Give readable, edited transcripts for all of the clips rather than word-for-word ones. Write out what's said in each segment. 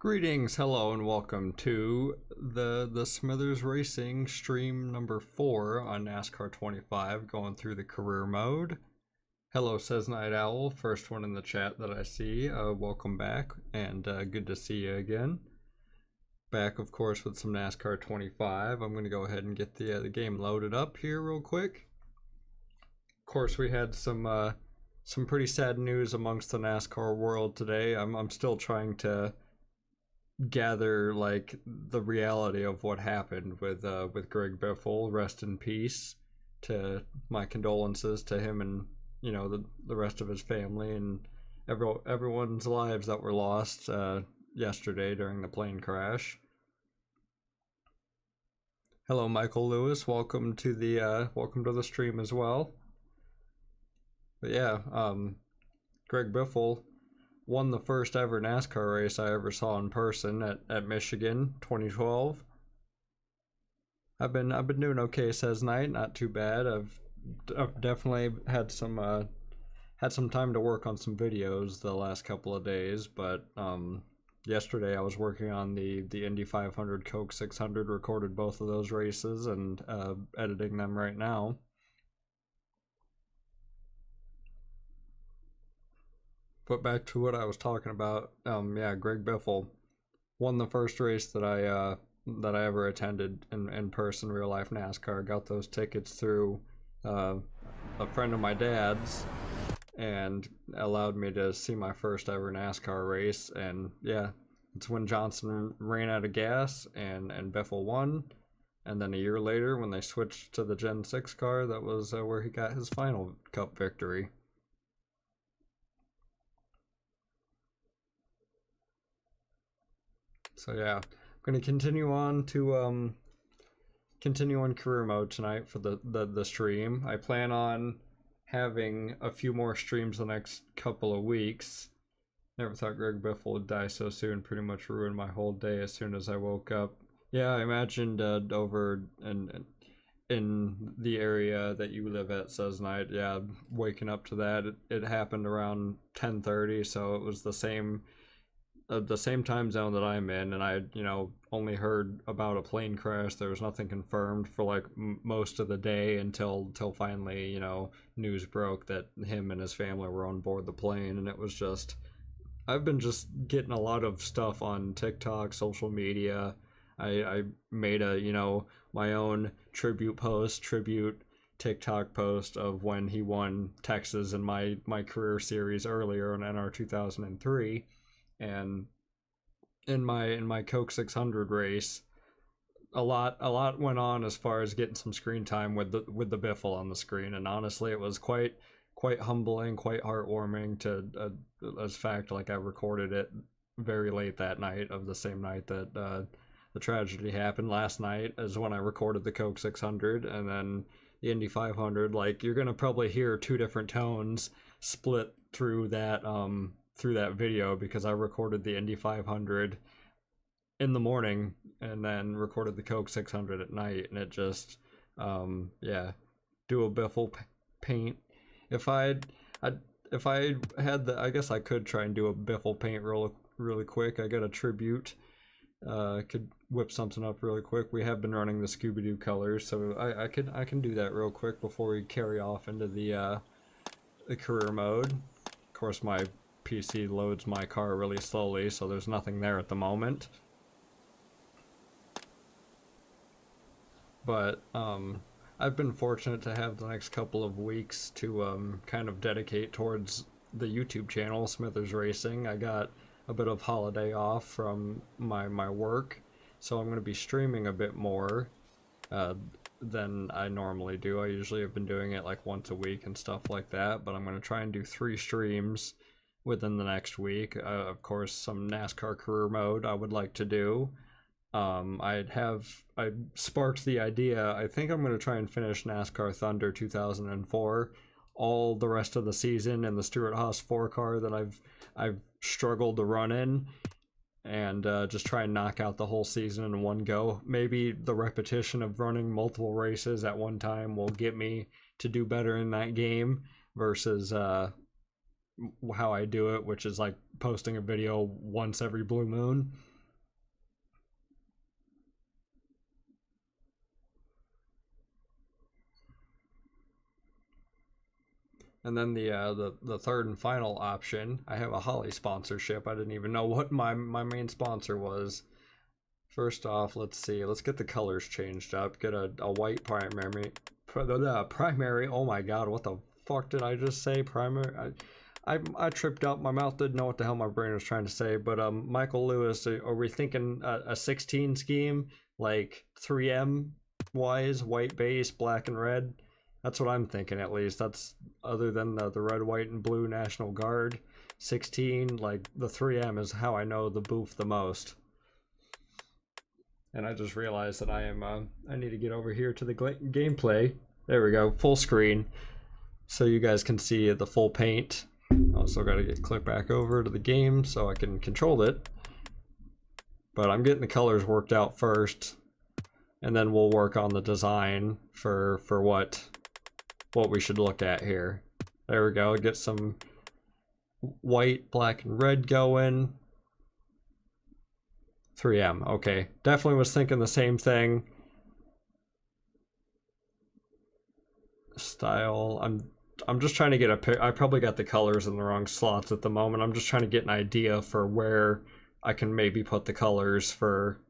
Greetings, hello, and welcome to the Smithers Racing stream number 4 on NASCAR 25, going through the career mode. Hello, says Night Owl, first one in the chat that I see. Welcome back, and good to see you again. Back, of course, with some NASCAR 25. I'm going to go ahead and get the game loaded up here real quick. Of course, we had some pretty sad news amongst the NASCAR world today. I'm still trying to gather like the reality of what happened with Greg Biffle. Rest in peace. To my condolences to him and the rest of his family and everyone's lives that were lost yesterday during the plane crash. Hello, Michael Lewis. Welcome to the stream as well. But yeah, Greg Biffle won the first ever NASCAR race I ever saw in person at Michigan 2012. I've been doing okay, says Knight, not too bad. I've definitely had some time to work on some videos the last couple of days, but yesterday I was working on the Indy 500 Coke 600, recorded both of those races and editing them right now. But back to what I was talking about, yeah, Greg Biffle won the first race that I ever attended in person, real life NASCAR. Got those tickets through a friend of my dad's, and allowed me to see my first ever NASCAR race. And yeah, it's when Johnson ran out of gas and Biffle won. And then a year later, when they switched to the Gen 6 car, that was where he got his final Cup victory. So yeah, I'm gonna continue on career mode tonight for the stream. I plan on having a few more streams the next couple of weeks. Never thought Greg Biffle would die so soon. Pretty much ruined my whole day as soon as I woke up. Yeah, I imagined over in the area that you live at, says Night. Yeah, waking up to that. It happened around 10:30, so it was the same time zone that I'm in, and I only heard about a plane crash. There was nothing confirmed for like most of the day until finally news broke that him and his family were on board the plane. And it was just, I've been just getting a lot of stuff on TikTok, social media. I made my own tribute TikTok post of when he won Texas in my career series earlier in NR 2003. And in my Coke 600 race, a lot went on as far as getting some screen time with the Biffle on the screen, and honestly, it was quite humbling, quite heartwarming to as fact. Like, I recorded it very late that night of the same night that the tragedy happened. Last night is when I recorded the Coke 600, and then the Indy 500. Like, you're gonna probably hear two different tones split through that video, because I recorded the Indy 500 in the morning and then recorded the Coke 600 at night, and it just yeah, do a Biffle paint. If I had I guess I could try and do a Biffle paint really quick. I got a tribute, could whip something up really quick. We have been running the Scooby-Doo colors, so I can do that real quick before we carry off into the career mode. Of course, my PC loads my car really slowly, so there's nothing there at the moment. But I've been fortunate to have the next couple of weeks to kind of dedicate towards the YouTube channel, Smithers Racing. I got a bit of holiday off from my work, so I'm going to be streaming a bit more than I normally do. I usually have been doing it like once a week and stuff like that, but I'm going to try and do 3 streams within the next week. Of course, some NASCAR career mode I would like to do. I sparked the idea. I think I'm going to try and finish NASCAR Thunder 2004, all the rest of the season in the Stewart-Haas 4 car that I've struggled to run in, and just try and knock out the whole season in one go. Maybe the repetition of running multiple races at one time will get me to do better in that game versus how I do it, which is like posting a video once every blue moon. And then the third and final option, I have a Holly sponsorship. I didn't even know what my main sponsor was. First off, let's see. Let's get the colors changed up. Get a white primary. Primary. Oh my god, what the fuck did I just say? Primary. I tripped up. My mouth didn't know what the hell my brain was trying to say. But Michael Lewis, are we thinking a 16 scheme, like 3M wise, white base, black and red? That's what I'm thinking, at least. That's other than the red, white, and blue National Guard. 16, like the 3M is how I know the booth the most. And I just realized that I need to get over here to the gameplay. There we go, full screen, so you guys can see the full paint. Also got to click back over to the game so I can control it. But I'm getting the colors worked out first, and then we'll work on the design for what we should look at here. There we go, get some white, black, and red going. 3M, okay. Definitely was thinking the same thing. Style, I'm just trying to get a pic. I probably got the colors in the wrong slots at the moment. I'm just trying to get an idea for where I can maybe put the colors for.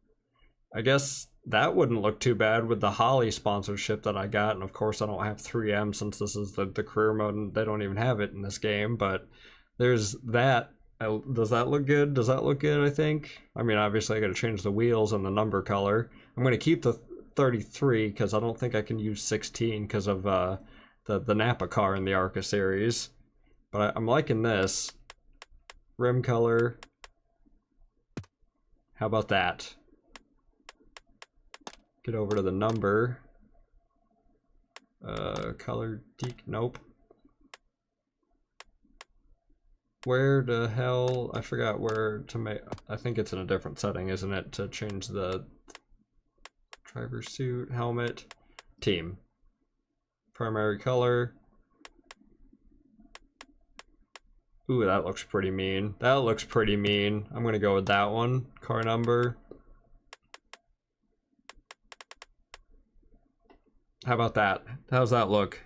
I guess that wouldn't look too bad with the Holly sponsorship that I got, and of course I don't have 3M since this is the career mode and they don't even have it in this game, but there's that. Does that look good? Does that look good, I think? I mean, obviously I gotta change the wheels and the number color. I'm gonna keep the 33 because I don't think I can use 16 because of the Napa car in the Arca series. But I'm liking this. Rim color. How about that? Get over to the number. Color nope. Where the hell? I forgot where to make. I think it's in a different setting, isn't it? To change the driver suit, helmet, team. Primary color. Ooh, that looks pretty mean. That looks pretty mean. I'm gonna go with that one. Car number. How about that? How's that look?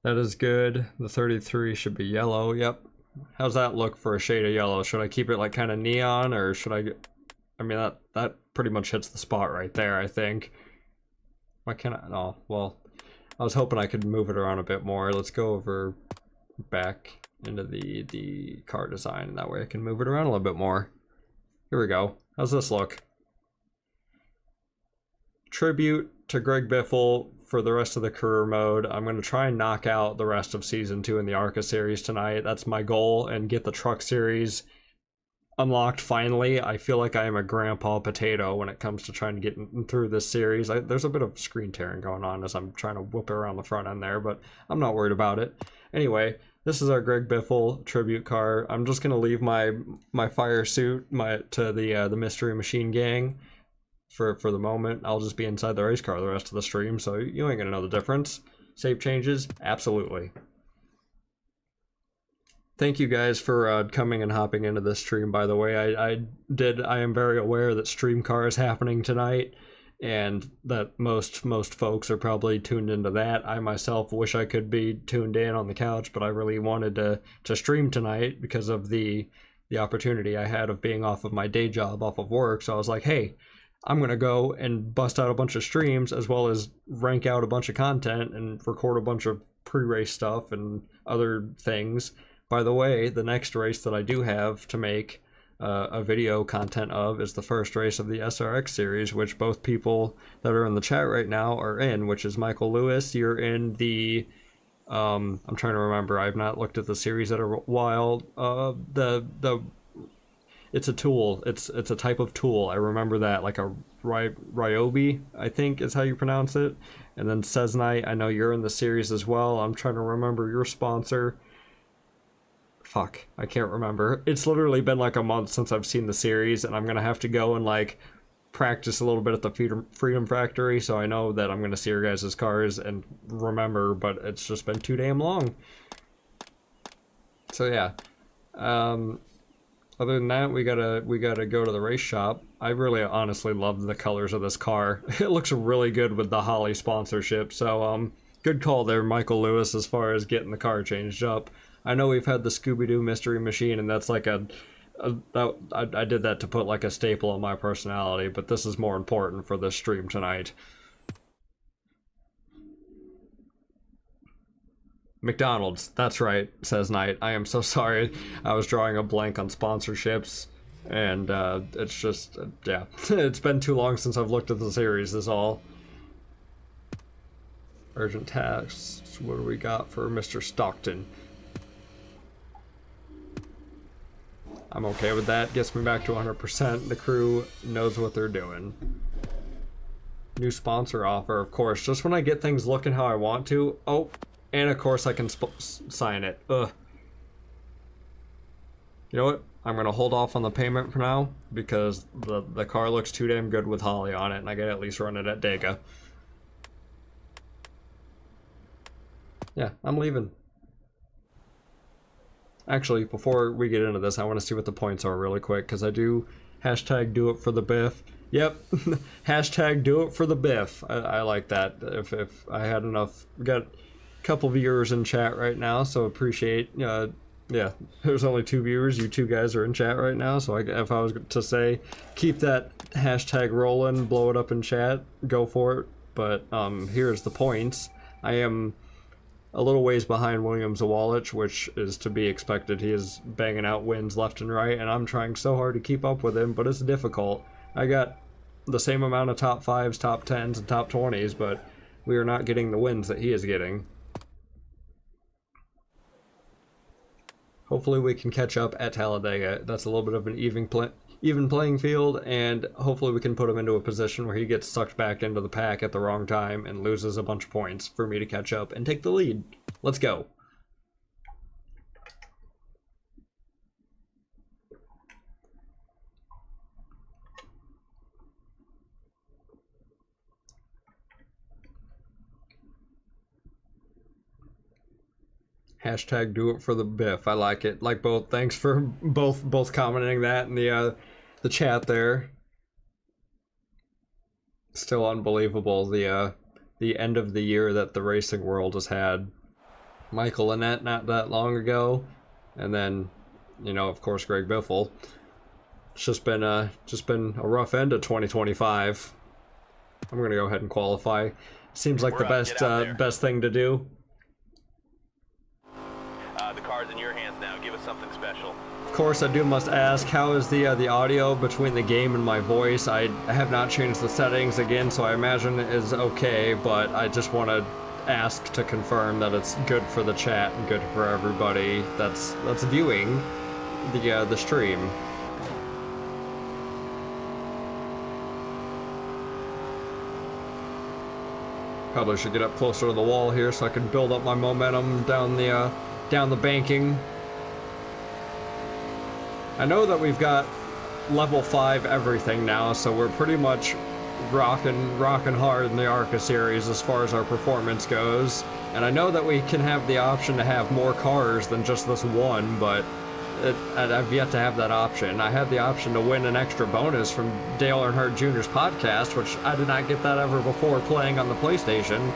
That is good. The 33 should be yellow. Yep. How's that look for a shade of yellow? Should I keep it like kind of neon, or should I? I mean, that pretty much hits the spot right there, I think. Why can't I? Oh, well, I was hoping I could move it around a bit more. Let's go over back into the car design, and that way I can move it around a little bit more. Here we go. How's this look? Tribute to Greg Biffle for the rest of the career mode. I'm going to try and knock out the rest of Season 2 in the Arca series tonight. That's my goal, and get the truck series unlocked finally. I feel like I am a grandpa potato when it comes to trying to get through this series. There's a bit of screen tearing going on as I'm trying to whip it around the front end there, but I'm not worried about it. Anyway, this is our Greg Biffle tribute car. I'm just going to leave my fire suit to the Mystery Machine Gang for the moment. I'll just be inside the race car the rest of the stream, so you ain't gonna know the difference. Save changes? Absolutely. Thank you guys for coming and hopping into this stream, by the way. I am very aware that Stream Car is happening tonight, and that most folks are probably tuned into that. I myself wish I could be tuned in on the couch, but I really wanted to stream tonight because of the opportunity I had of being off of my day job, off of work. So I was like, hey, I'm going to go and bust out a bunch of streams, as well as rank out a bunch of content and record a bunch of pre-race stuff and other things. By the way, the next race that I do have to make a video content of is the first race of the SRX series, which both people that are in the chat right now are in, which is Michael Lewis. You're in the... I'm trying to remember. I've not looked at the series in a while. It's a tool. It's a type of tool. I remember that, like a Ryobi, I think is how you pronounce it. And then Cesnite, I know you're in the series as well. I'm trying to remember your sponsor. Fuck, I can't remember. It's literally been like a month since I've seen the series, and I'm gonna have to go and like practice a little bit at the Freedom Factory, so I know that I'm gonna see your guys' cars and remember, but it's just been too damn long. So yeah. Other than that, we gotta go to the race shop. I really honestly love the colors of this car. It looks really good with the Holly sponsorship. So Good call there, Michael Lewis, as far as getting the car changed up. I know we've had the Scooby-Doo Mystery Machine, and that's like I did that to put like a staple on my personality, but this is more important for this stream tonight. McDonald's, that's right, says Knight. I am so sorry. I was drawing a blank on sponsorships, and it's just, yeah. It's been too long since I've looked at the series, is all. Urgent tasks, what do we got for Mr. Stockton? I'm okay with that, gets me back to 100%. The crew knows what they're doing. New sponsor offer, of course, just when I get things looking how I want to. Oh, and of course I can sign it. Ugh. You know what? I'm gonna hold off on the payment for now, because the car looks too damn good with Holly on it, and I gotta at least run it at Dega. Yeah, I'm leaving. Actually, before we get into this, I want to see what the points are really quick, because I do hashtag do it for the biff. Yep, hashtag do it for the biff. I like that. If I had enough, we got a couple viewers in chat right now, so appreciate, yeah, there's only 2 viewers, you 2 guys are in chat right now, so if I was to say, keep that hashtag rolling, blow it up in chat, go for it. But here's the points. I am a little ways behind William Zawalich, which is to be expected. He is banging out wins left and right, and I'm trying so hard to keep up with him, but it's difficult. I got the same amount of top 5s, top 10s, and top 20s, but we are not getting the wins that he is getting. Hopefully we can catch up at Talladega. That's a little bit of an even playing field, and hopefully we can put him into a position where he gets sucked back into the pack at the wrong time and loses a bunch of points for me to catch up and take the lead. Let's go. Hashtag do it for the biff. I like it. Like both. Thanks for both commenting that in the chat there. Still unbelievable the end of the year that the racing world has had. Michael Annette not that long ago, and then, you know, of course, Greg Biffle. It's just been a rough end of 2025. I'm gonna go ahead and qualify. Seems like the best thing to do. The car's in your hands now. Give us something special. Of course, I must ask, how is the audio between the game and my voice? I have not changed the settings again, so I imagine it is okay, but I just want to ask to confirm that it's good for the chat and good for everybody that's viewing the stream. Probably should get up closer to the wall here so I can build up my momentum down the banking. I know that we've got level 5 everything now, so we're pretty much rocking hard in the Arca series as far as our performance goes. And I know that we can have the option to have more cars than just this one, but I've yet to have that option. I had the option to win an extra bonus from Dale Earnhardt Jr.'s podcast, which I did not get that ever before playing on the PlayStation,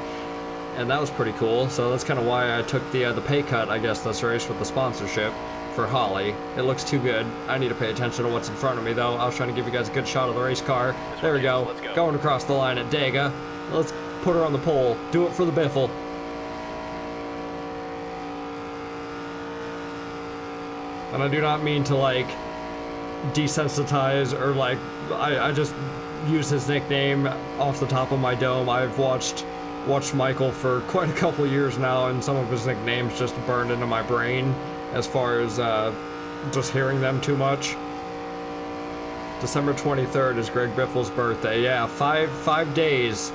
and that was pretty cool. So that's kind of why I took the pay cut, I guess, this race with the sponsorship for Holly. It looks too good. I need to pay attention to what's in front of me, though. I was trying to give you guys a good shot of the race car. There we go. Going across the line at Dega. Let's put her on the pole. Do it for the Biffle. And I do not mean to, like, desensitize or, like, I just use his nickname off the top of my dome. I've watched Michael for quite a couple of years now, and some of his nicknames just burned into my brain as far as just hearing them too much. December 23rd is Greg Biffle's birthday. Yeah, five days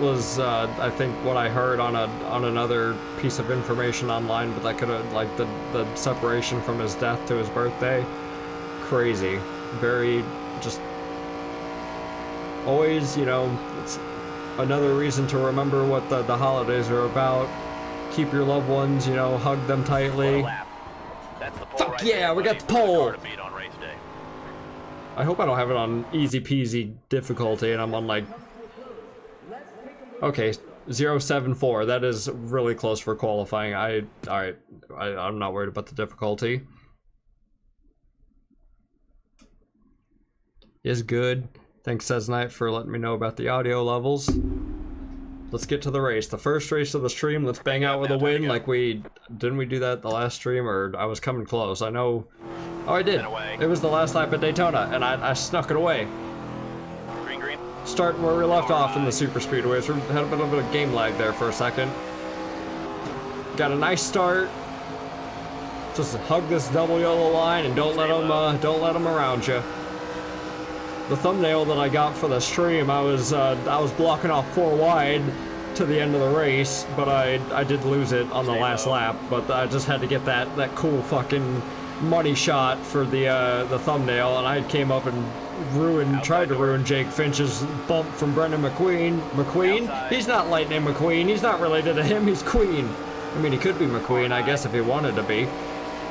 was I think what I heard on another piece of information online, but that could have, like, the separation from his death to his birthday, crazy. Very, just always, you know, it's another reason to remember what the holidays are about. Keep your loved ones, you know, hug them tightly. That's the pole. Fuck right yeah, there, we got buddy. the pole! To beat on race day. I hope I don't have it on easy peasy difficulty and I'm on, like... Okay, 074. That is really close for qualifying. Alright, I'm not worried about the difficulty. Is good. Thanks, Sesnight, for letting me know about the audio levels. Let's get to the race. The first race of the stream. Let's bang out with a win. Like didn't we do that the last stream, or I was coming close? I know. Oh, I did. It was the last lap at Daytona, and I snuck it away. Green. Starting where we left off in the super speedways. We had a bit of game lag there for a second. Got a nice start. Just hug this double yellow line and don't let them around you. The thumbnail that I got for the stream, I was blocking off 4 wide to the end of the race, but I did lose it on the last lap. But I just had to get that cool fucking money shot for the thumbnail, and I came up and tried to ruin Jake Finch's bump from Brendan McQueen. He's not Lightning McQueen. He's not related to him. He's Queen. I mean, he could be McQueen, I guess, if he wanted to be.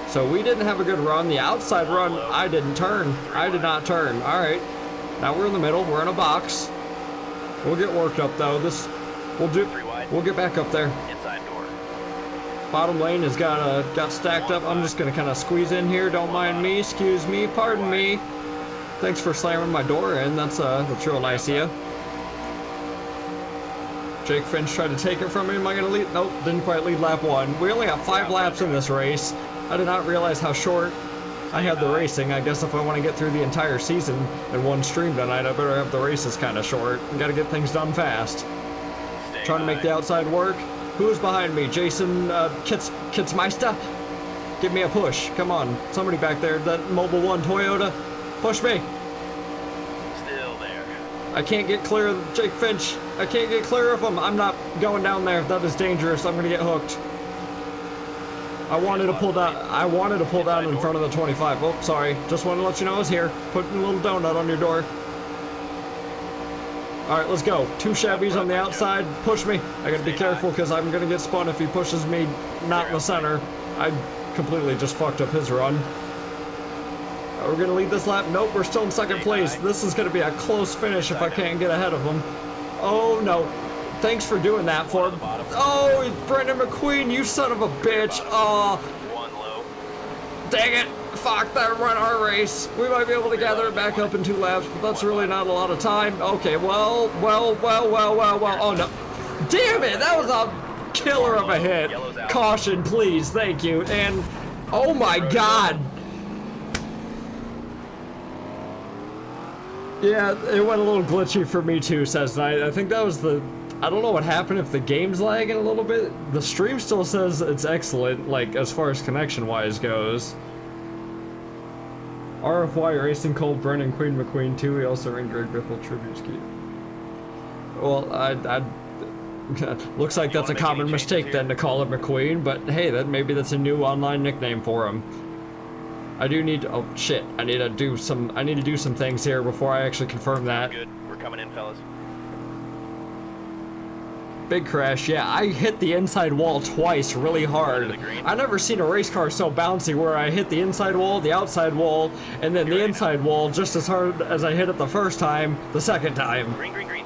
So we didn't have a good run. The outside run, I didn't turn. I did not turn. All right. Now we're in the middle. We're in a box. We'll get worked up though. We'll get back up there. Inside door. Bottom lane has got stacked up. I'm just gonna kind of squeeze in here. Don't mind me. Excuse me. Pardon me. Thanks for slamming my door in. That's real nice of you. Jake Finch tried to take it from me. Am I gonna lead? Nope. Didn't quite lead lap 1. We only have 5 laps in this race. I did not realize how short I had the racing. I guess if I want to get through the entire season in one stream tonight, I better have the races kind of short. I gotta get things done fast. Trying to make the outside work. Who's behind me? Jason Kitzmeister? Give me a push. Come on. Somebody back there. That Mobile 1 Toyota. Push me. Still there. I can't get clear of Jake Finch. I can't get clear of him. I'm not going down there. That is dangerous. I'm gonna get hooked. I wanted to pull down in front of the 25. Oh, sorry. Just wanted to let you know I was here. Putting a little donut on your door. All right, let's go. 2 Chevys on the outside. Push me. I gotta be careful because I'm gonna get spun if he pushes me not in the center. I completely just fucked up his run. Are we gonna lead this lap? Nope, we're still in second place. This is gonna be a close finish if I can't get ahead of him. Oh no. Thanks for doing that for him. Oh, it's Brendan McQueen, you son of a bitch. Oh. 1 low. Dang it. Fuck, that run our race. We might be able to gather it back up in 2 laps, but that's really not a lot of time. Okay, well. Oh no. Damn it, that was a killer of a hit. Caution, please, thank you. And, oh my god. Yeah, it went a little glitchy for me too, says Knight. I think that was I don't know what happened, if the game's lagging a little bit. The stream still says it's excellent, like, as far as connection-wise goes. RFY Racing called Brennan Queen McQueen too. He also ran Greg Biffle tribute ski. Well, looks like that's a common mistake then to call him McQueen, but hey, maybe that's a new online nickname for him. I do need to, oh shit, I need to do some things here before I actually confirm that. Good. We're coming in, fellas. Big crash, yeah, I hit the inside wall twice really hard. I've never seen a race car so bouncy where I hit the inside wall, the outside wall, and then the inside wall just as hard as I hit it the first time, the second time. Green.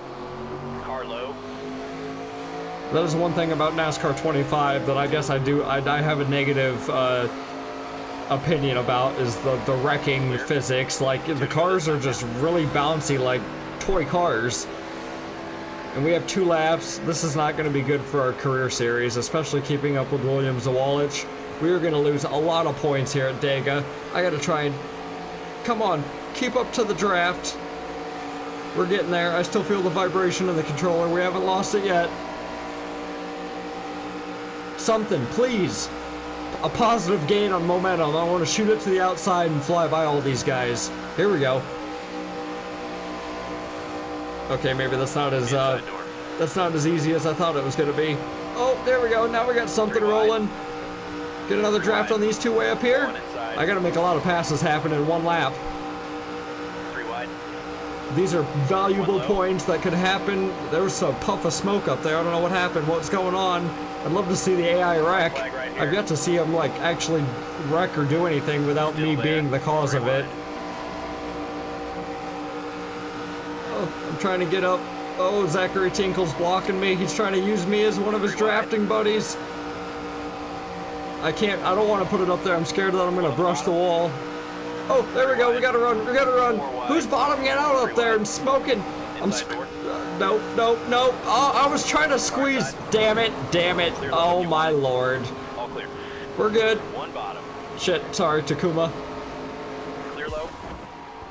Car low. That is one thing about NASCAR 25 that I guess I have a negative opinion about, is the wrecking physics. Like, the cars are just really bouncy like toy cars. And we have 2 laps. This is not going to be good for our career series, especially keeping up with Williams Zawalich. We are going to lose a lot of points here at Dega. I got to try and... Come on, keep up to the draft. We're getting there. I still feel the vibration of the controller. We haven't lost it yet. Something, please. A positive gain on momentum. I want to shoot it to the outside and fly by all these guys. Here we go. Okay, maybe that's not as easy as I thought it was gonna be. Oh, there we go. Now we got something rolling. Get another draft on these 2 way up here. I gotta make a lot of passes happen in 1 lap. 3 wide. These are valuable points that could happen. There was a puff of smoke up there. I don't know what happened. What's going on? I'd love to see the AI wreck. I've got to see him like actually wreck or do anything without me being the cause of it. I'm trying to get up. Oh, Zachary Tinkle's blocking me. He's trying to use me as one of his drafting buddies. I don't want to put it up there. I'm scared that I'm going to brush the wall. Oh, there we go. We got to run. We got to run. Who's bottoming it out up there and smoking? Nope. Oh, I was trying to squeeze. Damn it. Oh, my lord. All clear. We're good. One bottom. Shit, sorry, Takuma. Clear low.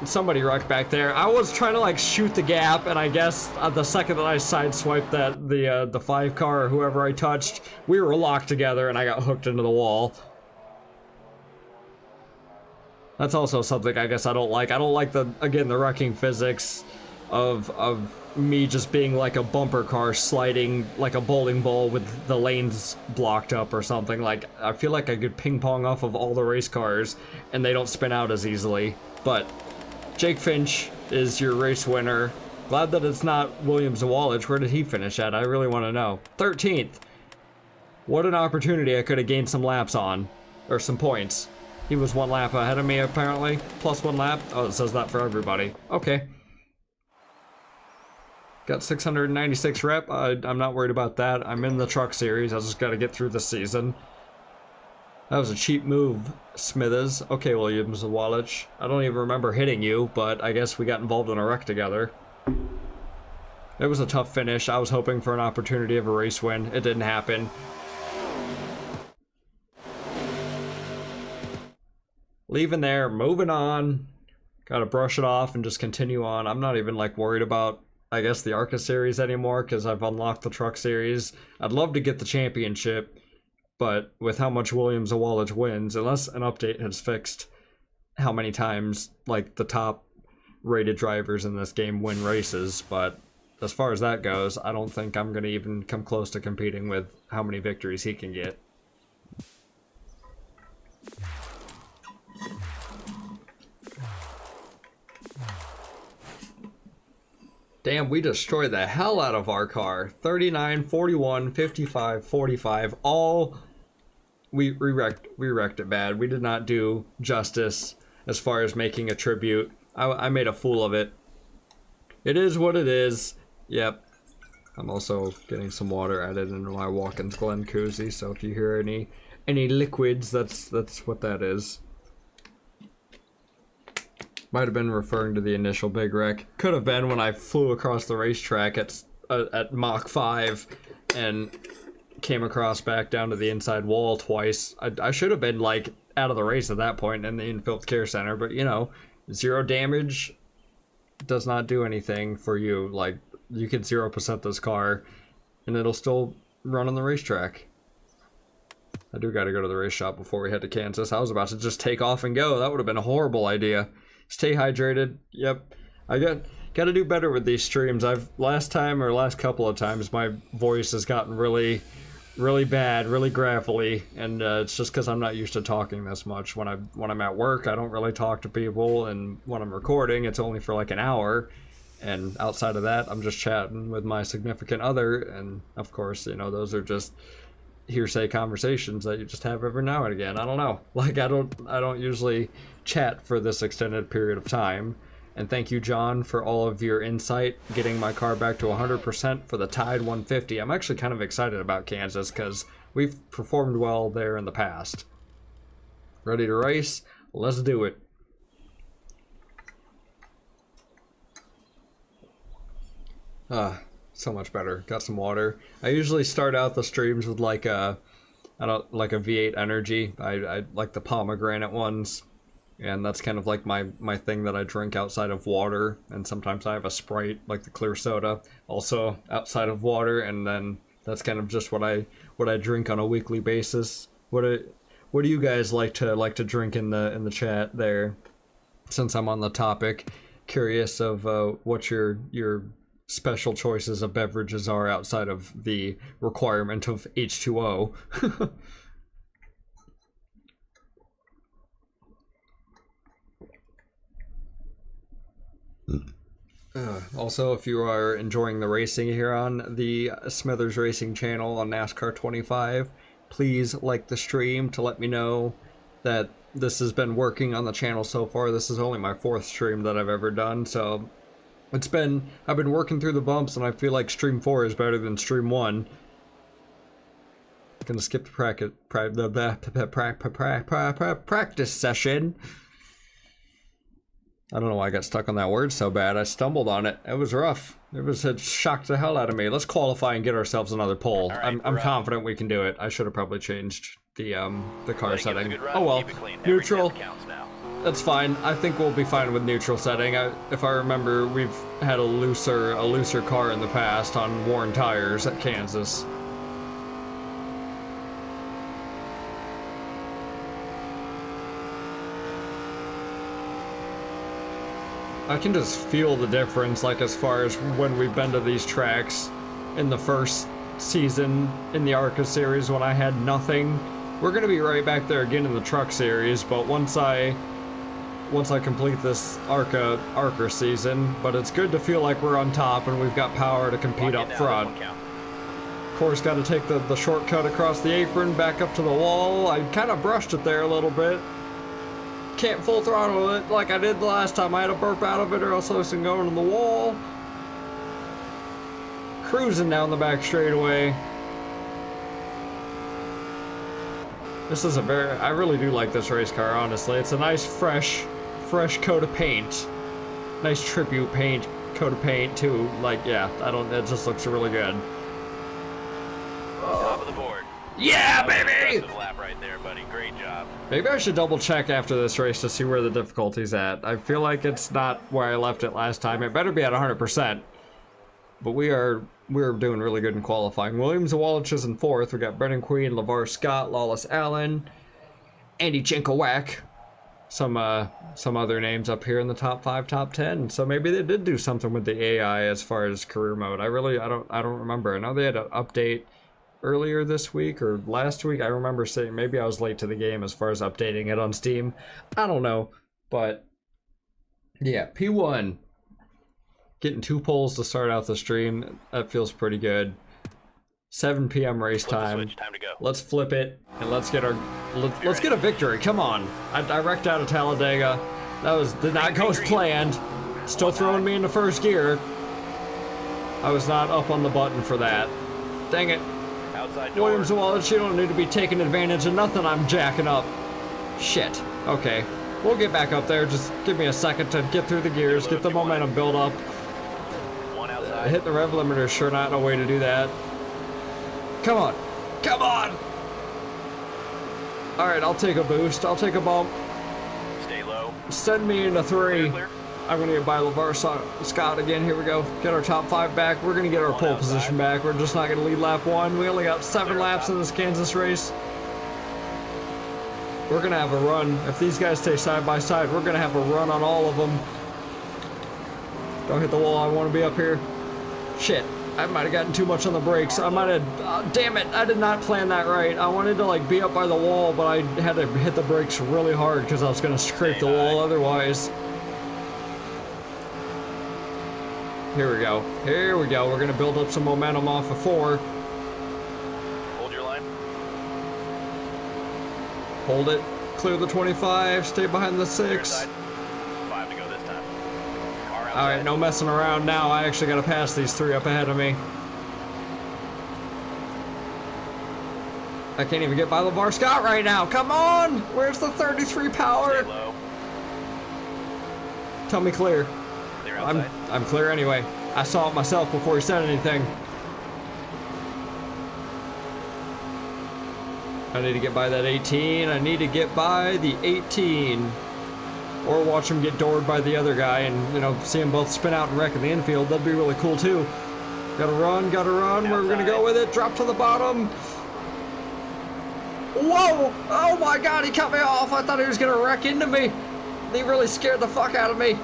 Somebody wrecked back there. I was trying to like shoot the gap, and I guess the second that I sideswiped the 5 car or whoever I touched, we were locked together, and I got hooked into the wall. That's also something I guess I don't like. I don't like the wrecking physics of me just being like a bumper car sliding like a bowling ball with the lanes blocked up or something. Like, I feel like I could ping pong off of all the race cars and they don't spin out as easily. But Jake Finch is your race winner. Glad that it's not William Zawalich. Where did he finish at? I really want to know. 13th. What an opportunity I could have gained some laps on. Or some points. He was 1 lap ahead of me, apparently. Plus 1 lap. Oh, it says that for everybody. Okay. Got 696 rep. I'm not worried about that. I'm in the truck series. I just got to get through the season. That was a cheap move, Smithers. Okay, William Zawalich. I don't even remember hitting you, but I guess we got involved in a wreck together. It was a tough finish. I was hoping for an opportunity of a race win. It didn't happen. Leaving there, moving on. Gotta brush it off and just continue on. I'm not even like worried about, I guess, the Arca series anymore because I've unlocked the truck series. I'd love to get the championship, but with how much William Zawalich wins, unless an update has fixed how many times like the top rated drivers in this game win races, but as far as that goes, I don't think I'm gonna even come close to competing with how many victories he can get. Damn, we destroyed the hell out of our car. 39, 41, 55, 45, all... We wrecked it bad. We did not do justice as far as making a tribute. I made a fool of it. It is what it is. Yep. I'm also getting some water added into my Watkins Glen koozie, so if you hear any liquids, that's what that is. Might have been referring to the initial big wreck. Could have been when I flew across the racetrack at Mach 5 and came across back down to the inside wall twice. I should have been like out of the race at that point in the infield care center, but you know, 0 damage does not do anything for you. Like, you can 0% this car and it'll still run on the racetrack. I do gotta go to the race shop before we head to Kansas. I was about to just take off and go. That would have been a horrible idea. Stay hydrated. Yep. I gotta do better with these streams. Last couple of times my voice has gotten really bad, really gravelly, and it's just because I'm not used to talking this much. When I'm at work, I don't really talk to people, and when I'm recording, it's only for like an hour, and outside of that, I'm just chatting with my significant other, and of course, you know, those are just hearsay conversations that you just have every now and again. I don't know. Like, I don't usually chat for this extended period of time. And thank you, John, for all of your insight, getting my car back to 100% for the Tide 150. I'm actually kind of excited about Kansas because we've performed well there in the past. Ready to race? Let's do it. So much better. Got some water. I usually start out the streams with like a V8 Energy. I like the pomegranate ones. And that's kind of like my thing that I drink outside of water. And sometimes I have a Sprite, like the clear soda, also outside of water. And then that's kind of just what I drink on a weekly basis. What do you guys like to drink in the chat there? Since I'm on the topic, curious of what your special choices of beverages are outside of the requirement of H2O. Also, if you are enjoying the racing here on the Smithers Racing channel on NASCAR 25, please like the stream to let me know that this has been working on the channel so far. This is only my 4th stream that I've ever done, so I've been working through the bumps, and I feel like Stream 4 is better than Stream 1. Gonna skip the practice session. I don't know why I got stuck on that word so bad. I stumbled on it. It was rough. It shocked the hell out of me. Let's qualify and get ourselves another pole. Right, I'm confident we can do it. I should have probably changed the car setting. Oh well, neutral. That's fine. I think we'll be fine with neutral setting. If I remember, we've had a looser car in the past on worn tires at Kansas. I can just feel the difference, like as far as when we've been to these tracks in the first season in the Arca series when I had nothing. We're gonna be right back there again in the truck series, but once I complete this Arca season, but it's good to feel like we're on top and we've got power to compete up front. Of course, got to take the shortcut across the apron, back up to the wall. I kind of brushed it there a little bit. Can't full throttle it like I did the last time. I had to burp out of it or else I was going to the wall. Cruising down the back straightaway. This is I really do like this race car, honestly. It's a nice fresh coat of paint. Nice tribute coat of paint too. Like, yeah, it just looks really good. Top of the board. Yeah, baby! Lap right there, buddy. Great job. Maybe I should double check after this race to see where the difficulty's at. I feel like it's not where I left it last time. It better be at 100%. But we're doing really good in qualifying. Williams and Walich is in fourth. We got Brennan Queen, LeVar Scott, Lawless Allen, Andy Chenkowack. Some other names up here in the top 5, top 10. So maybe they did do something with the AI as far as career mode. I don't remember. I know they had an update earlier this week or last week. I remember saying maybe I was late to the game as far as updating it on Steam. I don't know, but yeah, P1 getting 2 poles to start out the stream, that feels pretty good. 7 p.m. race time. Time to go. Let's flip it and let's get a victory. Come on. I wrecked out of Talladega. Did not go as planned. Still throwing me into first gear. I was not up on the button for that. Dang it. Williams and Wallace, you don't need to be taking advantage of nothing I'm jacking up. Shit. Okay. We'll get back up there. Just give me a second to get through the gears, get the momentum build up. Hit the rev limiter, sure not a way to do that. Come on. Come on! Alright, I'll take a boost. I'll take a bump. Stay low. Send me into 3. Clear. I'm gonna get by LeVar Scott again. Here we go. Get our top 5 back. We're gonna get our pole position back. We're just not gonna lead lap 1. We only got 7 laps in this Kansas race. We're gonna have a run. If these guys stay side by side, we're gonna have a run on all of them. Don't hit the wall. I want to be up here. Shit. I might have gotten too much on the brakes. I might have... damn it. I did not plan that right. I wanted to like be up by the wall, but I had to hit the brakes really hard because I was gonna scrape the wall otherwise. Here we go. Here we go. We're going to build up some momentum off of 4. Hold your line. Hold it. Clear the 25. Stay behind the 6. 5 to go this time. Alright, no messing around now. I actually got to pass these 3 up ahead of me. I can't even get by LeVar Scott right now. Come on! Where's the 33 power? Stay low. Tell me clear. I'm clear anyway. I saw it myself before he said anything. I need to get by that 18. I need to get by the 18. Or watch him get doored by the other guy and, you know, see them both spin out and wreck in the infield. That'd be really cool too. Gotta run. We're gonna go with it. Drop to the bottom. Whoa! Oh my god, he cut me off. I thought he was gonna wreck into me. He really scared the fuck out of me.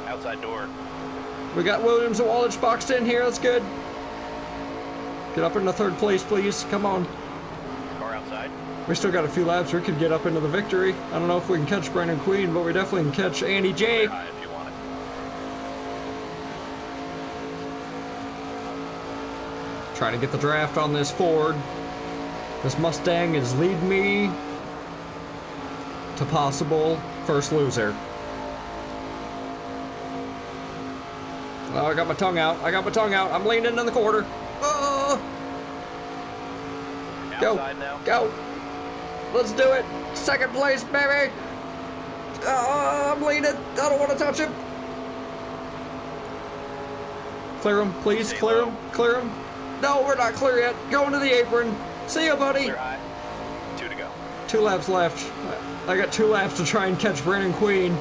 Outside door. We got Williams and Walich boxed in here. That's good. Get up into 3rd place, please. Come on. Car outside. We still got a few laps. We could get up into the victory. I don't know if we can catch Brennan Queen, but we definitely can catch Andy J. If you want it. Trying to get the draft on this Ford. This Mustang is leading me to possible first loser. Oh, I got my tongue out. I got my tongue out. I'm leaning in the corner. Oh! Outside now. Go! Let's do it! Second place, baby! Oh, I'm leaning. I don't want to touch him. Clear him, please. Stay Clear low. him. Clear him. No, we're not clear yet. Going to the apron. See ya, buddy. Clear high. 2 to go. 2 laps left. I got 2 laps to try and catch Brandon Queen.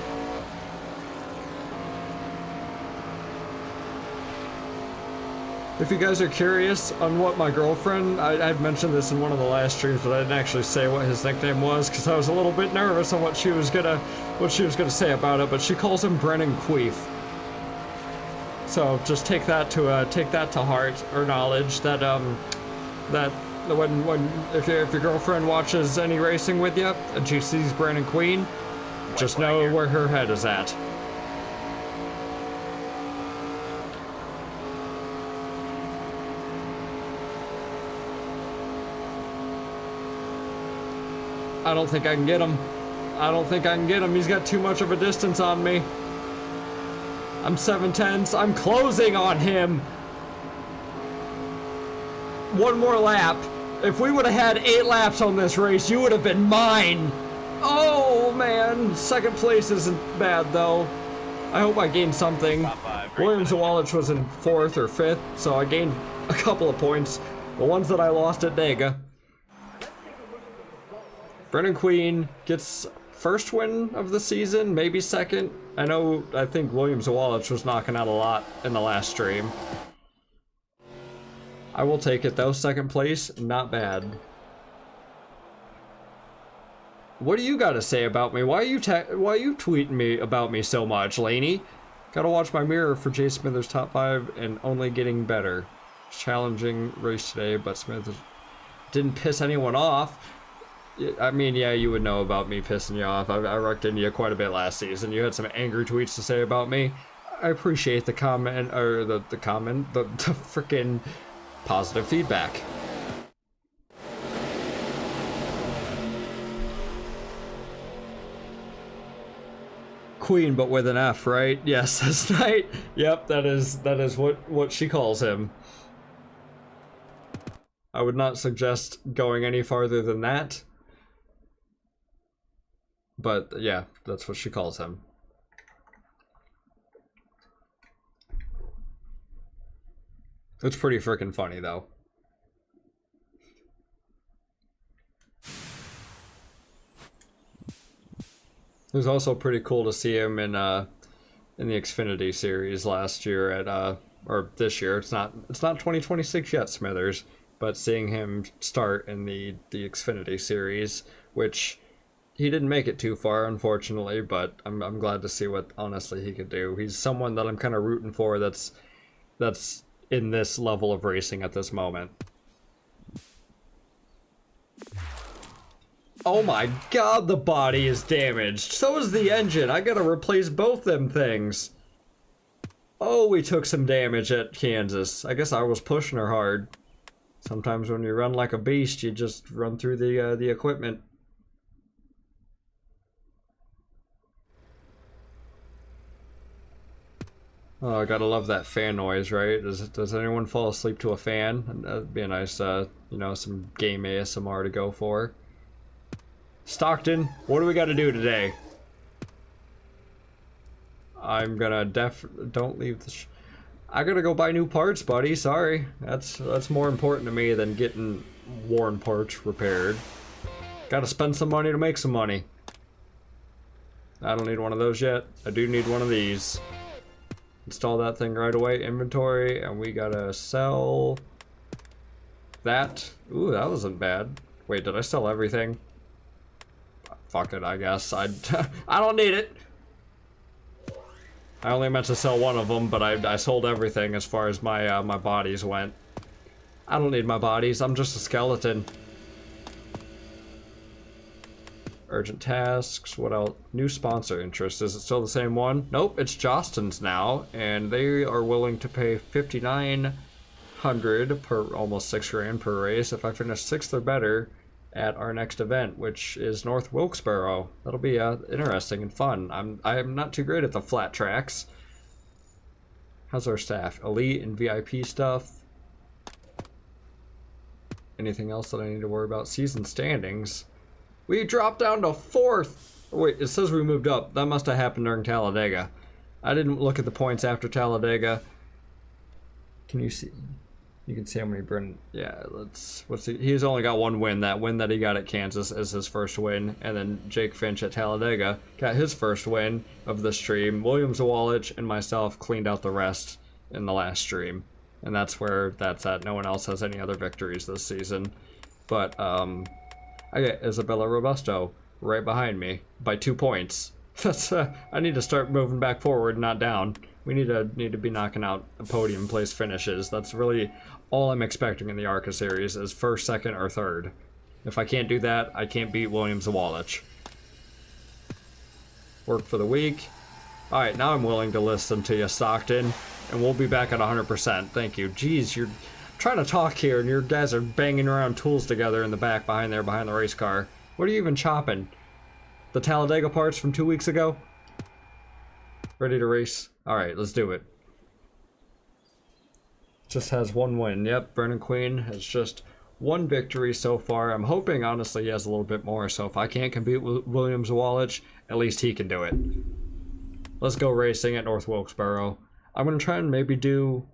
If you guys are curious on what my girlfriend, I'd mentioned this in one of the last streams, but I didn't actually say what his nickname was because I was a little bit nervous on what she was gonna say about it. But she calls him Brennan Queef. So just take that to heart or knowledge that that when if your girlfriend watches any racing with you and she sees Brandon Queen, just know where her head is at. I don't think I can get him. I don't think I can get him. He's got too much of a distance on me. I'm 7/10. I'm closing on him. 1 more lap. If we would have had 8 laps on this race, you would have been mine. Oh, man. Second place isn't bad, though. I hope I gained something. Top 5. Williams and Wallich was in 4th or 5th, so I gained a couple of points. The ones that I lost at Dega. Brennan Queen gets first win of the season, maybe second. I think Williams and Wallich was knocking out a lot in the last stream. I will take it though, second place, not bad. What do you got to say about me? Why are you tweeting me about me so much, Laney? Gotta watch my mirror for Jay Smithers top 5 and only getting better. Challenging race today, but Smithers didn't piss anyone off. I mean, yeah, you would know about me pissing you off. I wrecked into you quite a bit last season. You had some angry tweets to say about me. I appreciate the comment, or the freaking positive feedback. Queen, but with an F, right? Yes, that's right. Yep, that is what she calls him. I would not suggest going any farther than that. But yeah, that's what she calls him. It's pretty freaking funny though. It was also pretty cool to see him in the Xfinity series last year at or this year. It's not 2026 yet, Smithers, but seeing him start in the Xfinity series, which he didn't make it too far, unfortunately, but I'm glad to see what honestly he could do. He's someone that I'm kind of rooting for that's in this level of racing at this moment. Oh my god, the body is damaged. So is the engine. I gotta replace both them things. Oh, we took some damage at Kansas. I guess I was pushing her hard. Sometimes when you run like a beast, you just run through the equipment. Oh, I gotta love that fan noise, right? Does anyone fall asleep to a fan? That'd be a nice, you know, some game ASMR to go for. Stockton, what do we gotta do today? I'm gonna don't leave the I gotta go buy new parts, buddy. Sorry. That's more important to me than getting worn parts repaired. Gotta spend some money to make some money. I don't need one of those yet. I do need one of these. Install that thing right away. Inventory, and we gotta sell that. Ooh, that wasn't bad. Wait, did I sell everything? Fuck it, I guess. I don't need it. I only meant to sell one of them, but I sold everything as far as my my bodies went. I don't need my bodies. I'm just a skeleton. Urgent tasks. What else? New sponsor interest. Is it still the same one? Nope, it's Jostens now, and they are willing to pay $5,900 per, almost $6,000 per race if I finish 6th or better at our next event, which is North Wilkesboro. That'll be interesting and fun. I'm not too great at the flat tracks. How's our staff? Elite and VIP stuff. Anything else that I need to worry about? Season standings. We dropped down to 4th. Wait, it says we moved up. That must have happened during Talladega. I didn't look at the points after Talladega. Can you see? You can see how many Brennan. Yeah, he's only got 1 win. That win that he got at Kansas is his first win. And then Jake Finch at Talladega got his first win of the stream. William Zawalich and myself cleaned out the rest in the last stream. And that's where that's at. No one else has any other victories this season. But I got Isabella Robusto right behind me by 2 points. That's I need to start moving back forward, not down. We need to be knocking out podium place finishes. That's really all I'm expecting in the Arca series is 1st, 2nd, or 3rd. If I can't do that, I can't beat William Zawalich. Work for the week. Alright, now I'm willing to listen to you, Stockton. And we'll be back at 100%. Thank you. Jeez, you're trying to talk here and your guys are banging around tools together in the back behind the race car. What are you even chopping? The Talladega parts from 2 weeks ago? Ready to race? Alright, let's do it. Just has 1 win. Yep, Brennan Queen has just 1 victory so far. I'm hoping, honestly, he has a little bit more. So if I can't compete with William Zawalich, at least he can do it. Let's go racing at North Wilkesboro. I'm going to try and maybe do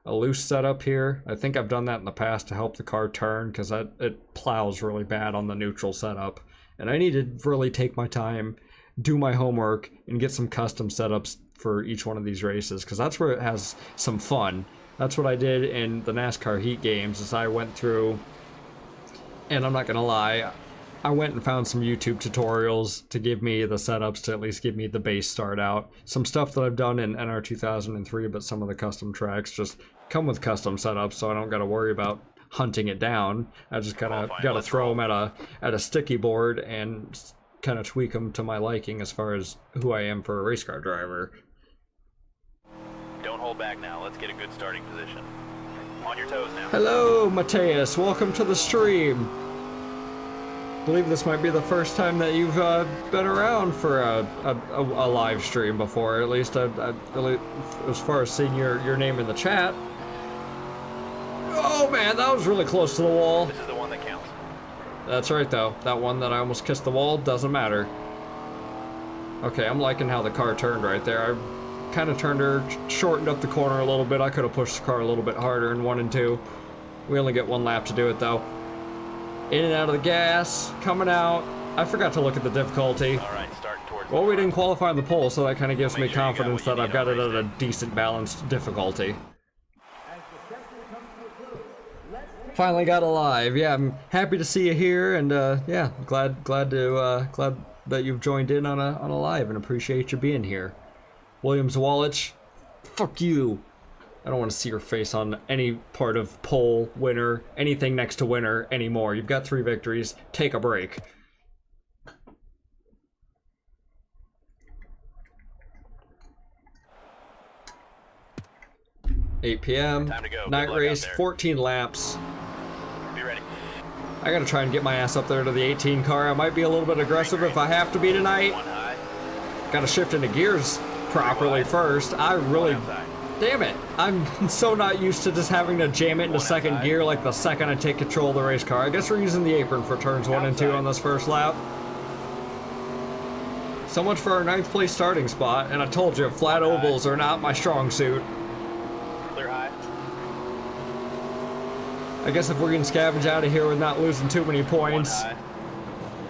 a loose setup here. I think I've done that in the past to help the car turn because it plows really bad on the neutral setup. And I need to really take my time, do my homework, and get some custom setups for each one of these races because that's where it has some fun. That's what I did in the NASCAR Heat games is I went through, and I'm not going to lie, I went and found some YouTube tutorials to give me the setups to at least give me the base start out. Some stuff that I've done in NR 2003, but some of the custom tracks just come with custom setups, so I don't got to worry about hunting it down. I just kind of got to throw them at a sticky board and kind of tweak them to my liking as far as who I am for a race car driver. Don't hold back now. Let's get a good starting position. On your toes now. Hello, Mateus. Welcome to the stream. I believe this might be the first time that you've been around for a live stream before. At least as far as seeing your name in the chat. Oh man, that was really close to the wall. This is the one that counts. That's right though. That one that I almost kissed the wall doesn't matter. Okay, I'm liking how the car turned right there. I kind of turned her, shortened up the corner a little bit. I could have pushed the car a little bit harder in 1 and 2. We only get 1 lap to do it though. In and out of the gas, coming out. I forgot to look at the difficulty. All right, starting towards Well, we didn't qualify on the pole, so that kind of gives me confidence that I've got it at a decent balanced difficulty. Finally got alive. Yeah, I'm happy to see you here, and yeah, glad that you've joined in on a live, and appreciate you being here. William Zawalich, fuck you. I don't want to see your face on any part of pole, winner, anything next to winner anymore. You've got 3 victories. Take a break. $8 p.m. Night race, 14 laps. Be ready. I gotta try and get my ass up there to the 18 car. I might be a little bit aggressive if I have to be tonight. Gotta shift into gears properly first. I really... Damn it. I'm so not used to just having to jam it into second gear like the second I take control of the race car. I guess we're using the apron for turns 1 and 2 on this first lap. So much for our 9th place starting spot, and I told you, flat ovals are not my strong suit. Clear high. I guess if we can scavenge out of here with not losing too many points.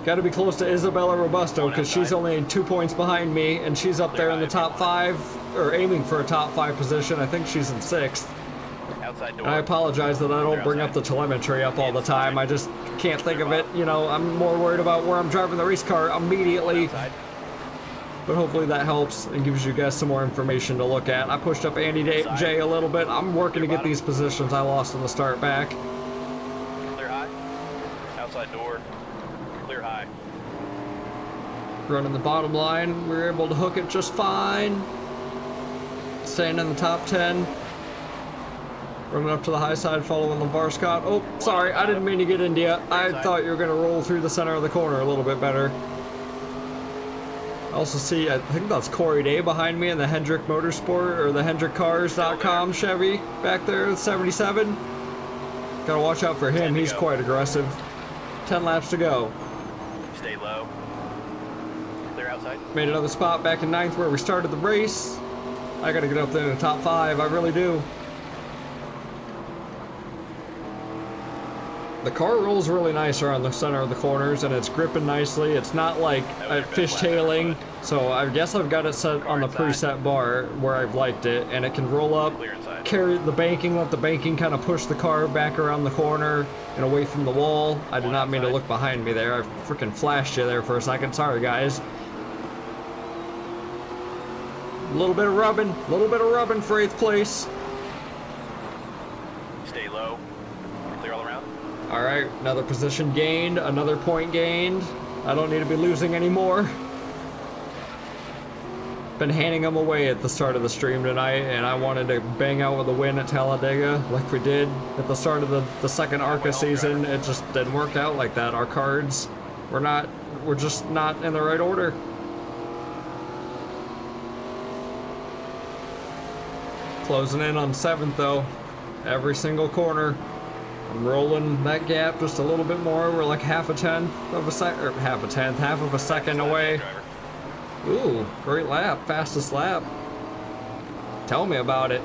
Gotta be close to Isabella Robusto, because she's only 2 points behind me, and she's up there in the top 5, or aiming for a top 5 position. I think she's in 6th. And I apologize that I don't bring up the telemetry up all the time. I just can't think of it. You know, I'm more worried about where I'm driving the race car immediately. But hopefully that helps and gives you guys some more information to look at. I pushed up Andy J a little bit. I'm working to get these positions I lost in the start back. Clear high. Outside door. Clear high. Running the bottom line, we were able to hook it just fine. Staying in the top 10. Running up to the high side, following LeVar Scott. Oh, sorry, I didn't mean to get into you. I thought you were going to roll through the center of the corner a little bit better. I also see, I think that's Corey Day behind me in the Hendrick Motorsport, or the HendrickCars.com Chevy back there, 77. Gotta watch out for him, he's quite aggressive. 10 laps to go. Stay low. Clear outside. Made another spot back in 9th where we started the race. I gotta get up there in the top 5, I really do. The car rolls really nice around the center of the corners, and it's gripping nicely. It's not like fishtailing, so I guess I've got it set on the preset bar where I've liked it, and it can roll up, carry the banking, let the banking kind of push the car back around the corner and away from the wall. I did not mean to look behind me there. I freaking flashed you there for a second. Sorry, guys. A little bit of rubbing for 8th place. Stay low. Clear all around. All right, another position gained, another point gained. I don't need to be losing anymore. Been handing them away at the start of the stream tonight, and I wanted to bang out with a win at Talladega like we did at the start of the second Arca season. It just didn't work out like that. Our cards, we're just not in the right order. Closing in on 7th though, every single corner. I'm rolling that gap just a little bit more. We're like half of a second away. Ooh, great lap, fastest lap. Tell me about it.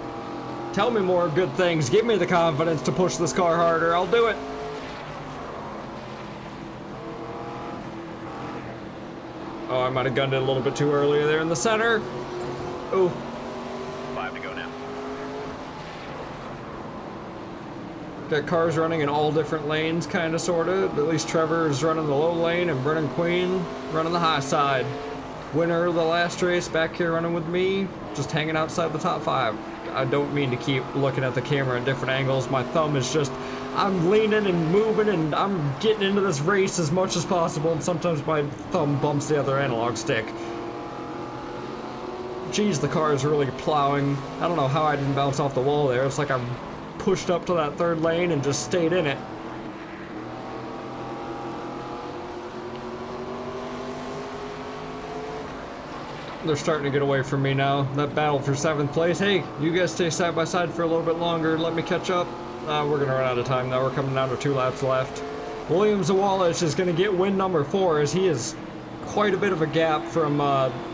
Tell me more good things. Give me the confidence to push this car harder. I'll do it. Oh, I might have gunned it a little bit too early there in the center. Ooh. 5 to go now. Got cars running in all different lanes, kind of, sort of. At least Trevor's running the low lane and Brennan Queen running the high side. Winner of the last race back here running with me, just hanging outside the top 5. I don't mean to keep looking at the camera at different angles. My thumb is just, I'm leaning and moving and I'm getting into this race as much as possible, and sometimes my thumb bumps the other analog stick. Geez, the car is really plowing. I don't know how I didn't bounce off the wall there. It's like I'm pushed up to that 3rd lane and just stayed in it. They're starting to get away from me now. That battle for 7th place. Hey, you guys stay side by side for a little bit longer. Let me catch up. We're gonna run out of time now. We're coming down to 2 laps left. William Zawalic is gonna get win number 4, as he is quite a bit of a gap from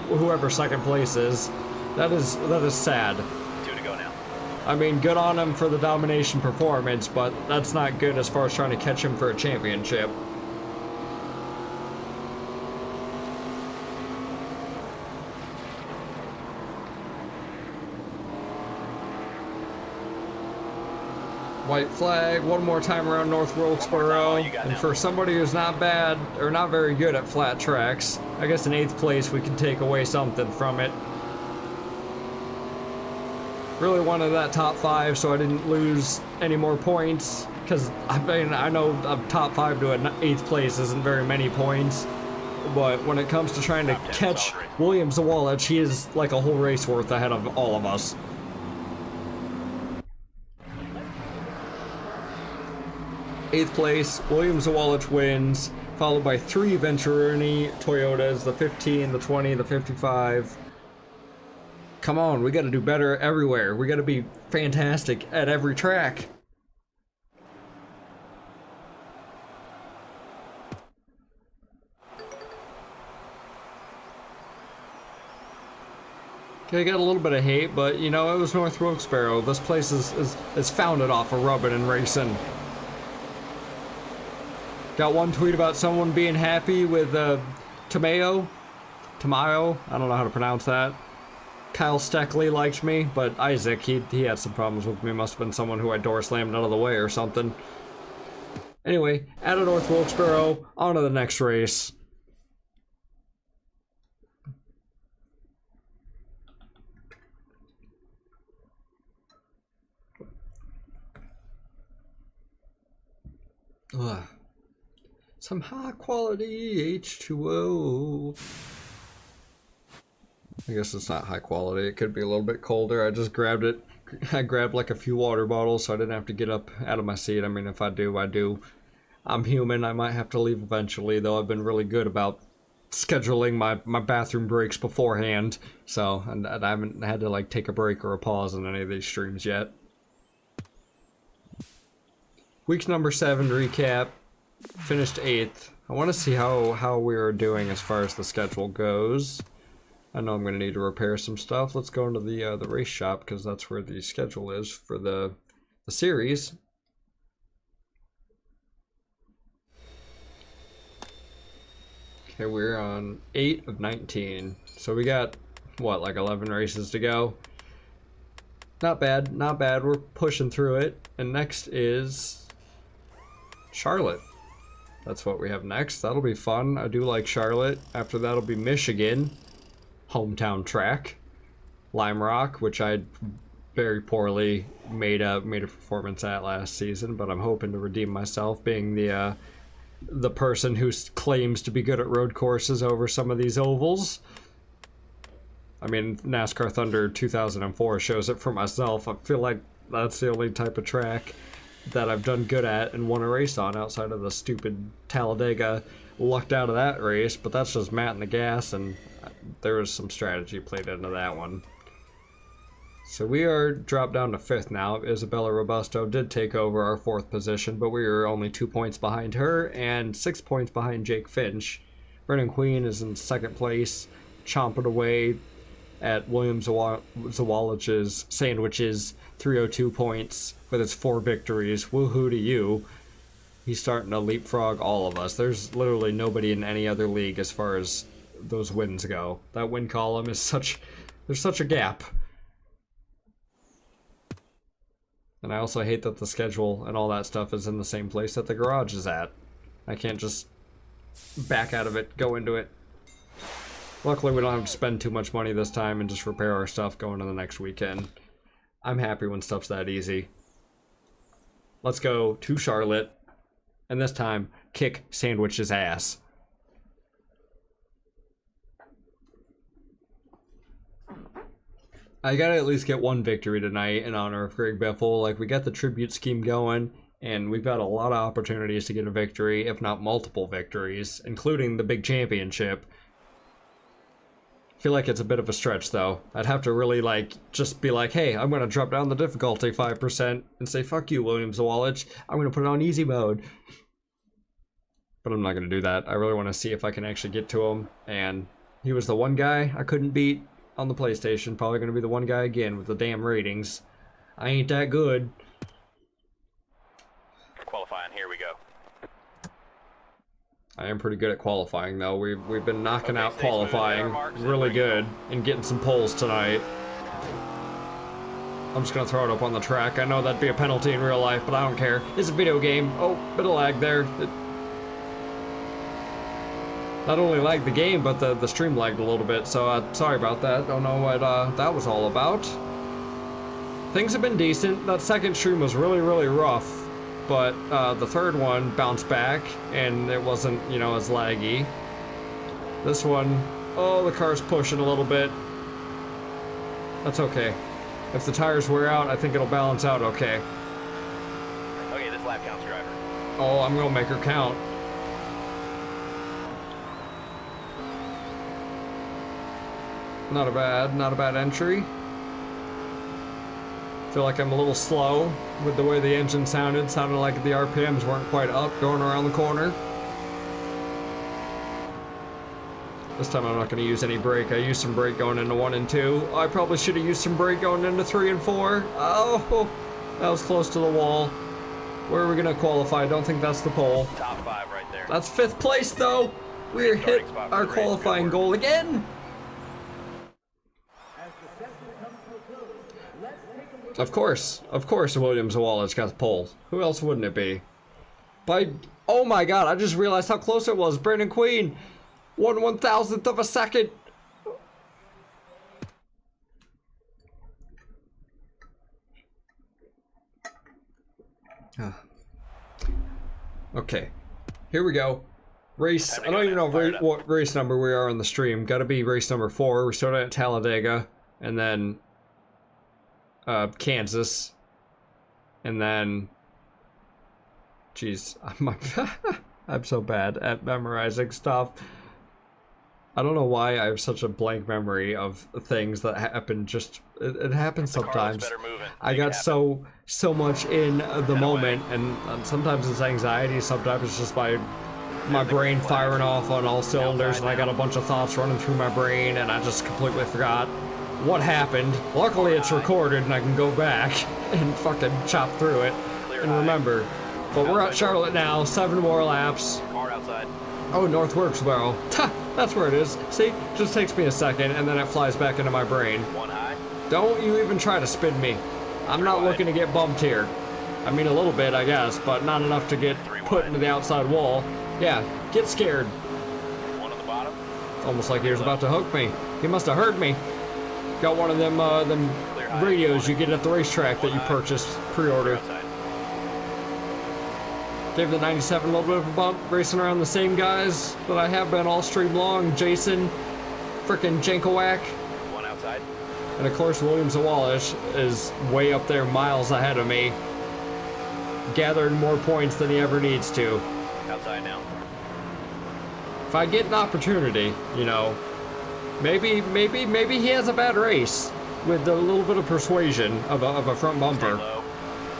whoever 2nd place is. That is sad. 2 to go now. I mean, good on him for the domination performance, but that's not good as far as trying to catch him for a championship. White flag, one more time around North Wilkesboro, and for somebody who's not bad, or not very good at flat tracks, I guess in 8th place we can take away something from it. Really wanted that top 5 so I didn't lose any more points, because I mean, I know a top 5 to an 8th place isn't very many points, but when it comes to trying to catch William Zawalic, he is like a whole race worth ahead of all of us. Eighth place, William Zawalic wins, followed by 3 Venturini Toyotas, the 15, the 20, the 55. Come on, we gotta do better everywhere. We gotta be fantastic at every track. Okay, got a little bit of hate, but you know, it was North Wilkesboro. This place is founded off of rubbing and racing. Got one tweet about someone being happy with Tamayo, I don't know how to pronounce that. Kyle Steckley liked me, but Isaac, he had some problems with me. Must have been someone who I door slammed out of the way or something. Anyway, out of North Wilkesboro, on to the next race. Ugh. Some high quality H2O. I guess it's not high quality. It could be a little bit colder. I just grabbed it. I grabbed like a few water bottles so I didn't have to get up out of my seat. I mean, if I do, I do. I'm human. I might have to leave eventually, though. I've been really good about scheduling my bathroom breaks beforehand, so and I haven't had to like take a break or a pause in any of these streams yet. Week number 7 recap. Finished 8th. I want to see how we're doing as far as the schedule goes. I know I'm going to need to repair some stuff. Let's go into the race shop because that's where the schedule is for the series. Okay, we're on 8 of 19. So we got, what, like 11 races to go? Not bad, not bad. We're pushing through it. And next is Charlotte. That's what we have next. That'll be fun. I do like Charlotte. After that'll be Michigan. Hometown track. Lime Rock, which I very poorly made a performance at last season, but I'm hoping to redeem myself being the person who claims to be good at road courses over some of these ovals. I mean, NASCAR Thunder 2004 shows it for myself. I feel like that's the only type of track that I've done good at and won a race on outside of the stupid Talladega. Lucked out of that race, but that's just Matt and the gas, and there was some strategy played into that one. So we are dropped down to 5th now. Isabella Robusto did take over our 4th position, but we were only 2 points behind her and 6 points behind Jake Finch. Brennan Queen is in 2nd place, chomping away at William Zawalich's Sandwiches, 302 points with his 4 victories. Woohoo to you. He's starting to leapfrog all of us. There's literally nobody in any other league as far as those wins go. That win column is there's such a gap. And I also hate that the schedule and all that stuff is in the same place that the garage is at. I can't just back out of it, go into it. Luckily, we don't have to spend too much money this time and just repair our stuff going to the next weekend. I'm happy when stuff's that easy. Let's go to Charlotte, and this time, kick Sandwich's ass. I gotta at least get one victory tonight in honor of Greg Biffle. Like, we got the tribute scheme going, and we've got a lot of opportunities to get a victory, if not multiple victories, including the big championship. I feel like it's a bit of a stretch, though. I'd have to really, like, just be like, hey, I'm gonna drop down the difficulty 5% and say, fuck you, William Zawalich. I'm gonna put it on easy mode. But I'm not gonna do that. I really want to see if I can actually get to him, and he was the one guy I couldn't beat on the PlayStation. Probably gonna be the one guy again with the damn ratings. I ain't that good. Qualifying, here we go. I am pretty good at qualifying, though. We've been knocking out qualifying really good and getting some poles tonight. I'm just gonna throw it up on the track. I know that'd be a penalty in real life, but I don't care. It's a video game. Oh, bit of lag there. Not only lagged the game, but the stream lagged a little bit, so sorry about that. Don't know what that was all about. Things have been decent. That second stream was really, really rough, but the third one bounced back, and it wasn't, you know, as laggy. This one, oh, the car's pushing a little bit. That's okay. If the tires wear out, I think it'll balance out okay. Okay, this lap counts, driver. Oh, I'm gonna make her count. Not a bad entry. Feel like I'm a little slow with the way the engine sounded. Sounded like the RPMs weren't quite up going around the corner. This time I'm not going to use any brake. I used some brake going into 1 and 2. I probably should have used some brake going into 3 and 4. Oh, that was close to the wall. Where are we going to qualify? I don't think that's the pole. Top 5 right there. That's 5th place, though. We hit our qualifying goal again. Of course, William Zawalich's got the pole. Who else wouldn't it be? Oh my god, I just realized how close it was. Brennan Queen, 1/1000th of a second. Okay, here we go. Race, I don't even know what race number we are on the stream. Gotta be race number 4. We started at Talladega, and then Kansas, and then, jeez, I'm so bad at memorizing stuff. I don't know why I have such a blank memory of things that happen. Just it happens The car looks sometimes. better moving. I Make it got happen. so much in the Head moment, away. and sometimes it's anxiety, sometimes it's just my the brain green flag. firing off on all cylinders, Outside and I got now. a bunch of thoughts running through my brain, and I just completely forgot what happened. Luckily, it's High. recorded, and I can go back and fucking chop through it Clear and high. remember. But we're at Outside Charlotte now, 7 more laps. Car outside. Oh, North Wilkesboro. Ha! That's where it is. See? Just takes me a second, and then it flies back into my brain. One high. Don't you even try to spin me. I'm not looking to get bumped here. I mean, a little bit, I guess, but not enough to get put into the outside wall. Yeah, get scared. One on the bottom. Almost like he was about to hook me. He must have heard me. Got one of them radios you get at the racetrack that you purchase pre-order. Outside. Gave the 97 a little bit of a bump, racing around the same guys that I have been all stream long. Jason, frickin' Jankowak, One outside. and of course Williams and Wallace is way up there miles ahead of me. Gathering more points than he ever needs to. Outside now. If I get an opportunity, you know, maybe he has a bad race with a little bit of persuasion of a front Stay bumper low.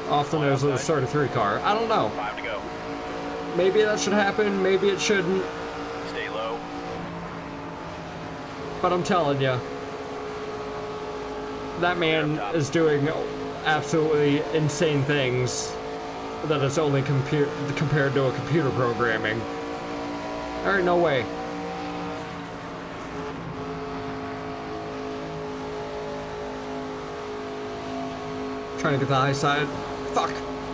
off the nose of the 33 car. I don't know. 5 to go. Maybe that should happen, maybe it shouldn't, Stay low. but I'm telling you, that man is doing absolutely insane things that it's only compared to a computer programming. There ain't no way. Trying to get the high side. Fuck!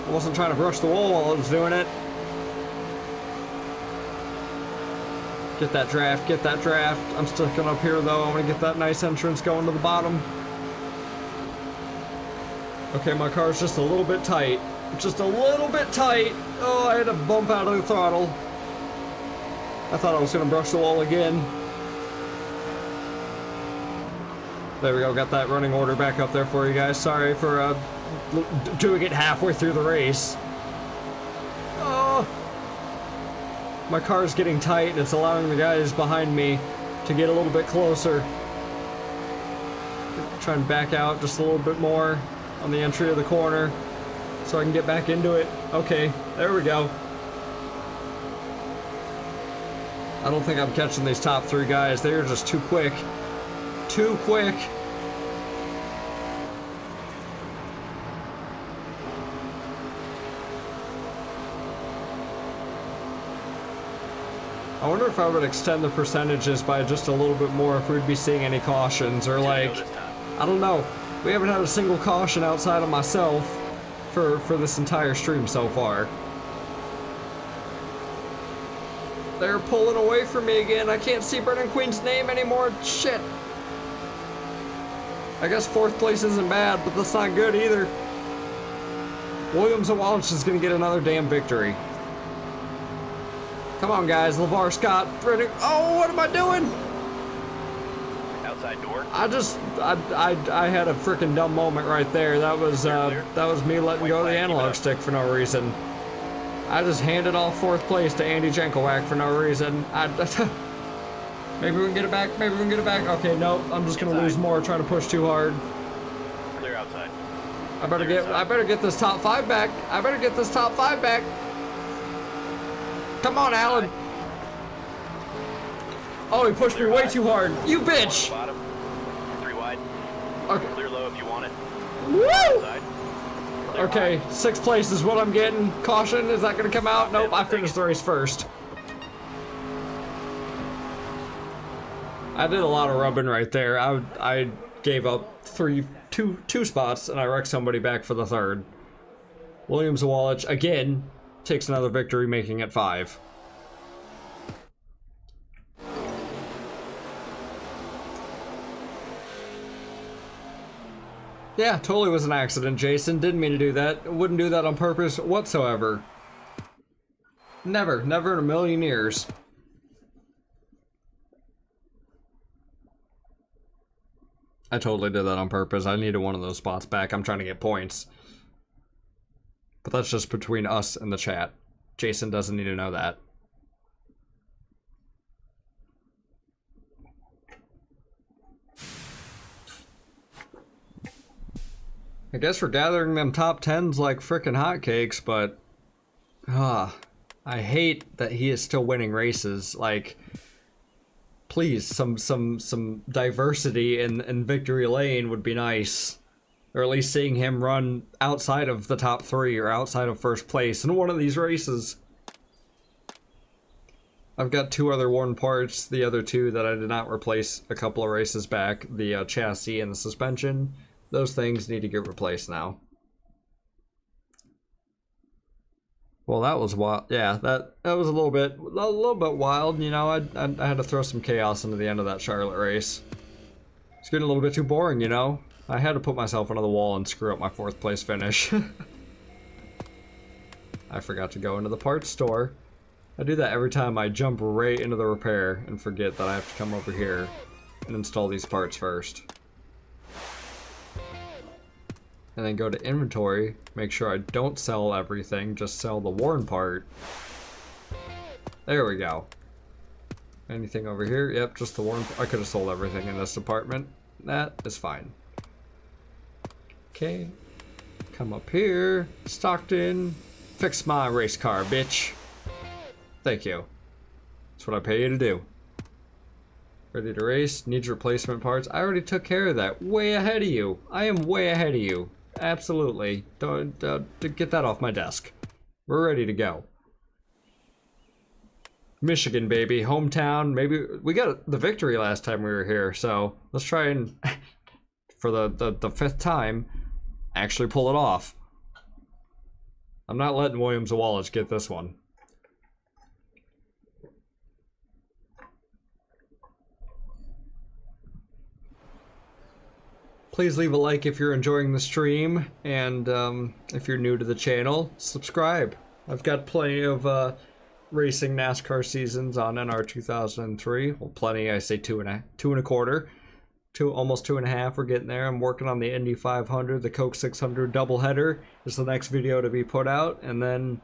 I wasn't trying to brush the wall while I was doing it. Get that draft, get that draft. I'm sticking up here though. I want to get that nice entrance going to the bottom. Okay, my car's just a little bit tight. Just a little bit tight. Oh, I had to bump out of the throttle. I thought I was gonna brush the wall again. There we go, got that running order back up there for you guys. Sorry for doing it halfway through the race. Oh! My car's getting tight and it's allowing the guys behind me to get a little bit closer. Try and back out just a little bit more on the entry of the corner so I can get back into it. Okay, there we go. I don't think I'm catching these top 3 guys. They're just too quick. Too quick. I wonder if I would extend the percentages by just a little bit more if we'd be seeing any cautions or like, This time. I don't know. We haven't had a single caution outside of myself for this entire stream so far. They're pulling away from me again. I can't see Brennan Queen's name anymore. Shit. I guess 4th place isn't bad, but that's not good either. Williams and Walsh is gonna get another damn victory. Come on, guys. LeVar Scott. Brennan. Oh, what am I doing? Outside door. I had a freaking dumb moment right there. That was me letting go of the analog stick for no reason. I just handed off 4th place to Andy Jankowak for no reason. Maybe we can get it back. Maybe we can get it back. Okay, nope. I'm just gonna lose more trying to push too hard. Clear outside. I better get this top 5 back. I better get this top 5 back. Come on, Alan. Oh, he pushed me way too hard. You bitch. Bottom. 3 wide. Okay. Clear low if you want it. Woo! Outside. Clear Okay, 6th place is what I'm getting. Caution, is that gonna come out? Nope, I finished the race first. I did a lot of rubbing right there. I gave up two spots and I wrecked somebody back for the 3rd. Williams Wallich again takes another victory, making it 5. Yeah, totally was an accident, Jason. Didn't mean to do that. Wouldn't do that on purpose whatsoever. Never in a million years. I totally did that on purpose. I needed one of those spots back. I'm trying to get points. But that's just between us and the chat. Jason doesn't need to know that. I guess we're gathering them top 10s like frickin' hotcakes, but I hate that he is still winning races. Like, please, some diversity in victory lane would be nice. Or at least seeing him run outside of the top 3 or outside of first place in one of these races. I've got 2 other worn parts, the other 2 that I did not replace a couple of races back, the chassis and the suspension. Those things need to get replaced now. Well, that was wild. Yeah, that was a little bit wild. You know, I had to throw some chaos into the end of that Charlotte race. It's getting a little bit too boring, you know. I had to put myself into the wall and screw up my 4th place finish. I forgot to go into the parts store. I do that every time. I jump right into the repair and forget that I have to come over here and install these parts first. And then go to inventory, make sure I don't sell everything, just sell the worn part. There we go. Anything over here? Yep, just the worn. I could have sold everything in this department. That is fine. Okay. Come up here. Stockton. Fix my race car, bitch. Thank you. That's what I pay you to do. Ready to race. Needs replacement parts. I already took care of that. Way ahead of you. I am way ahead of you. Absolutely. Don't get that off my desk. We're ready to go. Michigan, baby. Hometown. Maybe we got the victory last time we were here, so let's try and for the 5th time actually pull it off. I'm not letting Williams of Wallace get this one. Please leave a like if you're enjoying the stream, and if you're new to the channel, subscribe. I've got plenty of racing NASCAR seasons on NR 2003. Well, plenty. I say 2 and a quarter, almost 2.5. We're getting there. I'm working on the Indy 500, the Coke 600 doubleheader is the next video to be put out, and then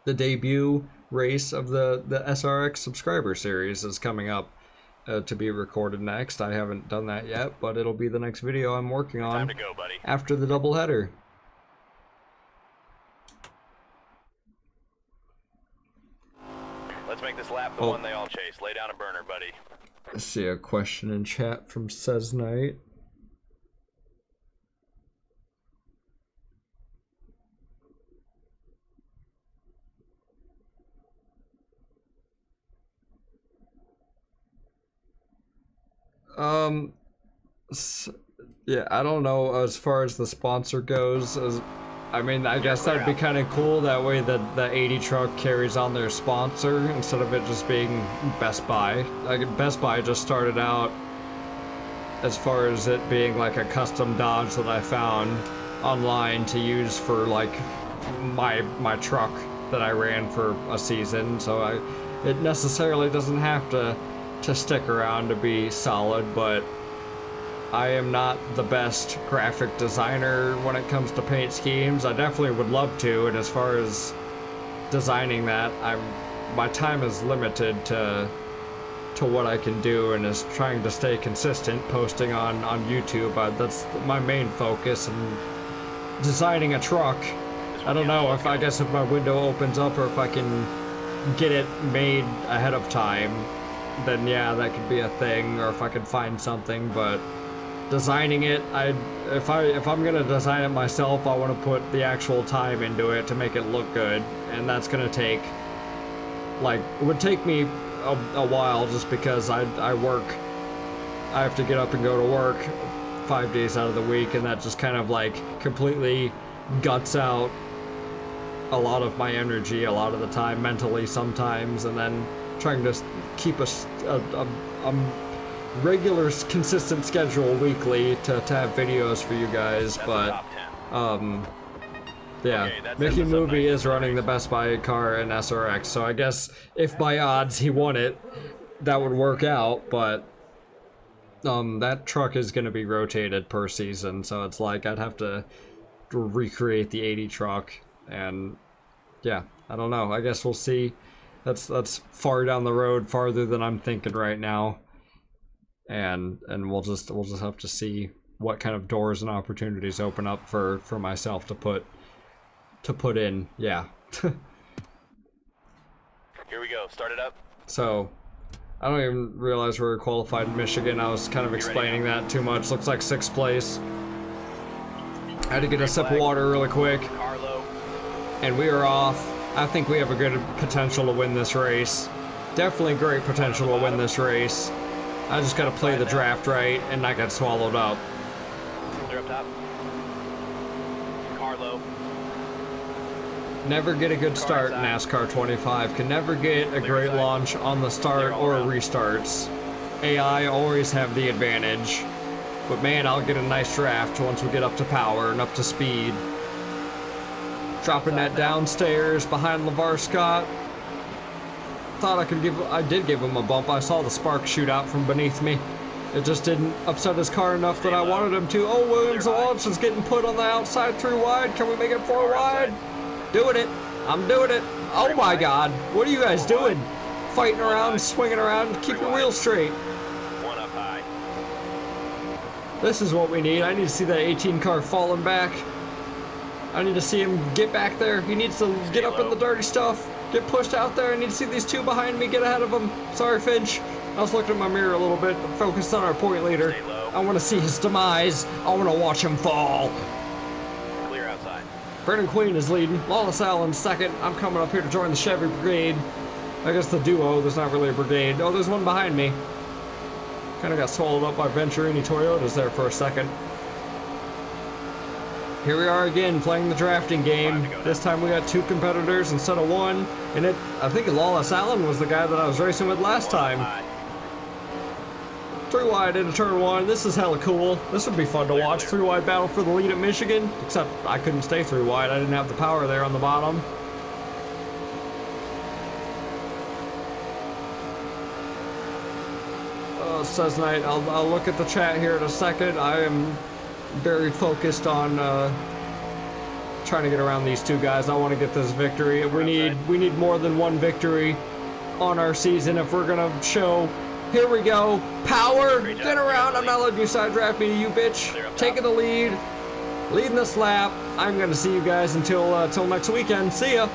the debut race of the SRX subscriber series is coming up. To be recorded next. I haven't done that yet, but it'll be the next video I'm working on. Time to go, buddy. After the doubleheader. Let's make this lap the one they all chase. Lay down a burner, buddy. I see a question in chat from Says Knight. Yeah, I don't know as far as the sponsor goes. I mean, I guess that'd be kind of cool. That way the 80 truck carries on their sponsor instead of it just being Best Buy. Like, Best Buy just started out as far as it being like a custom Dodge that I found online to use for like my truck that I ran for a season. So it necessarily doesn't have to stick around to be solid, but I am not the best graphic designer when it comes to paint schemes. I definitely would love to, and as far as designing that, my time is limited to what I can do, and is trying to stay consistent, posting on YouTube. That's my main focus, and designing a truck. I don't know I guess if my window opens up or if I can get it made ahead of time, then yeah, that could be a thing, or if I could find something. But designing it, if I'm gonna design it myself, I want to put the actual time into it to make it look good, and that's gonna take, like, it would take me a while, just because I work. I have to get up and go to work 5 days out of the week, and that just kind of like completely guts out a lot of my energy a lot of the time, mentally sometimes, and then trying to keep a regular, consistent schedule weekly to have videos for you guys. But yeah, Mickey Movie is running the Best Buy car in SRX, so I guess if by odds he won it, that would work out. But that truck is going to be rotated per season, so it's like I'd have to recreate the 80 truck, and yeah, I don't know. I guess we'll see. That's far down the road, farther than I'm thinking right now, and we'll just have to see what kind of doors and opportunities open up for myself to put in. Yeah. Here we go. Start it up. So, I don't even realize we were qualified in Michigan. I was kind of explaining that too much. Looks like 6th place. I had to get a sip of water really quick. And we are off. I think we have a good potential to win this race. Definitely great potential to win this race. I just gotta play the draft right and not get swallowed up. Clear up top. Car low. Never get a good start in NASCAR 25. Can never get a great launch on the start or restarts. AI always have the advantage. But man, I'll get a nice draft once we get up to power and up to speed. Dropping that downstairs behind LeVar Scott. Thought I did give him a bump. I saw the spark shoot out from beneath me. It just didn't upset his car enough that I wanted him to. Oh, Williams launch is getting put on the outside 3 wide. Can we make it 4 wide? Doing it. I'm doing it. Oh my God. What are you guys doing? Fighting around, swinging around. Keep your wheels straight. 1 up high. This is what we need. I need to see that 18 car falling back. I need to see him get back there. He needs to get up in the dirty stuff. Get pushed out there. I need to see these 2 behind me get ahead of him. Sorry, Finch. I was looking at my mirror a little bit, focused on our point leader. I want to see his demise. I want to watch him fall. Clear outside. Brendan Queen is leading. Lawless Allen second. I'm coming up here to join the Chevy Brigade. I guess the duo. There's not really a brigade. Oh, there's one behind me. Kind of got swallowed up by Venturini Toyotas there for a second. Here we are again, playing the drafting game. This time we got 2 competitors instead of 1. And I think Lawless Allen was the guy that I was racing with last time. 3 wide into turn 1. This is hella cool. This would be fun to watch. 3 wide battle for the lead at Michigan. Except I couldn't stay 3 wide. I didn't have the power there on the bottom. Says Knight. I'll look at the chat here in a second. I am very focused on trying to get around these 2 guys. I want to get this victory. We need more than 1 victory on our season if we're gonna show. Here we go. Power. Get around. I'm not letting you side draft me, you bitch. Taking the lead. Leading this lap. I'm gonna see you guys until next weekend. See ya.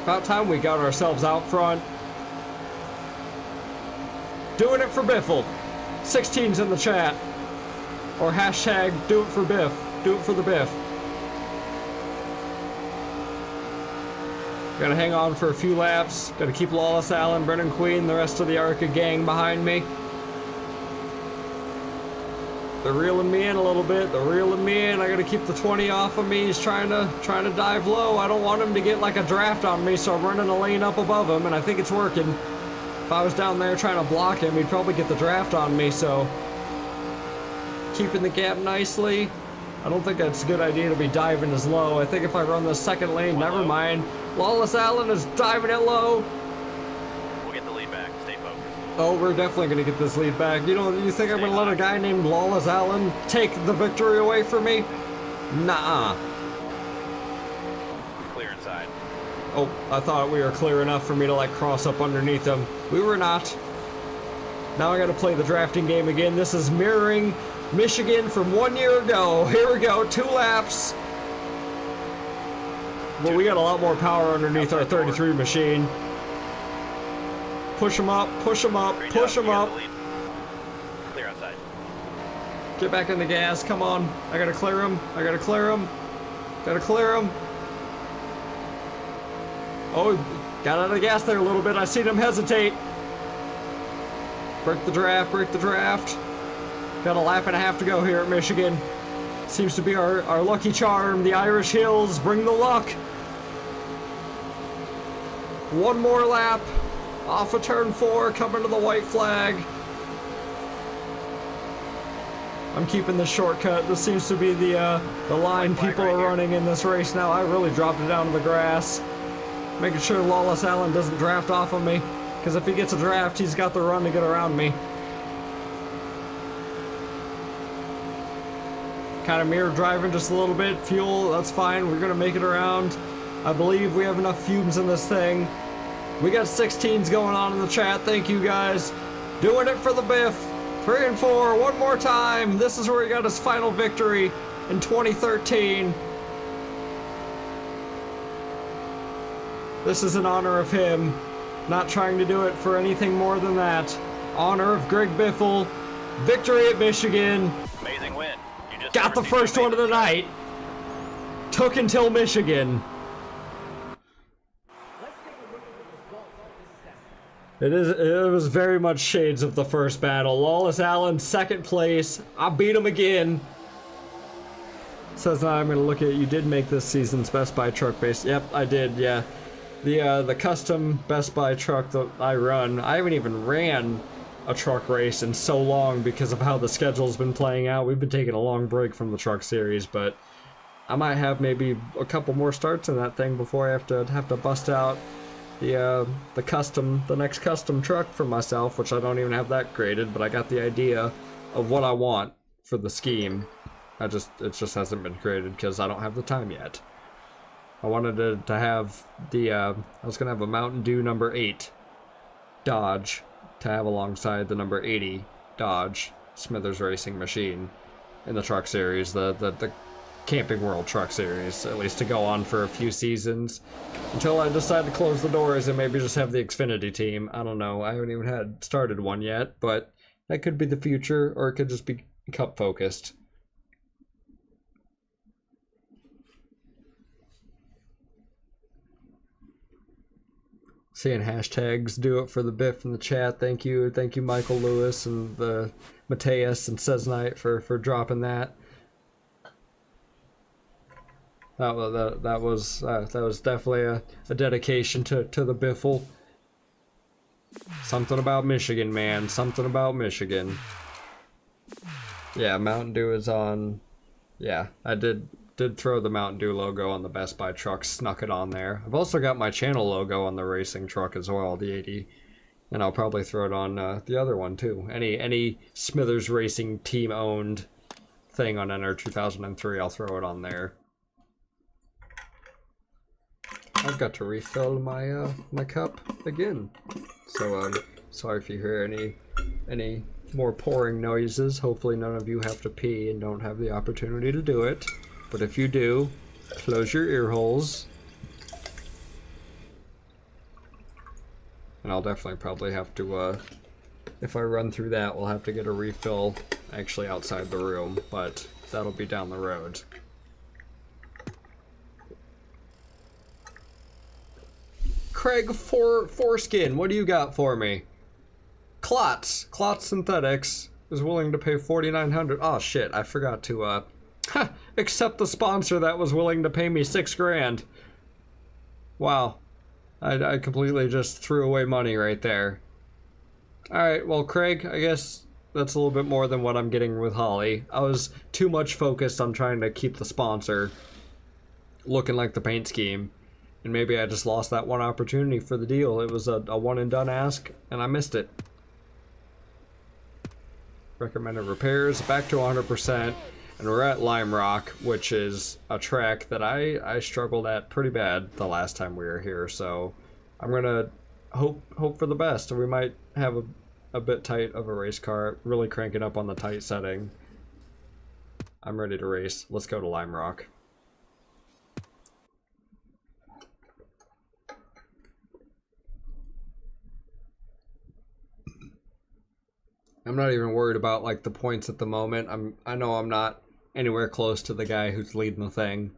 About time we got ourselves out front. Doing it for Biffle. 16's in the chat. Or hashtag do it for Biff. Do it for the Biff. Gotta hang on for a few laps. Gotta keep Lawless Allen, Brennan Queen, the rest of the Arca gang behind me. They're reeling me in a little bit. They're reeling me in. I gotta keep the 20 off of me. He's trying to dive low. I don't want him to get like a draft on me, so I'm running a lane up above him, and I think it's working. If I was down there trying to block him, he'd probably get the draft on me, so keeping the gap nicely. I don't think that's a good idea to be diving as low. I think if I run the second lane, never mind. Lawless Allen is diving it low. We'll get the lead back. Stay focused. Oh, we're definitely going to get this lead back. You think I'm going to let a guy named Lawless Allen take the victory away from me? Nuh-uh. Clear inside. Oh, I thought we were clear enough for me to like cross up underneath them. We were not. Now I got to play the drafting game again. This is mirroring Michigan from 1 year ago. Here we go, 2 laps. Well, we got a lot more power underneath our 33 machine. Push him up, push him up, push him up. Clear outside. Get back in the gas, come on. I gotta clear him, I gotta clear him. Gotta clear him. Oh, got out of the gas there a little bit. I seen him hesitate. Break the draft, break the draft. Got a lap and a half to go here at Michigan. Seems to be our lucky charm. The Irish Hills bring the luck. 1 more lap. Off of turn 4, coming to the white flag. I'm keeping the shortcut. This seems to be the line people are running in this race now. I really dropped it down to the grass. Making sure Lawless Allen doesn't draft off of me. Because if he gets a draft, he's got the run to get around me. Kind of mirror driving just a little bit. Fuel, that's fine. We're going to make it around. I believe we have enough fumes in this thing. We got 16s going on in the chat. Thank you guys. Doing it for the Biff. 3 and 4. One more time. This is where he got his final victory in 2013. This is in honor of him. Not trying to do it for anything more than that. Honor of Greg Biffle. Victory at Michigan. Amazing win. You just Got the first one of the night. Took until Michigan. It was very much shades of the first battle. Lawless Allen, second place. I beat him again. Says now I'm gonna look at, you did make this season's Best Buy truck base. Yep, I did, yeah. The custom Best Buy truck that I run, I haven't even ran a truck race in so long because of how the schedule's been playing out. We've been taking a long break from the truck series, but I might have maybe a couple more starts in that thing before I have to bust out the next custom truck for myself, which I don't even have that graded, but I got the idea of what I want for the scheme. It just hasn't been created because I don't have the time yet. I wanted to have I was gonna have a Mountain Dew number 8 Dodge to have alongside the number 80 Dodge Smithers Racing machine in the truck series, the Camping World Truck Series, at least to go on for a few seasons until I decide to close the doors and maybe just have the Xfinity team. I don't know. I haven't even had started one yet, but that could be the future, or it could just be cup focused. Seeing hashtags do it for the Biff in the chat. Thank you Michael Lewis and the Mateus and Sesnight for dropping that. That was definitely a dedication to the Biffle. Something about Michigan, man. Something about Michigan. Yeah, Mountain Dew is on. Yeah, I did throw the Mountain Dew logo on the Best Buy truck, snuck it on there. I've also got my channel logo on the racing truck as well, the 80. And I'll probably throw it on the other one too. Any Smithers Racing team owned thing on Enter 2003, I'll throw it on there. I've got to refill my my cup again, so sorry if you hear any more pouring noises. Hopefully none of you have to pee and don't have the opportunity to do it, but if you do, close your ear holes. And I'll definitely probably have to, if I run through that, we'll have to get a refill actually outside the room, but that'll be down the road. Craig Foreskin, what do you got for me? Klotz Synthetics is willing to pay $4,900. Oh shit, I forgot to accept the sponsor that was willing to pay me $6,000. Wow, I completely just threw away money right there. All right, well Craig, I guess that's a little bit more than what I'm getting with Holly. I was too much focused on trying to keep the sponsor looking like the paint scheme. And maybe I just lost that one opportunity for the deal. It was a one and done ask, and I missed it. Recommended repairs, back to 100%. And we're at Lime Rock, which is a track that I struggled at pretty bad the last time we were here. So I'm going to hope for the best. We might have a bit tight of a race car, really cranking up on the tight setting. I'm ready to race. Let's go to Lime Rock. I'm not even worried about like the points at the moment. I know I'm not anywhere close to the guy who's leading the thing.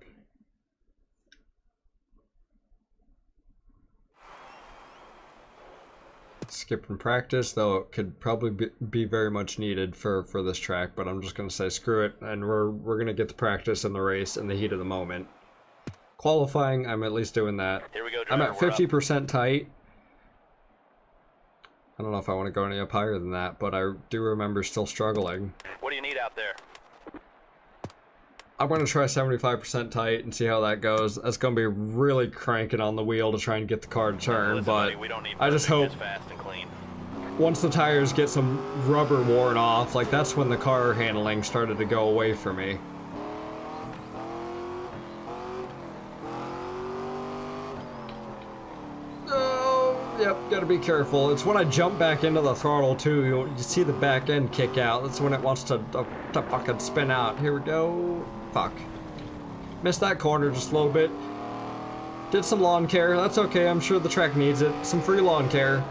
Skipping practice, though it could probably be very much needed for this track, but I'm just gonna say screw it, and we're gonna get the practice in the race in the heat of the moment. Qualifying, I'm at least doing that. Here we go, I'm at 50% tight. I don't know if I want to go any up higher than that, but I do remember still struggling. What do you need out there? I'm going to try 75% tight and see how that goes. That's going to be really cranking on the wheel to try and get the car to turn, but I just hope fast and clean. Once the tires get some rubber worn off, like that's when the car handling started to go away for me. Yep, gotta be careful. It's when I jump back into the throttle too, you see the back end kick out. That's when it wants to fucking spin out. Here we go. Fuck. Missed that corner just a little bit. Did some lawn care. That's okay, I'm sure the track needs it. Some free lawn care.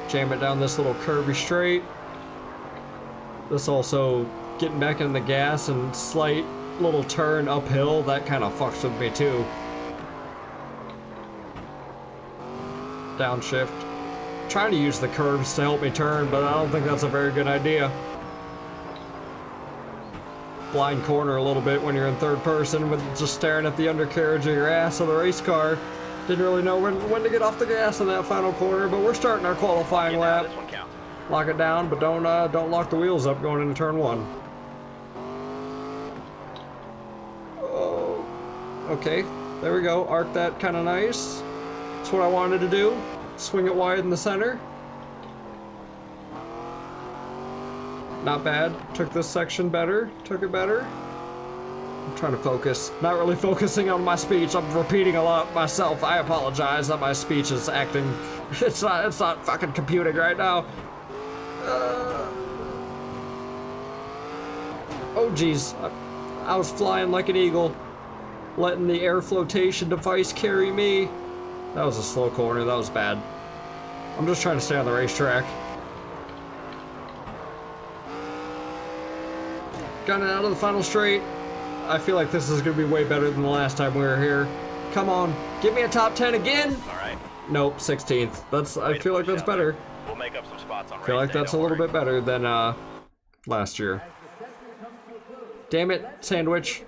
Jam it down this little curvy straight. This also getting back in the gas and slight little turn uphill. That kind of fucks with me too. Downshift. Trying to use the curves to help me turn, but I don't think that's a very good idea. Blind corner a little bit when you're in third person with just staring at the undercarriage of your ass of the race car. Didn't really know when to get off the gas in that final corner, but we're starting our qualifying lap. This one counts. Lock it down, but don't lock the wheels up going into turn one. Oh, okay, there we go. Arc that kind of nice. That's what I wanted to do. Swing it wide in the center. Not bad. Took this section better. Took it better. I'm trying to focus. Not really focusing on my speech. I'm repeating a lot myself. I apologize that my speech is acting. It's not fucking computing right now. Oh geez. I was flying like an eagle. Letting the air flotation device carry me. That was a slow corner, that was bad. I'm just trying to stay on the racetrack. Got it out of the final straight. I feel like this is going to be way better than the last time we were here. Come on, give me a top 10 again! Alright. Nope, 16th. I feel like that's better. We'll make up some spots on I feel like that's a little bit better than last year. Damn it, Sandwich.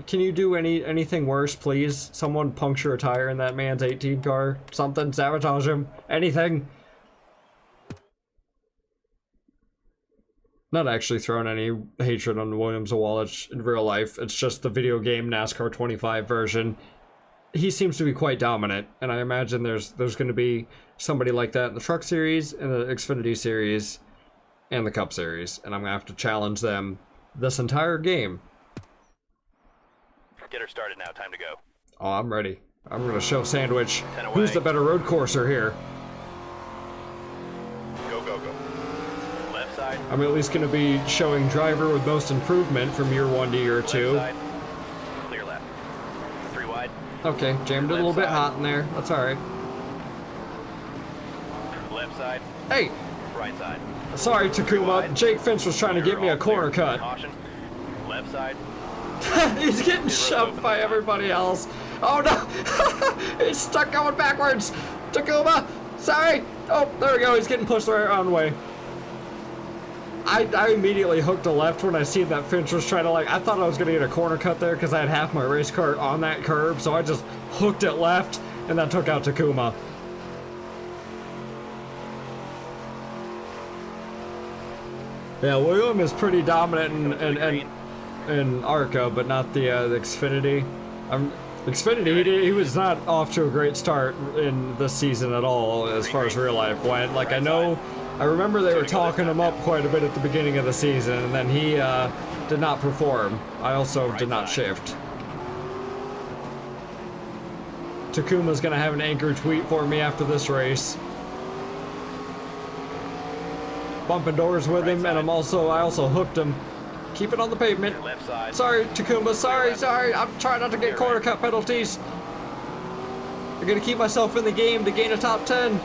Can you do anything worse, please? Someone puncture a tire in that man's 18 car. Something, sabotage him. Anything. Not actually throwing any hatred on Williams Awalich in real life. It's just the video game NASCAR 25 version. He seems to be quite dominant, and I imagine there's going to be somebody like that in the Truck Series, in the Xfinity Series, and the Cup Series, and I'm going to have to challenge them this entire game. Get her started now. Time to go. Oh, I'm ready. I'm going to show Sandwich who's the better road courser here. Go, go, go. Left side. I'm at least going to be showing driver with most improvement from year 1 to year 2. Left side. Clear left. 3 wide. Okay, jammed it a little bit hot in there. That's alright. Left side. Hey! Right side. Sorry, Takuma. Jake Finch was trying to get me a corner cut. Caution. Left side. He's getting shoved by everybody else. Oh no! He's stuck going backwards! Takuma! Sorry! Oh, there we go. He's getting pushed the wrong way. I immediately hooked a left when I seen that Finch was trying to I thought I was going to get a corner cut there because I had half my race car on that curb, so I just hooked it left and that took out Takuma. Yeah, William is pretty dominant in Arca, but not the Xfinity. Xfinity, he was not off to a great start in this season at all as far as real life went. I remember they were talking him up quite a bit at the beginning of the season, and then he did not perform. I also did not shift. Takuma's gonna have an anchor tweet for me after this race. Bumping doors with him, and I also hooked him. Keep it on the pavement. Sorry, Takuma, sorry. I'm trying not to get corner cut penalties. I'm gonna keep myself in the game to gain a top 10.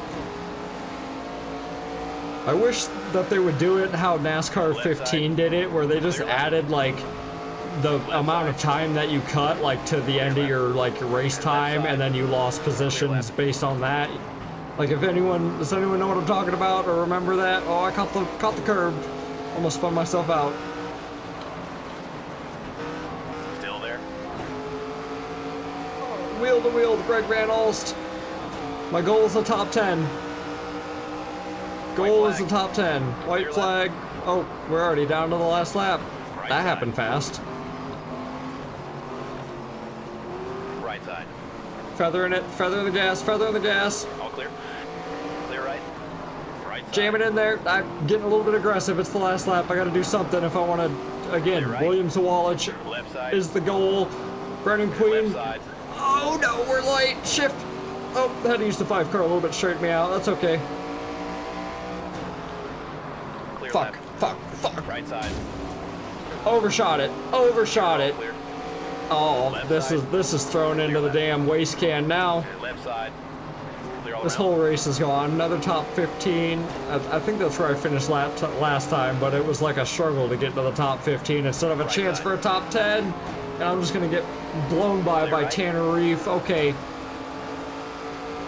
I wish that they would do it how NASCAR 15 did it, where they just added the amount of time that you cut to the end of your race time, and then you lost positions based on that. Does anyone know what I'm talking about or remember that? Oh, I caught the curb. Almost spun myself out. Still there. Wheel to wheel, Greg Van Alst. My goal is the top 10. Goal is the top 10. White flag. Oh, we're already down to the last lap. That happened fast. Right side. Feather in it, feather in the gas. All clear. Clear right. Right side. Jam it in there. I'm getting a little bit aggressive. It's the last lap. I gotta do something if I want to, again, Right. Williams Awalich Left side. is the goal. Brennan Left Queen. side. Oh no, we're late. Shift. Oh, I had to use the 5 car a little bit to straighten me out. That's okay. Clear Fuck, left. fuck. Right side. Overshot it. Overshot it. Clear. Oh, Left this side. is thrown into the damn waste can now. Left side. Clear all This around. whole race is gone. Another top 15. I think that's where I finished last time, but it was like a struggle to get to the top 15 instead of a chance for a top 10. And I'm just gonna get blown by right. Tanner Reef. Okay.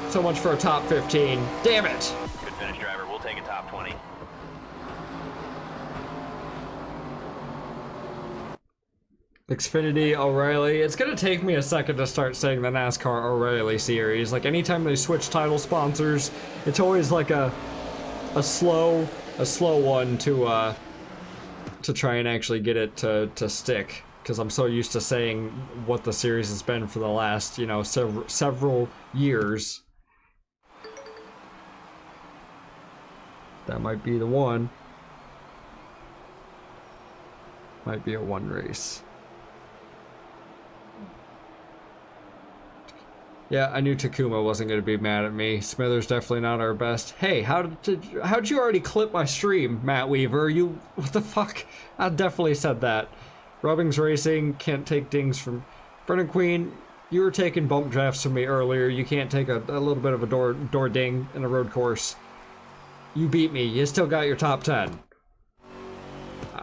So much for a top 15. Damn it. Good finish, driver. We'll take a top 20. Xfinity O'Reilly. It's gonna take me a second to start saying the NASCAR O'Reilly series. Like anytime they switch title sponsors, it's always like a slow one to try and actually get it to stick. Because I'm so used to saying what the series has been for the last, you know, several years. That might be the one. Might be a one race. Yeah, I knew Takuma wasn't going to be mad at me. Smithers definitely not our best. Hey, how'd you already clip my stream, Matt Weaver? What the fuck? I definitely said that. Rubbings Racing can't take dings from Brennan Queen. You were taking bump drafts from me earlier. You can't take a little bit of a door ding in a road course. You beat me. You still got your top 10.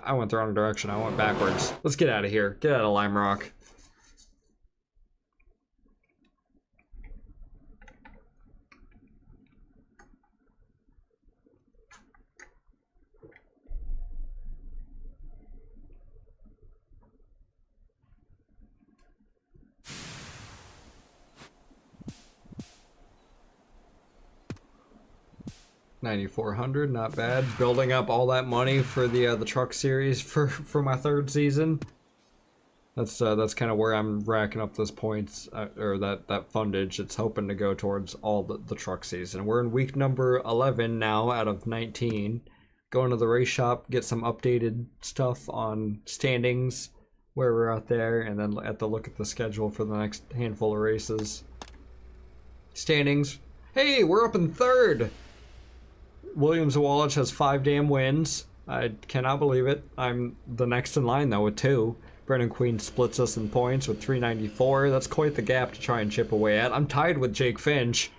I went the wrong direction. I went backwards. Let's get out of here. Get out of Lime Rock. $9,400, not bad. Building up all that money for the truck series for my third season. That's kind of where I'm racking up those points, or that fundage. It's hoping to go towards all the truck season. We're in week number 11 now out of 19. Going to the race shop, get some updated stuff on standings, where we're out there, and then at the look at the schedule for the next handful of races. Standings. Hey, we're up in third. Williams Wallace has 5 damn wins. I cannot believe it. I'm the next in line though with 2. Brennan Queen splits us in points with 394. That's quite the gap to try and chip away at. I'm tied with Jake Finch,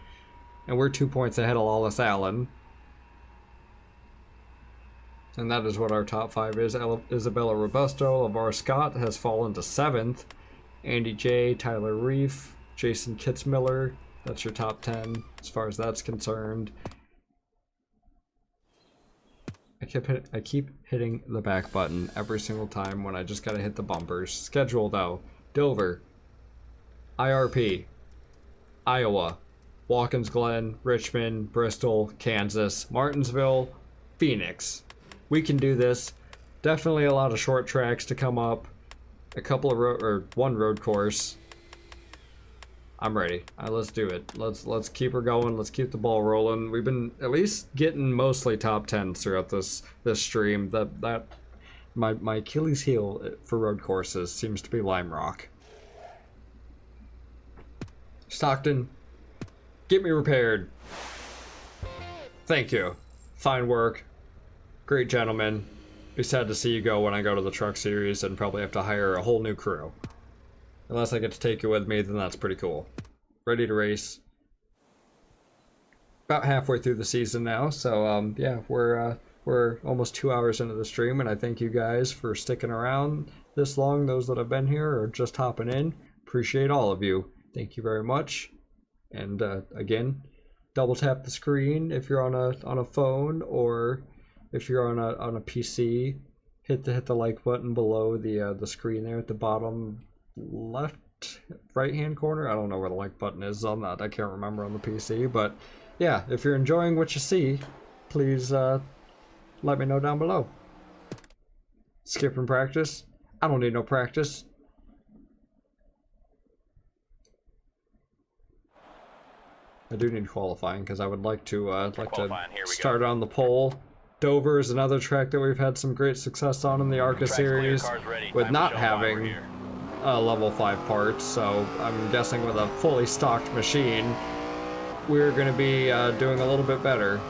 and we're 2 points ahead of Lawless Allen. And that is what our top 5 is. Isabella Robusto, LeVar Scott has fallen to 7th. Andy J, Tyler Reef, Jason Kitzmiller. That's your top 10 as far as that's concerned. I keep hitting the back button every single time when I just gotta hit the bumpers. Schedule though: Dover, IRP, Iowa, Watkins Glen, Richmond, Bristol, Kansas, Martinsville, Phoenix. We can do this. Definitely a lot of short tracks to come up. A couple of one road course. I'm ready. Let's do it. Let's keep her going. Let's keep the ball rolling. We've been at least getting mostly top 10s throughout this stream. That my Achilles heel for road courses seems to be Lime Rock. Stockton, get me repaired. Thank you. Fine work. Great gentleman. Be sad to see you go when I go to the truck series and probably have to hire a whole new crew. Unless I get to take you with me, then that's pretty cool. Ready to race. About halfway through the season now, so yeah, we're almost 2 hours into the stream, and I thank you guys for sticking around this long. Those that have been here or just hopping in, appreciate all of you. Thank you very much. And again, double tap the screen if you're on a phone, or if you're on a PC. Hit the like button below the screen there at the bottom left right hand corner. I don't know where the like button is on that. I can't remember on the PC, but yeah, if you're enjoying what you see, please let me know down below. Skipping practice? I don't need no practice. I do need qualifying because I would like to start on the pole. Dover is another track that we've had some great success on in the Arca series with not having level 5 parts, so I'm guessing with a fully stocked machine we're going to be doing a little bit better.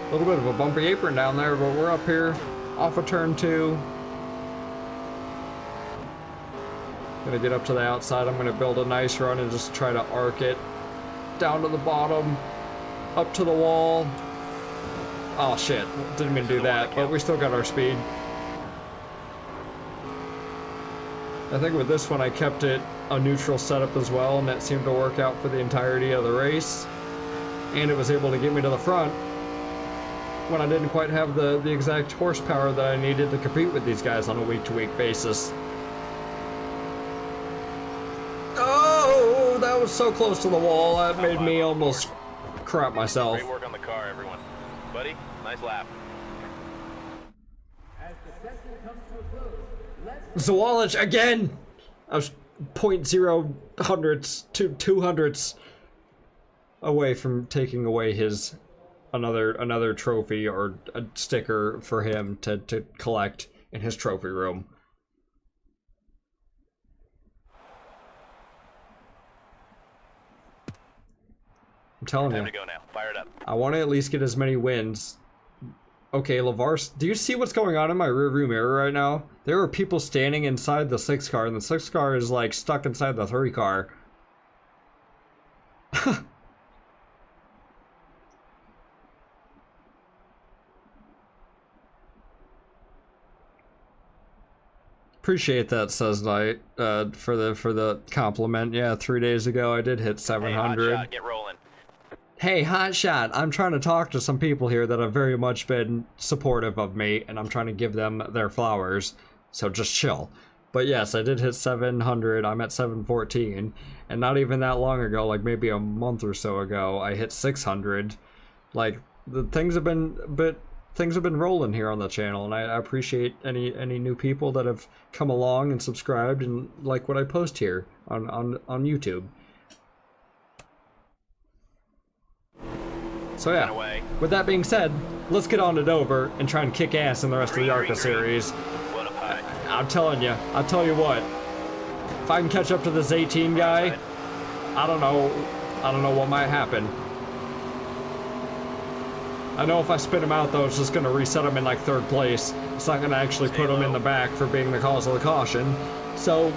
A little bit of a bumpy apron down there, but we're up here off of turn 2. Gonna get up to the outside. I'm gonna build a nice run and just try to arc it down to the bottom, up to the wall. Oh shit, didn't mean to do that, but we still got our speed. I think with this one I kept it a neutral setup as well, and that seemed to work out for the entirety of the race. And it was able to get me to the front when I didn't quite have the exact horsepower that I needed to compete with these guys on a week-to-week basis. Oh, that was so close to the wall, that made me almost crap myself. Great work on the car, everyone. Buddy, nice lap. Zawallich again! I was 0.0 hundredths to 2 hundredths away from taking away his another trophy or a sticker for him to collect in his trophy room. I'm telling you. Time to go now. Fire it up. I want to at least get as many wins. Okay, Lavars, do you see what's going on in my rearview mirror right now? There are people standing inside the 6 car, and the 6 car is like stuck inside the 3 car. Appreciate that, says Knight, for the compliment. Yeah, 3 days ago I did hit 700. Hey, hot shot, get rolling. Hey, hotshot, I'm trying to talk to some people here that have very much been supportive of me, and I'm trying to give them their flowers, so just chill. But yes, I did hit 700, I'm at 714, and not even that long ago, like maybe a month or so ago, I hit 600. Like, things have been rolling here on the channel, and I appreciate any new people that have come along and subscribed and like what I post here on YouTube. So yeah, with that being said, let's get on to Dover and try and kick ass in the rest of the Arca series. What a pie. I'll tell you what, if I can catch up to this 18 guy, I don't know what might happen. I know if I spit him out though, it's just gonna reset him in like 3rd place. It's not gonna actually put him in the back for being the cause of the caution. So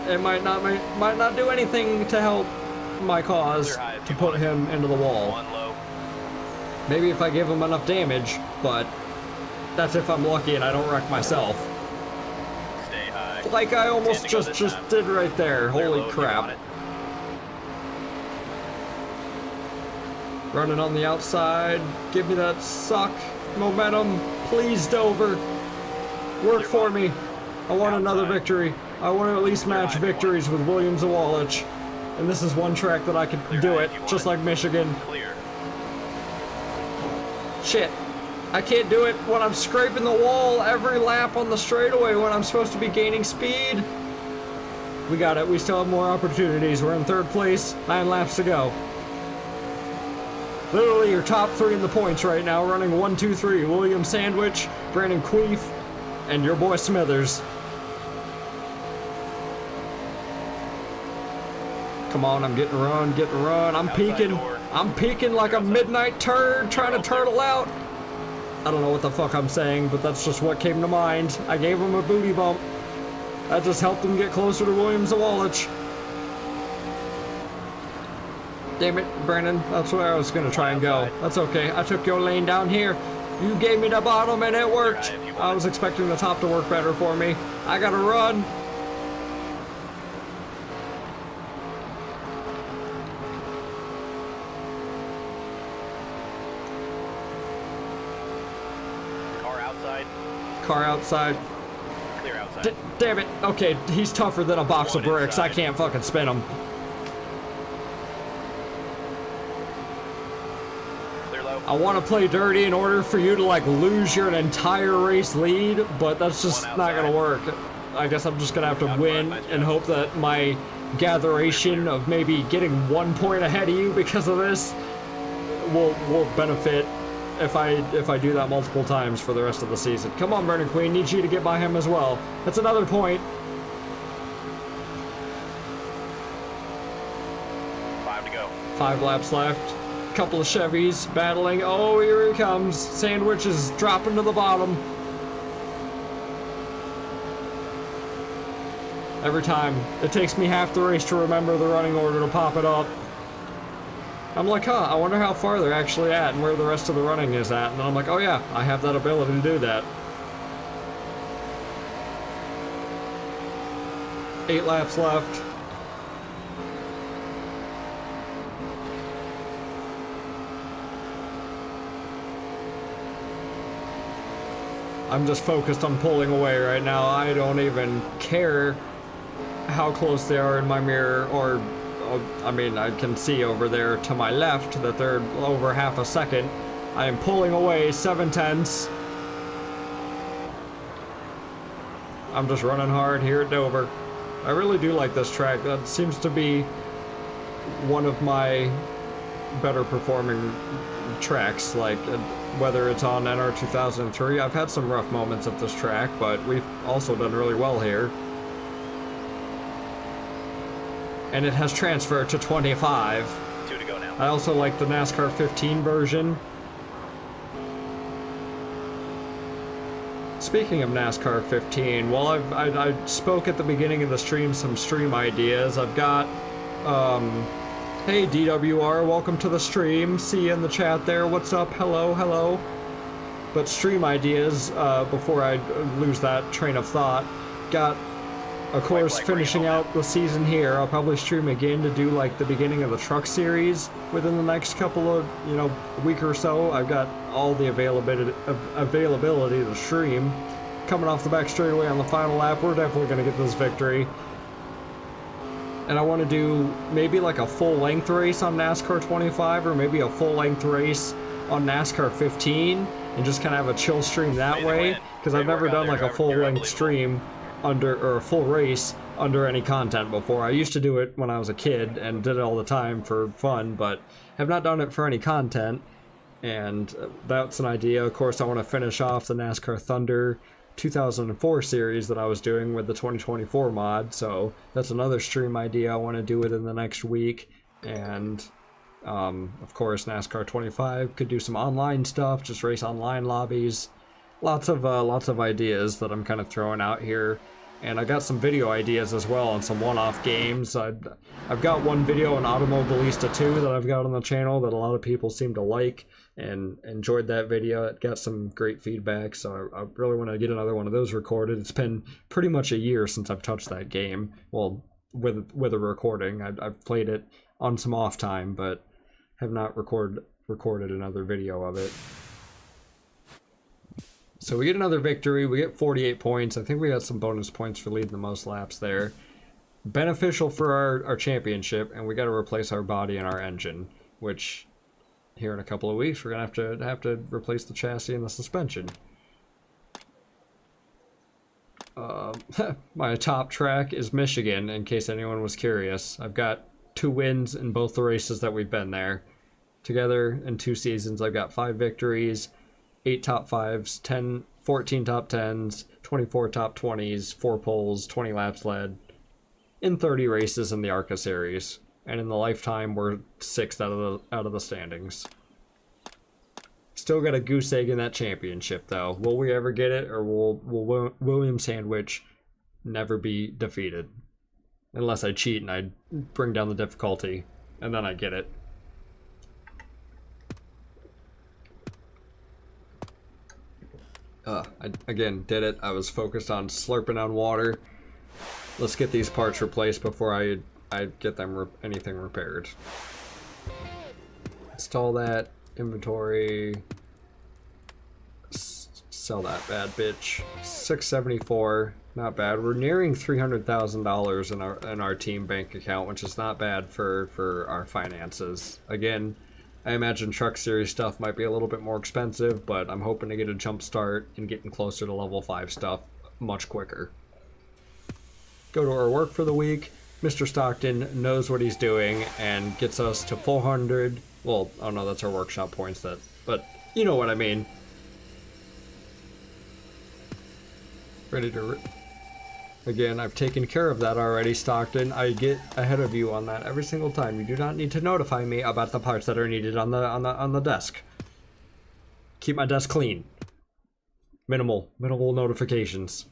it might not do anything to help my cause to put him into the wall. Maybe if I give him enough damage, but that's if I'm lucky and I don't wreck myself. Stay high. Like I almost just did right there. Holy crap. Running on the outside. Give me that suck momentum. Please, Dover. Work for me. I want another victory. I want to at least match victories with Williams and Wallich. And this is one track that I can do it, just like Michigan. Shit. I can't do it when I'm scraping the wall every lap on the straightaway when I'm supposed to be gaining speed. We got it. We still have more opportunities. We're in 3rd place. 9 laps to go. Literally your top 3 in the points right now, running 1, 2, 3. William Sandwich, Brandon Queef, and your boy Smithers. Come on, I'm getting a run. I'm peeking like a midnight turd, trying to turtle out. I don't know what the fuck I'm saying, but that's just what came to mind. I gave him a booty bump. That just helped him get closer to Williams and Wallich. Damn it, Brandon, that's where I was gonna try and go. That's okay, I took your lane down here. You gave me the bottom and it worked. I was expecting the top to work better for me. I gotta run. Car outside. Clear outside. Damn it. Okay, he's tougher than a box of bricks. I can't fucking spin him. Clear low. I want to play dirty in order for you to like lose your entire race lead, but that's just not gonna work. I guess I'm just gonna have to win and hope that my gatheration of maybe getting 1 point ahead of you because of this will benefit if I do that multiple times for the rest of the season. Come on, Burning Queen, need you to get by him as well. That's another point. Time to go. 5 laps left. Couple of Chevys battling. Oh, here he comes. Sandwich is dropping to the bottom. Every time. It takes me half the race to remember the running order to pop it up. I'm like, huh, I wonder how far they're actually at and where the rest of the running is at. And then I'm like, oh yeah, I have that ability to do that. 8 laps left. I'm just focused on pulling away right now. I don't even care how close they are in my mirror, or I mean, I can see over there to my left that they're over half a second. I am pulling away 7/10. I'm just running hard here at Dover. I really do like this track. That seems to be one of my better performing tracks, like whether it's on NR 2003. I've had some rough moments at this track, but we've also done really well here. And it has transferred to 25. 2 to go now. I also like the NASCAR 15 version. Speaking of NASCAR 15, well, I spoke at the beginning of the stream some stream ideas. I've got, hey DWR, welcome to the stream. See you in the chat there. What's up? Hello, hello. But stream ideas, before I lose that train of thought, got, of course, finishing out the season here. I'll probably stream again to do like the beginning of the truck series within the next couple of, week or so. I've got all the availability to stream. Coming off the back straightaway on the final lap, we're definitely going to get this victory. And I want to do maybe like a full-length race on NASCAR 25, or maybe a full-length race on NASCAR 15, and just kind of have a chill stream that way, because I've never done like a full-length stream or a full race under any content before. I used to do it when I was a kid and did it all the time for fun, but have not done it for any content, and that's an idea. Of course, I want to finish off the NASCAR Thunder 2004 series that I was doing with the 2024 mod, so that's another stream idea I want to do within the next week. And of course, NASCAR 25 could do some online stuff, just race online lobbies. Lots of ideas that I'm kind of throwing out here, and I got some video ideas as well on some one-off games. I've got one video on Automobilista 2 that I've got on the channel that a lot of people seem to like and enjoyed that video. It got some great feedback, so I really want to get another one of those recorded. It's been pretty much a year since I've touched that game. Well, with a recording, I've played it on some off time, but have not recorded another video of it. So we get another victory. We get 48 points. I think we got some bonus points for leading the most laps there. Beneficial for our championship, and we got to replace our body and our engine, which here in a couple of weeks we're gonna have to replace the chassis and the suspension. My top track is Michigan, in case anyone was curious. I've got 2 wins in both the races that we've been there. Together in 2 seasons, I've got 5 victories, 8 top 5s, 14 top 10s, 24 top 20s, 4 poles, 20 laps led, in 30 races in the Arca series. And in the lifetime, we're 6th out of the standings. Still got a goose egg in that championship, though. Will we ever get it, or will William Sandwich never be defeated? Unless I cheat and I bring down the difficulty, and then I get it. I again did it. I was focused on slurping on water. Let's get these parts replaced before I get them anything repaired. Install that. Inventory. Sell that bad bitch. 674. Not bad. We're nearing $300,000 in our team bank account, which is not bad for our finances. Again, I imagine Truck Series stuff might be a little bit more expensive, but I'm hoping to get a jump start and getting closer to level 5 stuff much quicker. Go to our work for the week. Mr. Stockton knows what he's doing and gets us to 400. Well, oh no, that's our workshop points, but you know what I mean. Ready to Again, I've taken care of that already, Stockton. I get ahead of you on that every single time. You do not need to notify me about the parts that are needed on the desk. Keep my desk clean. Minimal notifications.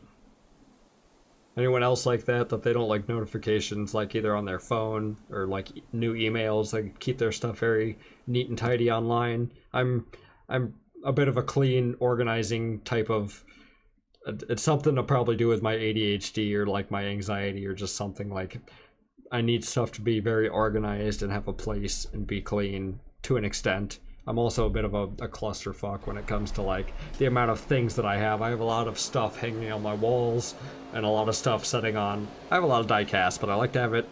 Anyone else like that they don't like notifications, like either on their phone or like new emails? They keep their stuff very neat and tidy online. I'm a bit of a clean, organizing type of. It's something to probably do with my ADHD or like my anxiety or just something like I need stuff to be very organized and have a place and be clean to an extent. I'm also a bit of a clusterfuck when it comes to like the amount of things that I have. I have a lot of stuff hanging on my walls and a lot of stuff setting on. I have a lot of die-cast, but I like to have it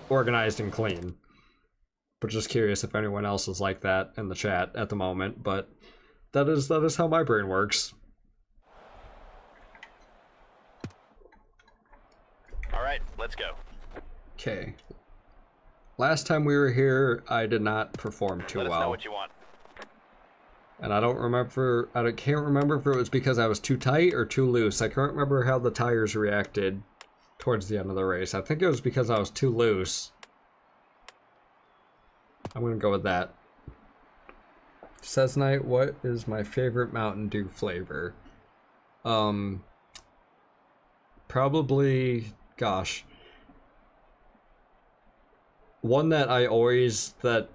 organized and clean. But just curious if anyone else is like that in the chat at the moment, but that is how my brain works. All right, let's go. Okay. Last time we were here, I did not perform too well. Let us know what you want. And I can't remember if it was because I was too tight or too loose. I can't remember how the tires reacted towards the end of the race. I think it was because I was too loose. I'm gonna go with that. Says Knight, what is my favorite Mountain Dew flavor? Probably, gosh. One that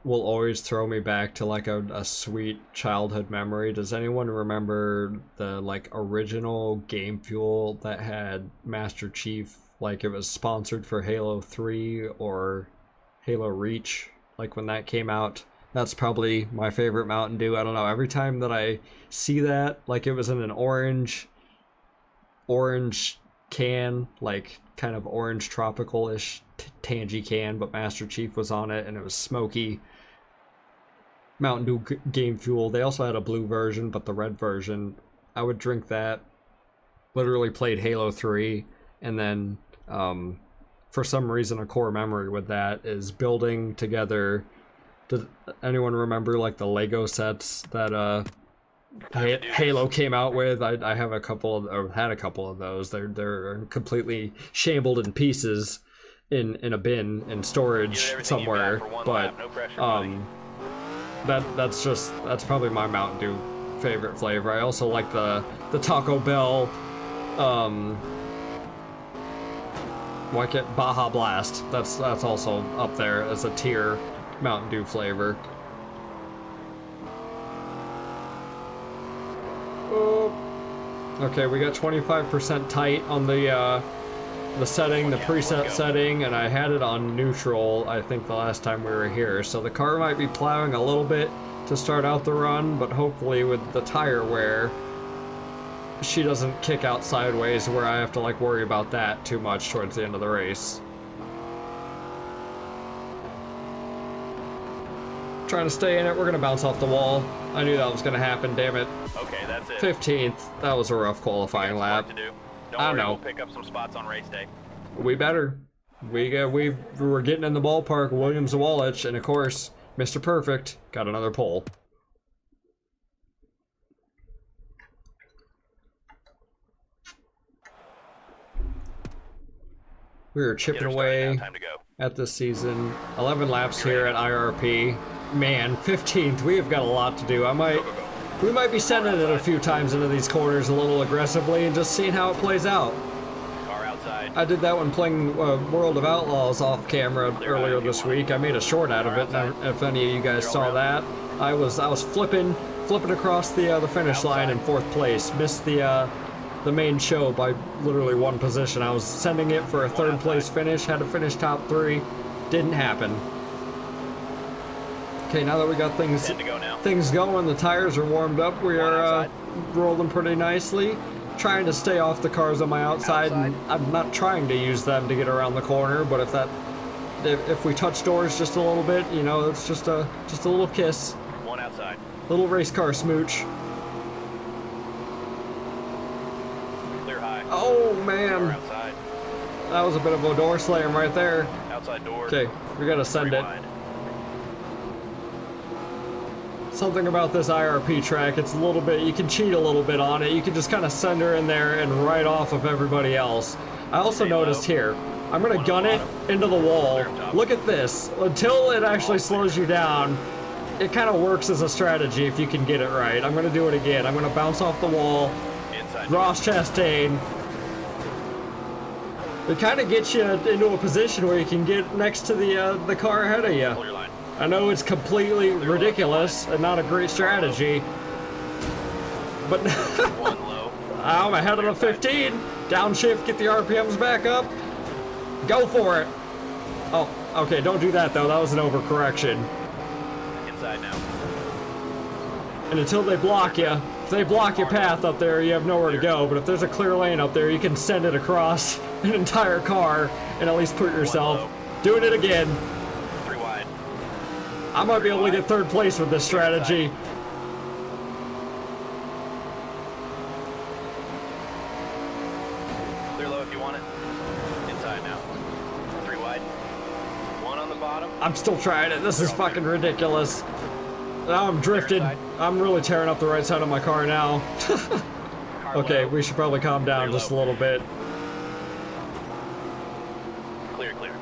will always throw me back to like a sweet childhood memory. Does anyone remember the like original Game Fuel that had Master Chief? Like it was sponsored for Halo 3 or Halo Reach, like when that came out. That's probably my favorite Mountain Dew. I don't know, every time that I see that, like it was in an orange can, like kind of orange tropical-ish tangy can, but Master Chief was on it and it was smoky. Mountain Dew Game Fuel. They also had a blue version, but the red version, I would drink that. Literally played Halo 3, and then for some reason a core memory with that is building together. Does anyone remember like the Lego sets that Halo came out with? I have a couple of, or had a couple of those. They're completely shambled in pieces in a bin in storage somewhere. But that's probably my Mountain Dew favorite flavor. I also like the Taco Bell Baja Blast. That's also up there as a tier Mountain Dew flavor. Okay, we got 25% tight on the setting, the preset setting, and I had it on neutral, I think, the last time we were here. So the car might be plowing a little bit to start out the run, but hopefully with the tire wear, she doesn't kick out sideways where I have to like worry about that too much towards the end of the race. Trying to stay in it. We're gonna bounce off the wall. I knew that was gonna happen, damn it. Okay, that's it. 15th. That was a rough qualifying lap. To do. Don't I worry, know. We'll pick up some spots on race day. We better. We're getting in the ballpark, Williams-Walich, and of course, Mr. Perfect got another pole. We were chipping away at this season. 11 laps here at IRP. Man, 15th. We have got a lot to do. We might be sending it a few times into these corners a little aggressively and just seeing how it plays out. Car outside. I did that when playing World of Outlaws off camera earlier this week. I made a short out of it. And if any of you guys saw that, I was flipping across the finish line in 4th place. Missed the main show by literally 1 position. I was sending it for a 3rd place finish. Had to finish top 3. Didn't happen. Okay, now that we got things going, the tires are warmed up. We are rolling pretty nicely. Trying to stay off the cars on my outside, and I'm not trying to use them to get around the corner. But if we touch doors just a little bit, you know, it's just a little kiss. One outside. Little race car smooch. Clear high. Oh man, outside. That was a bit of a door slam right there. Outside door. Okay, we gotta send it. Something about this IRP track, it's a little bit, you can cheat a little bit on it. You can just kind of send her in there and right off of everybody else. I also noticed here, I'm gonna gun it into the wall. Look at this. Until it actually slows you down, it kind of works as a strategy if you can get it right. I'm gonna do it again. I'm gonna bounce off the wall. Ross Chastain. It kind of gets you into a position where you can get next to the car ahead of you. I know it's completely ridiculous and not a great strategy, but I'm ahead of the 15. Downshift, get the RPMs back up. Go for it. Oh, okay, don't do that though. That was an overcorrection. Inside now. And until they block you, if they block your path up there, you have nowhere to go. But if there's a clear lane up there, you can send it across an entire car and at least put yourself. Doing it again. 3 wide. I might be able to get third place with this strategy. Clear low if you want it. Inside now. 3 wide. 1 on the bottom. I'm still trying it. This is fucking ridiculous. Now I'm drifting. I'm really tearing up the right side of my car now. Okay, we should probably calm down just a little bit. Clear, clear.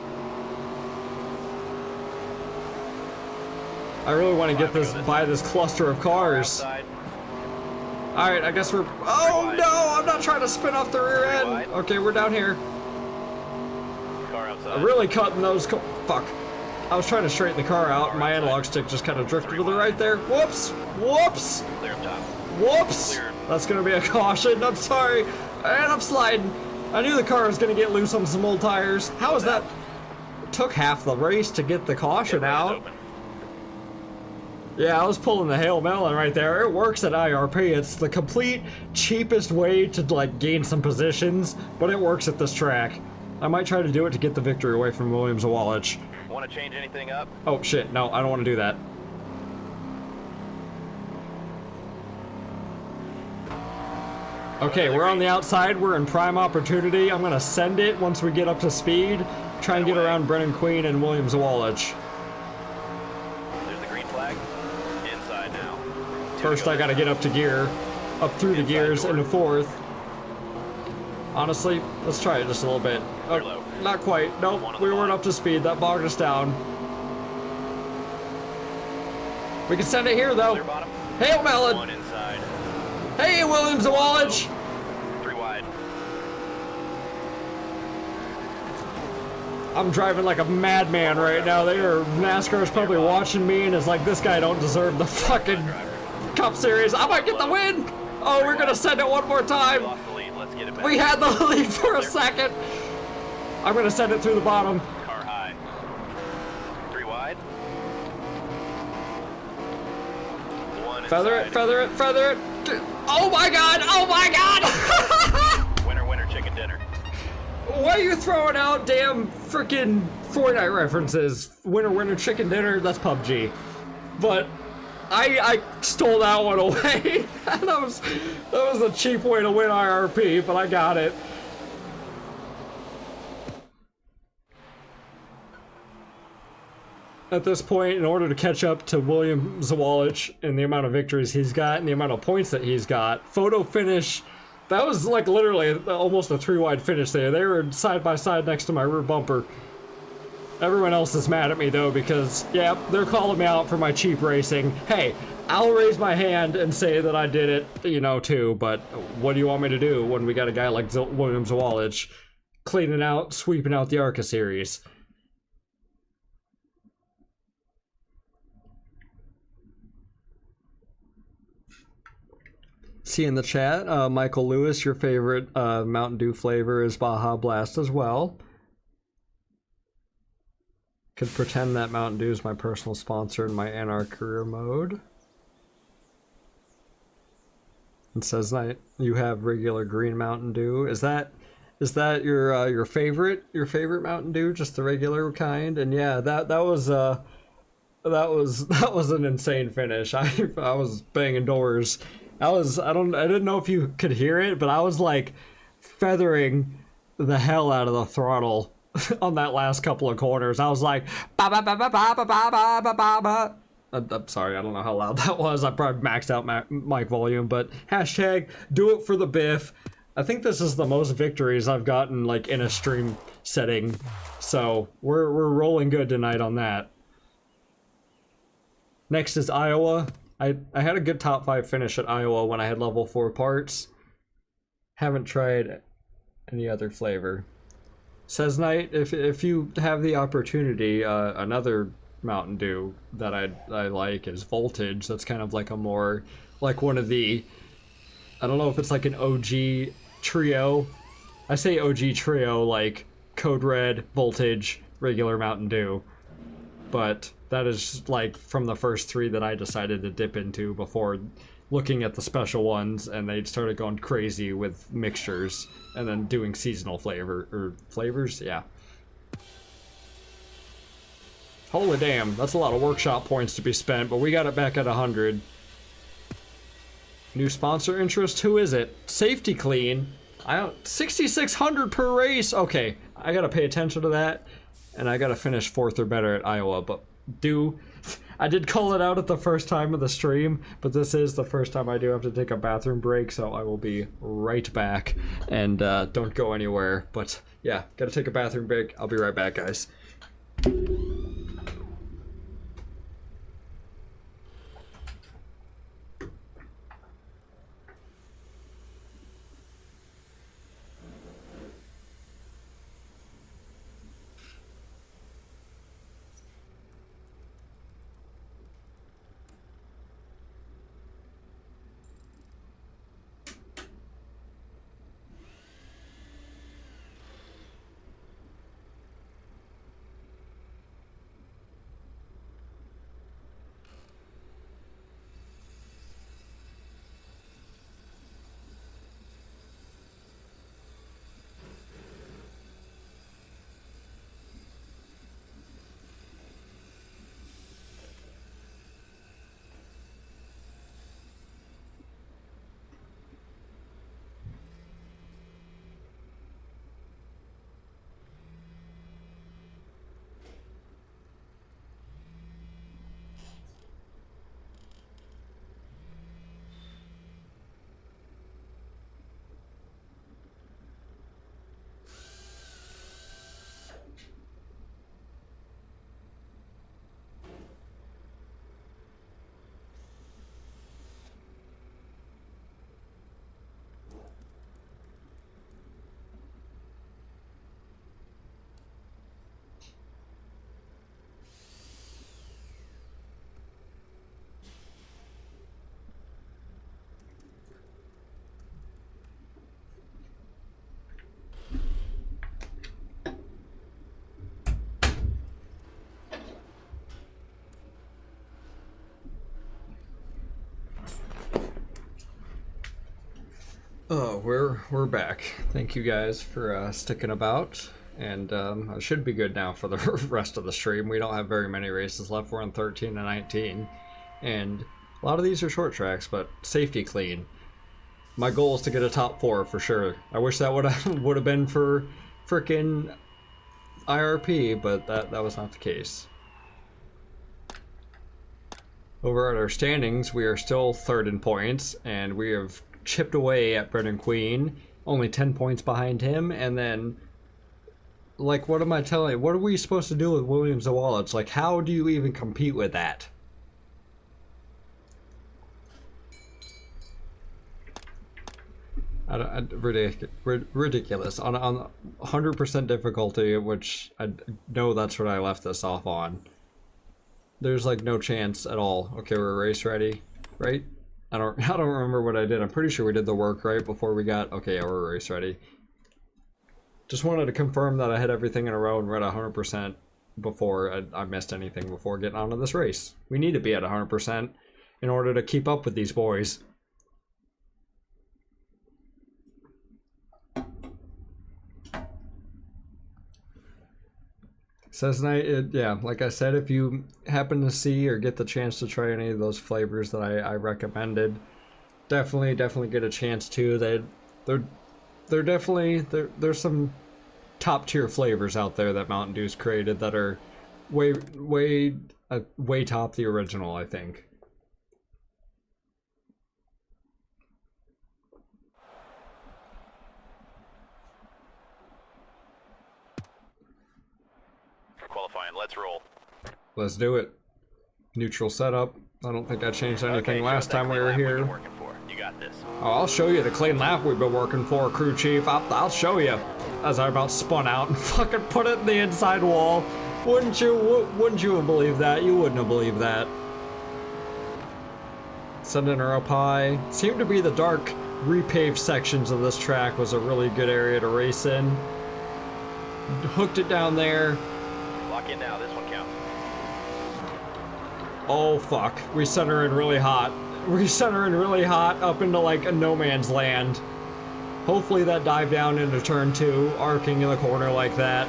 I really want to get this by this cluster of cars. Alright, I guess we're... Oh no! I'm not trying to spin off the rear end! Okay, we're down here. Car outside. I'm really cutting those... Fuck. I was trying to straighten the car out, and my analog stick just kind of drifted to the right there. Whoops! Whoops! Clear up top. Whoops! That's gonna be a caution. I'm sorry. And I'm sliding. I knew the car was gonna get loose on some old tires. How is that? It took half the race to get the caution out. Yeah, I was pulling the Hail Melon right there. It works at IRP. It's the complete cheapest way to like gain some positions, but it works at this track. I might try to do it to get the victory away from Williams-Wallich. Want to change anything up? Oh shit, no, I don't want to do that. Okay, we're on the outside, we're in prime opportunity. I'm gonna send it once we get up to speed. Try and get around Brennan Queen and Williams-Wallich. There's the green flag. Inside now. First I gotta get up to gear. Up through the gears into fourth. Honestly, let's try it just a little bit. Oh, not quite. Nope, we weren't up to speed. That bogged us down. We can send it here, though. Hail Melon! 1 inside. Hey, Williams-Wallich! 3 wide. I'm driving like a madman right now. NASCAR's probably watching me and is like, this guy don't deserve the fucking Cup Series. I might get the win! Oh, we're gonna send it one more time! We had the lead for a second! I'm gonna send it through the bottom. Car high. 3 wide. 1 Feather inside. it, feather it, feather it! Oh my god! Oh my god! Winner, winner, chicken dinner. Why are you throwing out damn freaking Fortnite references? Winner, winner, chicken dinner, that's PUBG. But I stole that one away. that was a cheap way to win IRP, but I got it. At this point, in order to catch up to Williams-Wallich and the amount of victories he's got and the amount of points that he's got, photo finish, that was like literally almost a 3-wide finish there. They were side by side next to my rear bumper. Everyone else is mad at me though because, yeah, they're calling me out for my cheap racing. Hey, I'll raise my hand and say that I did it, you know, too, but what do you want me to do when we got a guy like Williams-Wallich cleaning out, sweeping out the Arca series? See in the chat, Michael Lewis, your favorite Mountain Dew flavor is Baja Blast as well. Could pretend that Mountain Dew is my personal sponsor in my NR career mode. It says that you have regular green Mountain Dew. Is that your favorite Mountain Dew, just the regular kind? And yeah, that was an insane finish. I was banging doors. I didn't know if you could hear it, but I was like feathering the hell out of the throttle on that last couple of corners. I was like, ba ba ba ba ba ba ba ba ba ba. I'm sorry, I don't know how loud that was. I probably maxed out mic volume, but hashtag do it for the Biff. I think this is the most victories I've gotten like in a stream setting. So we're rolling good tonight on that. Next is Iowa. I had a good top 5 finish at Iowa when I had level 4 parts. Haven't tried any other flavor. Says Knight, if you have the opportunity, another Mountain Dew that I like is Voltage. That's kind of like a more, like one of the, I don't know if it's like an OG trio. I say OG trio like Code Red, Voltage, regular Mountain Dew. But that is like from the first 3 that I decided to dip into before looking at the special ones, and they started going crazy with mixtures and then doing seasonal flavors, yeah. Holy damn, that's a lot of workshop points to be spent, but we got it back at 100. New sponsor interest, who is it? Safety Clean. 6,600 per race. Okay, I gotta pay attention to that, and I gotta finish 4th or better at Iowa, but I did call it out at the first time of the stream, but this is the first time I do have to take a bathroom break, so I will be right back, and don't go anywhere. But yeah, gotta take a bathroom break. I'll be right back, guys. Oh, we're back. Thank you guys for sticking about, and I should be good now for the rest of the stream. We don't have very many races left. We're on 13 and 19, and a lot of these are short tracks, but safety clean. My goal is to get a top 4 for sure. I wish that would have been for frickin' IRP, but that was not the case. Over at our standings, we are still 3rd in points, and we have chipped away at Brendan Queen, only 10 points behind him, and then, like, what am I telling you? What are we supposed to do with Williams and Wallets? Like, how do you even compete with that? Ridiculous. On 100% difficulty, which I know that's what I left this off on. There's, like, no chance at all. Okay, we're race ready, right? I don't remember what I did. I'm pretty sure we did the work right before we got, okay, yeah, we're race ready. Just wanted to confirm that I had everything in a row and we're at 100% before I missed anything before getting onto this race. We need to be at 100% in order to keep up with these boys. Says Night, yeah, like I said, if you happen to see or get the chance to try any of those flavors that I recommended, definitely get a chance to. They're definitely, there's some top tier flavors out there that Mountain Dew's created that are way top the original, I think. qualifying. Let's roll. Let's do it. Neutral setup. I don't think I changed anything Okay, last show us that time we clean were lap we've here. been working for. You got this. Oh, I'll show you the clean lap we've been working for, crew chief. I'll show you. As I about spun out and fucking put it in the inside wall. Wouldn't you have believed that? You wouldn't have believed that. Sending her up high. Seemed to be the dark repaved sections of this track was a really good area to race in. Hooked it down there. Lock in now. This one counts. Oh fuck. We sent her in really hot. We sent her in really hot up into like a no man's land. Hopefully that dive down into turn 2, arcing in the corner like that.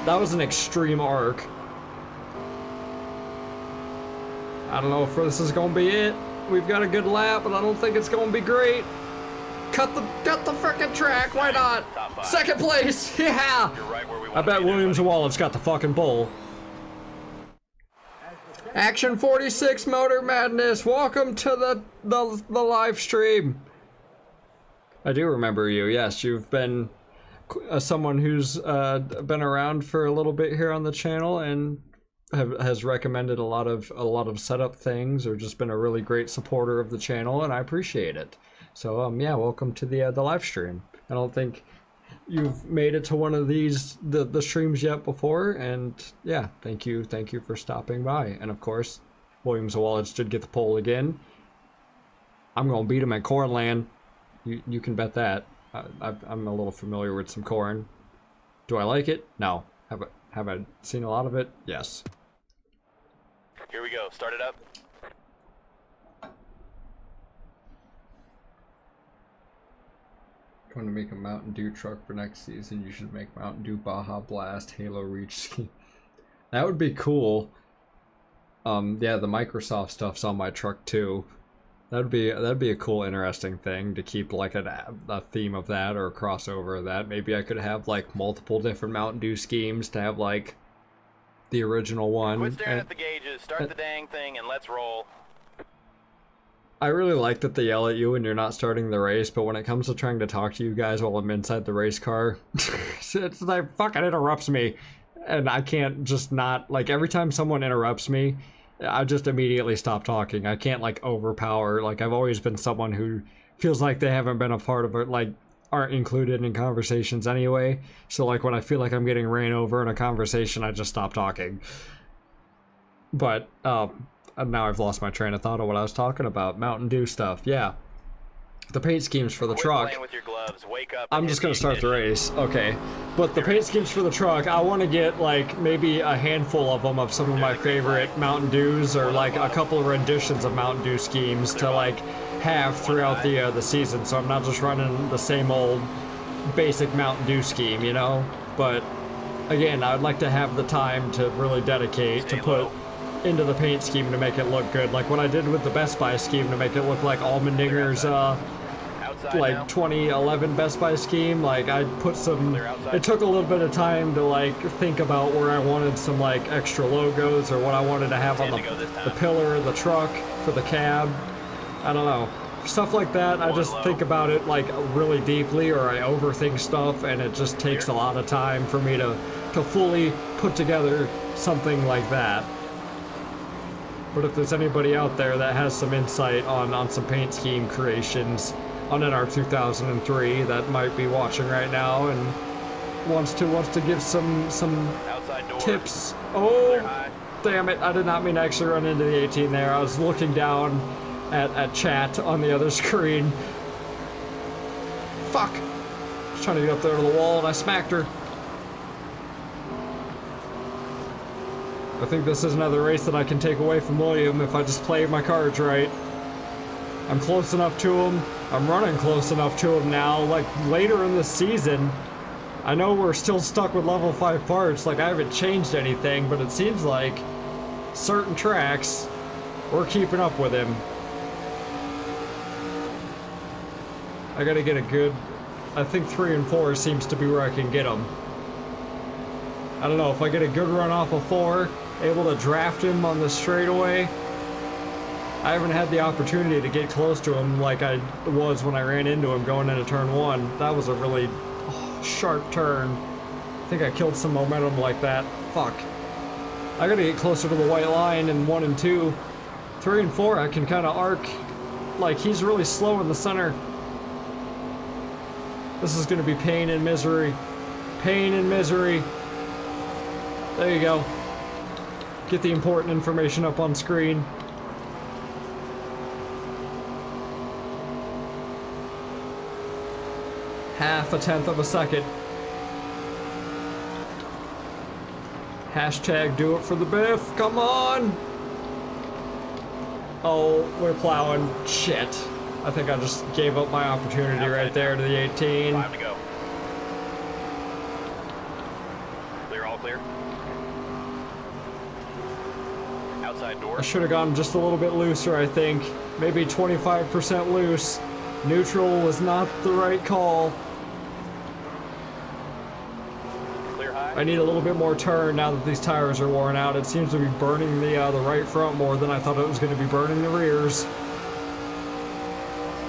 That was an extreme arc. I don't know if this is gonna be it. We've got a good lap, but I don't think it's gonna be great. Cut the frickin' track, why not? Second place, yeah! You're right where we want I to bet be Williams there, and Wallace got the fucking pole. Action 46 Motor Madness, welcome to the live stream. I do remember you, yes, you've been someone who's been around for a little bit here on the channel and has recommended a lot of setup things, or just been a really great supporter of the channel, and I appreciate it. So yeah, welcome to the live stream. I don't think you've made it to one of these the streams yet before, and yeah, thank you for stopping by. And of course, Williams Wallace did get the pole again. I'm gonna beat him at Cornland. You can bet that. I'm a little familiar with some corn. Do I like it? No. Have I seen a lot of it? Yes. Here we go. Start it up. Going to make a Mountain Dew truck for next season. You should make Mountain Dew Baja Blast Halo Reach scheme. That would be cool. Yeah, the Microsoft stuff's on my truck too. That'd be a cool, interesting thing to keep like a theme of that, or a crossover of that. Maybe I could have like multiple different Mountain Dew schemes to have like the original one. Quit staring at the gauges. Start the dang thing and let's roll. I really like that they yell at you when you're not starting the race, but when it comes to trying to talk to you guys while I'm inside the race car, it's like fucking interrupts me, and I can't just not, like, every time someone interrupts me, I just immediately stop talking. I can't like overpower. Like, I've always been someone who feels like they haven't been a part of it, like aren't included in conversations anyway. So like when I feel like I'm getting ran over in a conversation, I just stop talking. But now I've lost my train of thought of what I was talking about. Mountain Dew stuff, yeah. The paint schemes for the truck. With your gloves. Wake up. I'm just gonna start the race, okay. But the paint schemes for the truck, I want to get like maybe a handful of them of some of my favorite Mountain Dews, or like a couple of renditions of Mountain Dew schemes to like have throughout the season. So I'm not just running the same old basic Mountain Dew scheme, you know. But again, I'd like to have the time to really dedicate to put into the paint scheme to make it look good, like what I did with the Best Buy scheme to make it look like Allmendinger's like 2011 Best Buy scheme. Like I put some, it took a little bit of time to like think about where I wanted some like extra logos, or what I wanted to have on the pillar of the truck for the cab. I don't know, stuff like that. I just think about it like really deeply, or I overthink stuff, and it just takes a lot of time for me to fully put together something like that. But if there's anybody out there that has some insight on some paint scheme creations on NR 2003 that might be watching right now and wants to give some tips. Oh, damn it, I did not mean to actually run into the 18 there. I was looking down at chat on the other screen. Fuck! I was trying to get up there to the wall and I smacked her. I think this is another race that I can take away from William if I just play my cards right. I'm close enough to him. I'm running close enough to him now. Like, later in the season, I know we're still stuck with level 5 parts. Like, I haven't changed anything, but it seems like certain tracks, we're keeping up with him. I gotta get a good... I think 3 and 4 seems to be where I can get him. I don't know, if I get a good run off of 4, able to draft him on the straightaway. I haven't had the opportunity to get close to him like I was when I ran into him going into turn 1. That was a really sharp turn. I think I killed some momentum like that. Fuck. I gotta get closer to the white line in 1 and 2. 3 and 4, I can kind of arc. Like, he's really slow in the center. This is gonna be pain and misery. Pain and misery. There you go. Get the important information up on screen. Half a tenth of a second. Hashtag do it for the Biff. Come on. Oh, we're plowing. Shit. I think I just gave up my opportunity right there to the 18. 5 to go. Clear, all clear. Outside door. I should have gone just a little bit looser, I think. Maybe 25% loose. Neutral was not the right call. Clear high. I need a little bit more turn now that these tires are worn out. It seems to be burning the right front more than I thought it was going to be burning the rears.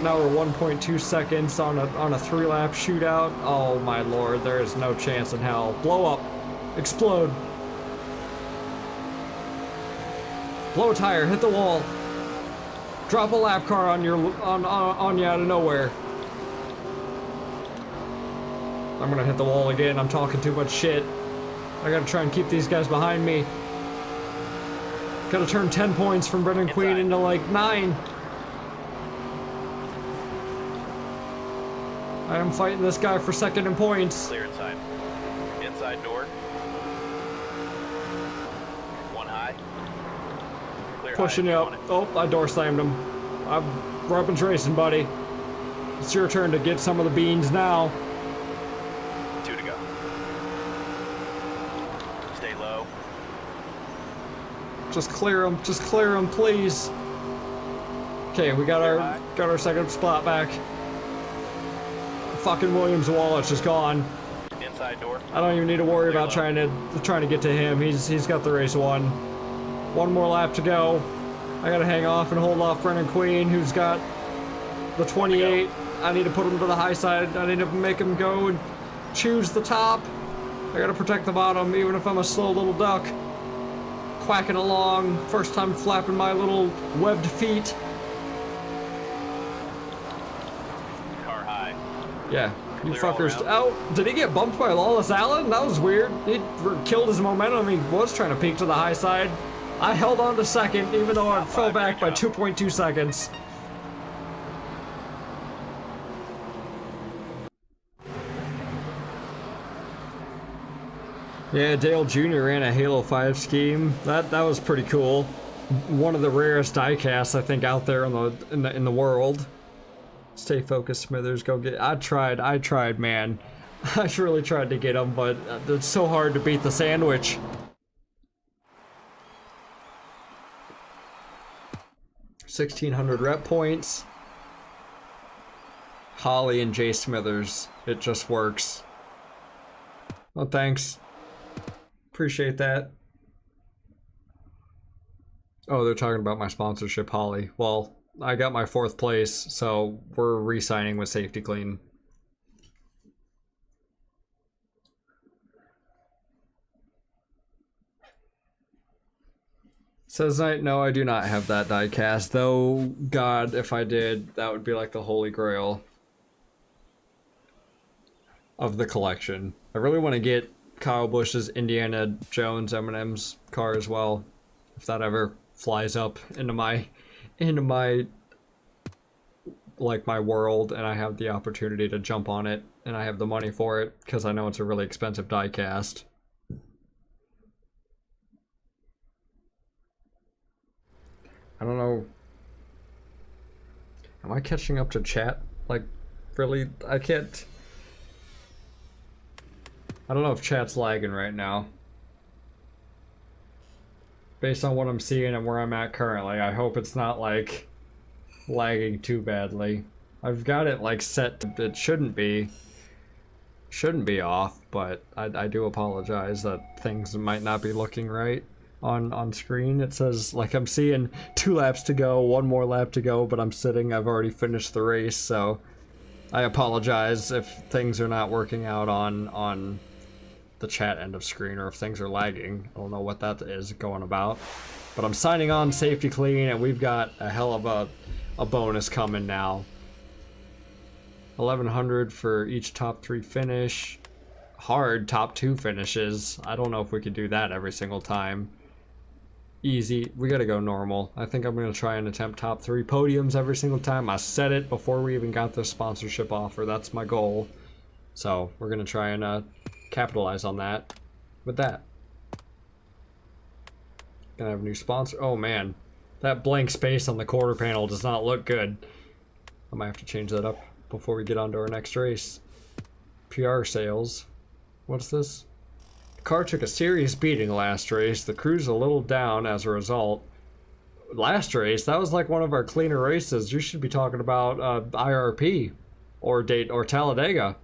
Now we're 1.2 seconds on a 3-lap shootout. Oh my lord, there is no chance in hell. Blow up. Explode. Blow a tire, hit the wall. Drop a lap car on you out of nowhere. I'm gonna hit the wall again. I'm talking too much shit. I gotta try and keep these guys behind me. Gotta turn 10 points from Brennan Queen into like 9. I am fighting this guy for second in points. Clear inside. Inside door. 1 high. Clear Pushing high. you up. Oh, I door slammed him. I'm rubbing racing, buddy. It's your turn to get some of the beans now. 2 to go. Stay low. Just clear him. Just clear him, please. Okay, we got our second spot back. Fucking Williams Wallace is gone. Inside door. I don't even need to worry about trying to get to him. He's got the race won. 1 more lap to go. I gotta hang off and hold off Brennan Queen, who's got the 28. I need to put him to the high side. I need to make him go and choose the top. I gotta protect the bottom, even if I'm a slow little duck. Quacking along, first time flapping my little webbed feet. Car high. Yeah, you Clear all fuckers. around. Oh, did he get bumped by Lawless Allen? That was weird. He killed his momentum. He was trying to peek to the high side. I held on to second, even though I fell back by 2.2 seconds. Yeah, Dale Jr. ran a Halo 5 scheme. That was pretty cool. One of the rarest diecasts I think out there in the world. Stay focused, Smithers. Go get. I tried, man. I really tried to get him, but it's so hard to beat the sandwich. $1,600 rep points. Holly and Jay Smithers. It just works. Well, thanks. Appreciate that. Oh, they're talking about my sponsorship, Holly. Well, I got my 4th place, so we're re-signing with Safety Clean. Says Knight, no, I do not have that diecast, though, God, if I did, that would be like the holy grail of the collection. I really want to get Kyle Busch's Indiana Jones M&M's car as well, if that ever flies up into my like my world and I have the opportunity to jump on it and I have the money for it, because I know it's a really expensive diecast. I don't know. Am I catching up to chat? Like, really? I can't. I don't know if chat's lagging right now. Based on what I'm seeing and where I'm at currently, I hope it's not like lagging too badly. I've got it like set. It shouldn't be off, but I do apologize that things might not be looking right on screen. It says like I'm seeing 2 laps to go, 1 more lap to go, but I'm sitting. I've already finished the race, so I apologize if things are not working out on the chat end of screen or if things are lagging. I don't know what that is going about. But I'm signing on safety clean, and we've got a hell of a bonus coming now. 1,100 for each top 3 finish. Hard top 2 finishes. I don't know if we could do that every single time. Easy. We gotta go normal. I think I'm gonna try and attempt top 3 podiums every single time. I said it before we even got the sponsorship offer. That's my goal. So we're gonna try and capitalize on that with that. Gonna have a new sponsor. Oh man, that blank space on the quarter panel does not look good. I might have to change that up before we get on to our next race. PR sales. What's this? The car took a serious beating last race. The crew's a little down as a result. Last race, that was like one of our cleaner races. You should be talking about IRP or Talladega.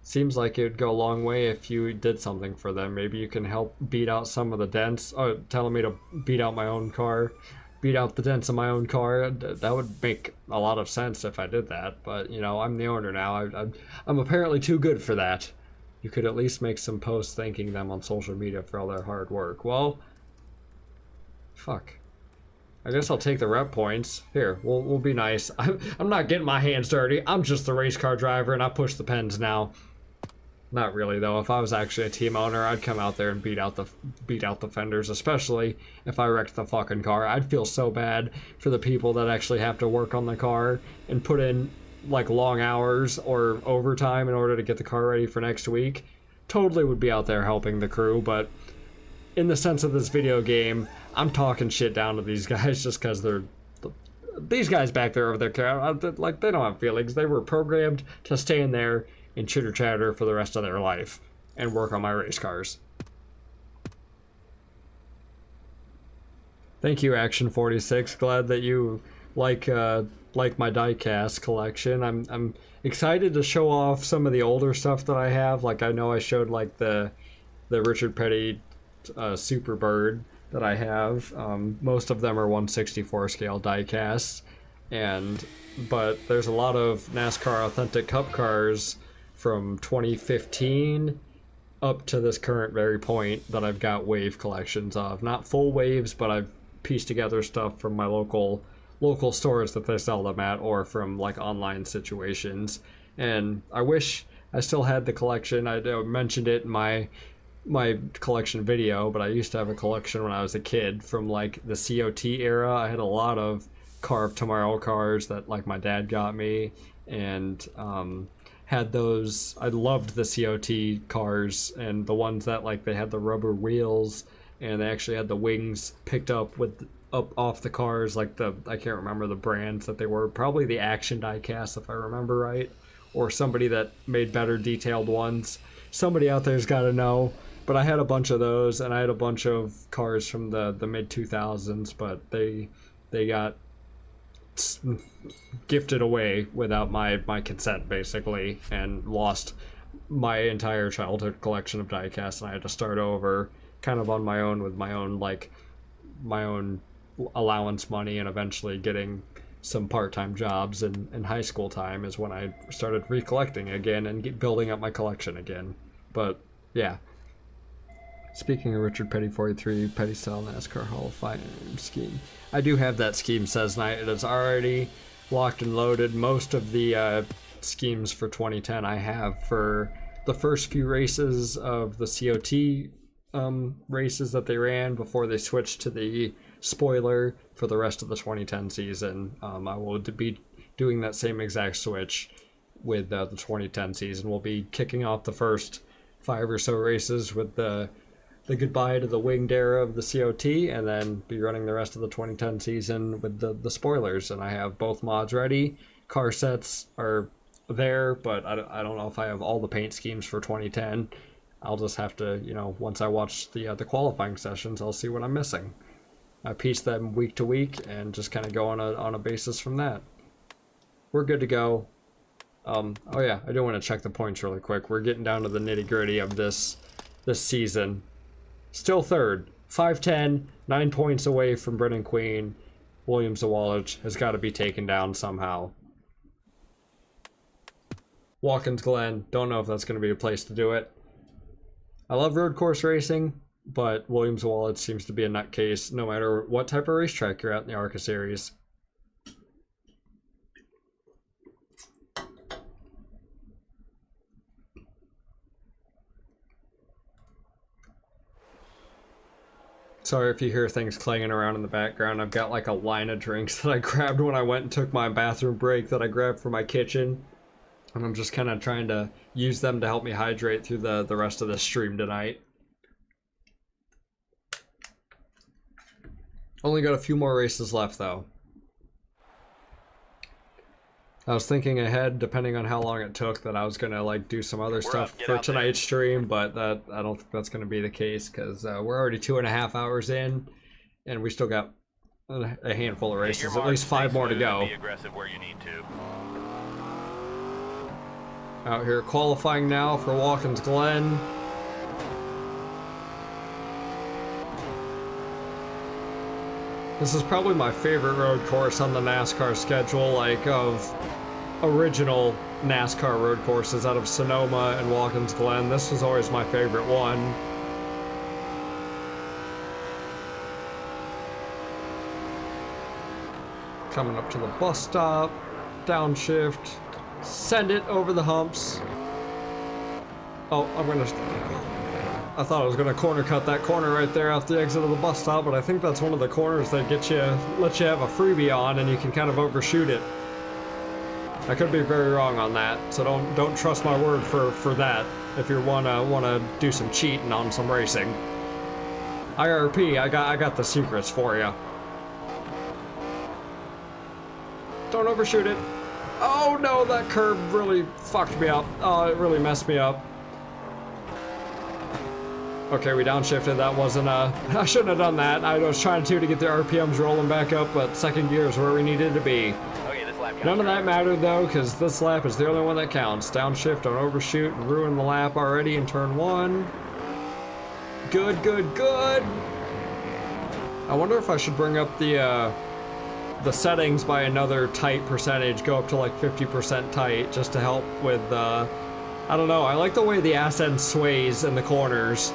Seems like it would go a long way if you did something for them. Maybe you can help beat out some of the dents. Oh, telling me to beat out my own car. Beat out the dents in my own car. That would make a lot of sense if I did that. But, you know, I'm the owner now. I'm apparently too good for that. You could at least make some posts thanking them on social media for all their hard work. Well, fuck. I guess I'll take the rep points. Here, we'll be nice. I'm not getting my hands dirty. I'm just the race car driver, and I push the pens now. Not really though. If I was actually a team owner, I'd come out there and beat out the fenders, especially if I wrecked the fucking car. I'd feel so bad for the people that actually have to work on the car and put in like long hours or overtime in order to get the car ready for next week. Totally would be out there helping the crew, but in the sense of this video game, I'm talking shit down to these guys just because these guys back there over there, like, they don't have feelings. They were programmed to stand there and chitter chatter for the rest of their life and work on my race cars. Thank you, Action 46. Glad that you like my diecast collection. I'm excited to show off some of the older stuff that I have. Like, I know I showed like the Richard Petty Super Bird that I have. Most of them are 1/64 scale diecasts, but there's a lot of NASCAR Authentic Cup cars from 2015 up to this current very point that I've got wave collections of. Not full waves, but I've pieced together stuff from my local stores that they sell them at, or from like online situations. And I wish I still had the collection. I mentioned it in my collection video, but I used to have a collection when I was a kid from like the COT era. I had a lot of Car of Tomorrow cars that like my dad got me, and had those. I loved the COT cars, and the ones that like they had the rubber wheels and they actually had the wings picked up off the cars, like I can't remember the brands that they were, probably the Action diecast if I remember right, or somebody that made better detailed ones. Somebody out there's got to know. But I had a bunch of those, and I had a bunch of cars from the mid 2000s, but they got gifted away without my consent, basically, and lost my entire childhood collection of diecasts, and I had to start over kind of on my own with my own allowance money, and eventually getting some part-time jobs in high school time is when I started recollecting again and building up my collection again. But yeah. Speaking of Richard Petty 43, Petty Style NASCAR Hall of Fame scheme. I do have that scheme, says Knight. It is already locked and loaded. Most of the schemes for 2010 I have for the first few races of the COT races that they ran before they switched to the spoiler for the rest of the 2010 season. I will be doing that same exact switch with the 2010 season. We'll be kicking off the first 5 or so races with the goodbye to the winged era of the COT, and then be running the rest of the 2010 season with the spoilers. And I have both mods ready. Car sets are there, but I don't know if I have all the paint schemes for 2010. I'll just have to, once I watch the qualifying sessions, I'll see what I'm missing. I piece them week to week and just kind of go on a basis from that. We're good to go. Oh yeah, I do want to check the points really quick. We're getting down to the nitty gritty of this season. Still third, 510, 9 points away from Brennan Queen. Williams Zawalich has got to be taken down somehow. Watkins Glen, don't know if that's going to be a place to do it. I love road course racing, but Williams Wallet seems to be a nutcase no matter what type of racetrack you're at in the Arca series. Sorry if you hear things clanging around in the background. I've got like a line of drinks that I grabbed when I went and took my bathroom break that I grabbed for my kitchen. And I'm just kind of trying to use them to help me hydrate through the rest of the stream tonight. Only got a few more races left though. I was thinking ahead, depending on how long it took, that I was gonna like do some other stuff for tonight's stream, but I don't think that's gonna be the case because we're already 2.5 hours in, and we still got a handful of races, at least 5 more to go. Be aggressive where you need to. Out here qualifying now for Watkins Glen. This is probably my favorite road course on the NASCAR schedule, like of original NASCAR road courses out of Sonoma and Watkins Glen. This was always my favorite one. Coming up to the bus stop, downshift, send it over the humps. Oh, I thought I was gonna corner cut that corner right there off the exit of the bus stop, but I think that's one of the corners that let you have a freebie on, and you can kind of overshoot it. I could be very wrong on that, so don't trust my word for that if you wanna do some cheating on some racing. IRP, I got the secrets for you. Don't overshoot it. Oh no, that curb really fucked me up. Oh, it really messed me up. Okay, we downshifted. That wasn't I shouldn't have done that. I was trying to get the RPMs rolling back up, but second gear is where we needed to be. Okay, this lap counts. None of that mattered though, because this lap is the only one that counts. Downshift, don't overshoot and ruin the lap already in turn 1. Good, good, good. I wonder if I should bring up the settings by another tight percentage, go up to like 50% tight, just to help with, I don't know, I like the way the ass end sways in the corners.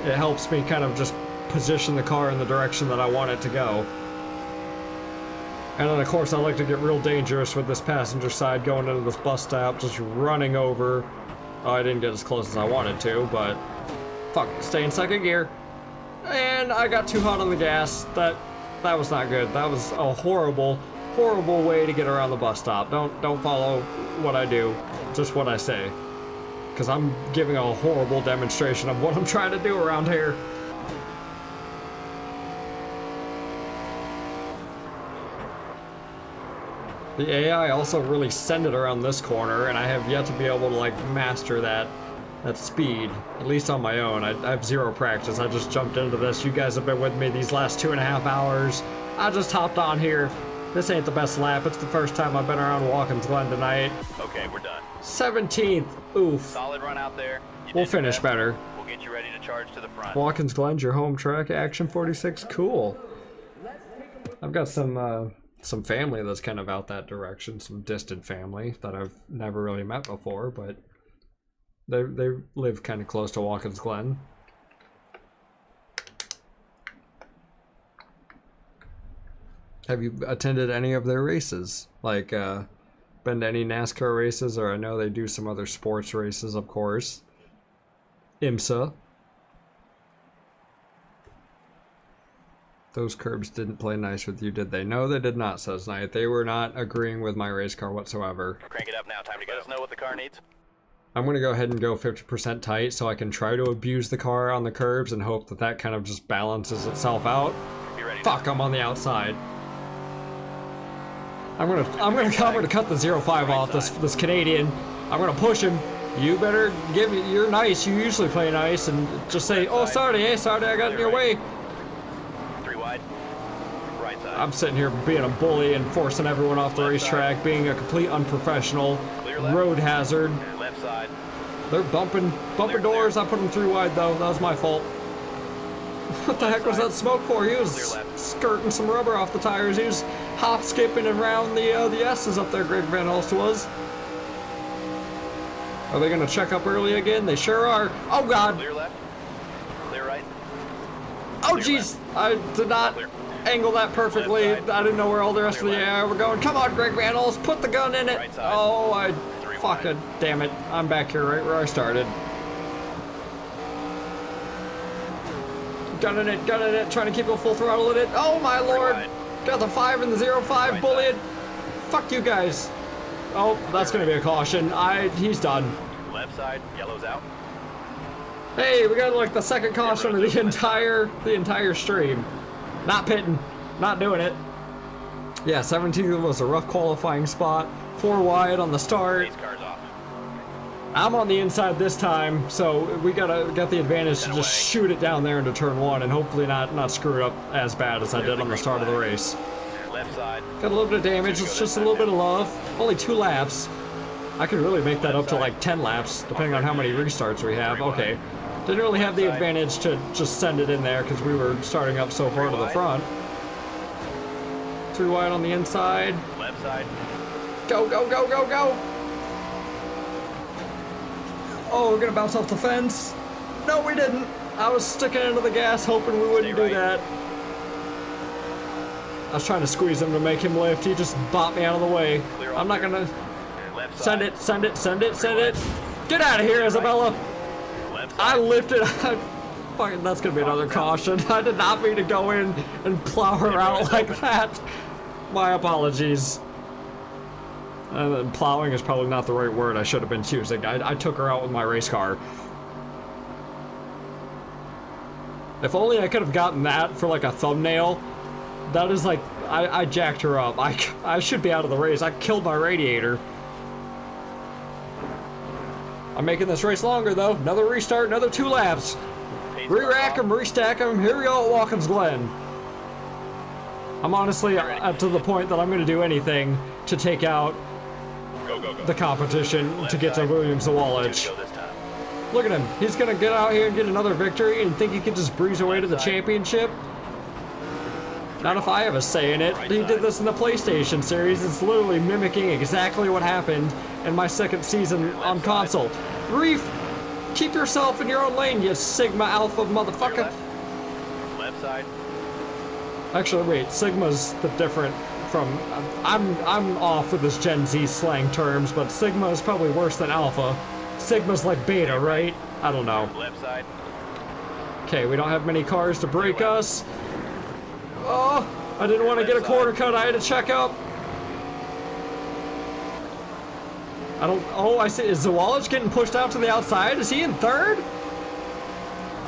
It helps me kind of just position the car in the direction that I want it to go. And then of course I like to get real dangerous with this passenger side going into this bus stop, just running over. Oh, I didn't get as close as I wanted to, but fuck, stay in second gear. And I got too hot on the gas. That was not good. That was a horrible, horrible way to get around the bus stop. Don't follow what I do, just what I say. Because I'm giving a horrible demonstration of what I'm trying to do around here. The AI also really sent it around this corner, and I have yet to be able to like master that speed, at least on my own. I have zero practice. I just jumped into this. You guys have been with me these last 2.5 hours. I just hopped on here. This ain't the best lap. It's the first time I've been around Watkins Glen tonight. Okay, we're done. 17th. Oof. Solid run out there. We'll finish better. We'll get you ready to charge to the front. Watkins Glen's your home track. Action 46. Cool. I've got some family that's kind of out that direction. Some distant family that I've never really met before, but they live kind of close to Watkins Glen. Have you attended any of their races? Like, been to any NASCAR races? Or I know they do some other sports races, of course. IMSA. Those curbs didn't play nice with you, did they? No, they did not, says Knight. They were not agreeing with my race car whatsoever. Crank it up now. Time to go. Let us know what the car needs. I'm going to go ahead and go 50% tight so I can try to abuse the car on the curbs and hope that that kind of just balances itself out. Be ready. Fuck, I'm on the outside. I'm gonna cut the 0.5 off this Canadian. I'm gonna push him. You better give me. You're nice. You usually play nice, and just say, "Oh, sorry, I got in your way." 3 wide. Right side. I'm sitting here being a bully and forcing everyone off the racetrack, being a complete unprofessional road hazard. Left side. They're bumping doors. I put them 3 wide though. That was my fault. What the heck was that smoke for? He was skirting some rubber off the tires. He was hop skipping around the S's up there. Greg Van Hulst was. Are they gonna check up early again? They sure are. Oh God! Clear left. Oh, jeez! I did not angle that perfectly. I didn't know where all the rest of the air were going. Come on, Greg Reynolds, put the gun in it. Oh, I fucking damn it! I'm back here right where I started. Gunning it, trying to keep it full throttle in it. Oh my lord! Got the 5 and the 0.5 bullied. Fuck you guys. Oh, that's gonna be a caution. He's done. Left side, yellow's out. Hey, we got like the second caution of the entire stream. Not pitting, not doing it. Yeah, 17th was a rough qualifying spot. 4 wide on the start. Car's off. I'm on the inside this time, so we got the advantage to just shoot it down there into turn 1 and hopefully not screw it up as bad as I did on the start of the race. Left side. Got a little bit of damage. It's just a little bit of love. Only 2 laps. I could really make that up to like 10 laps, depending on how many restarts we have. Okay. Didn't really have the advantage to just send it in there because we were starting up so far to the front. 3 wide on the inside. Left side. Go, go, go, go, go! Oh, we're gonna bounce off the fence. No, we didn't. I was sticking into the gas hoping we wouldn't do that. I was trying to squeeze him to make him lift. He just bopped me out of the way. I'm not gonna... Send it. Get out of here, Isabella. I lifted. Fucking, that's gonna be another caution. I did not mean to go in and plow her out like that. My apologies. Plowing is probably not the right word I should have been choosing. I took her out with my race car. If only I could have gotten that for like a thumbnail. That is like, I jacked her up. I should be out of the race. I killed my radiator. I'm making this race longer though. Another restart, another 2 laps. Re-rack them, restack them. Here we go at Watkins Glen. I'm honestly to the point that I'm going to do anything to take out the competition to get to Williams-Zawalich. Look at him. He's going to get out here and get another victory and think he can just breeze away to the championship. Not if I have a say in it. He did this in the PlayStation series. It's literally mimicking exactly what happened in my second season on console. Reef, keep yourself in your own lane, you Sigma Alpha motherfucker. Left side. Actually, wait, Sigma's the different from... I'm off with this Gen Z slang terms, but Sigma is probably worse than Alpha. Sigma's like Beta, right? I don't know. Left side. Okay, we don't have many cars to break us. Oh, I didn't want to get a corner cut. I had to check up. I don't... Oh, I see. Is Zawalich getting pushed out to the outside? Is he in 3rd?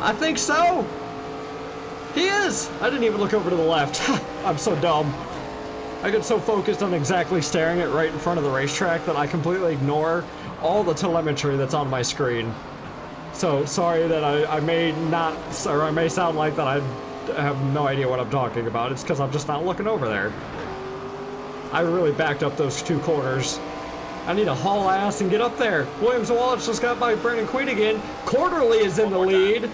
I think so. He is. I didn't even look over to the left. I'm so dumb. I get so focused on exactly staring at right in front of the racetrack that I completely ignore all the telemetry that's on my screen. So sorry that I may not, or I may sound like that I have no idea what I'm talking about. It's because I'm just not looking over there. I really backed up those 2 corners. I need to haul ass and get up there. Williams-Zawalich just got by Brendan Queen again. Quarterly is in the lead.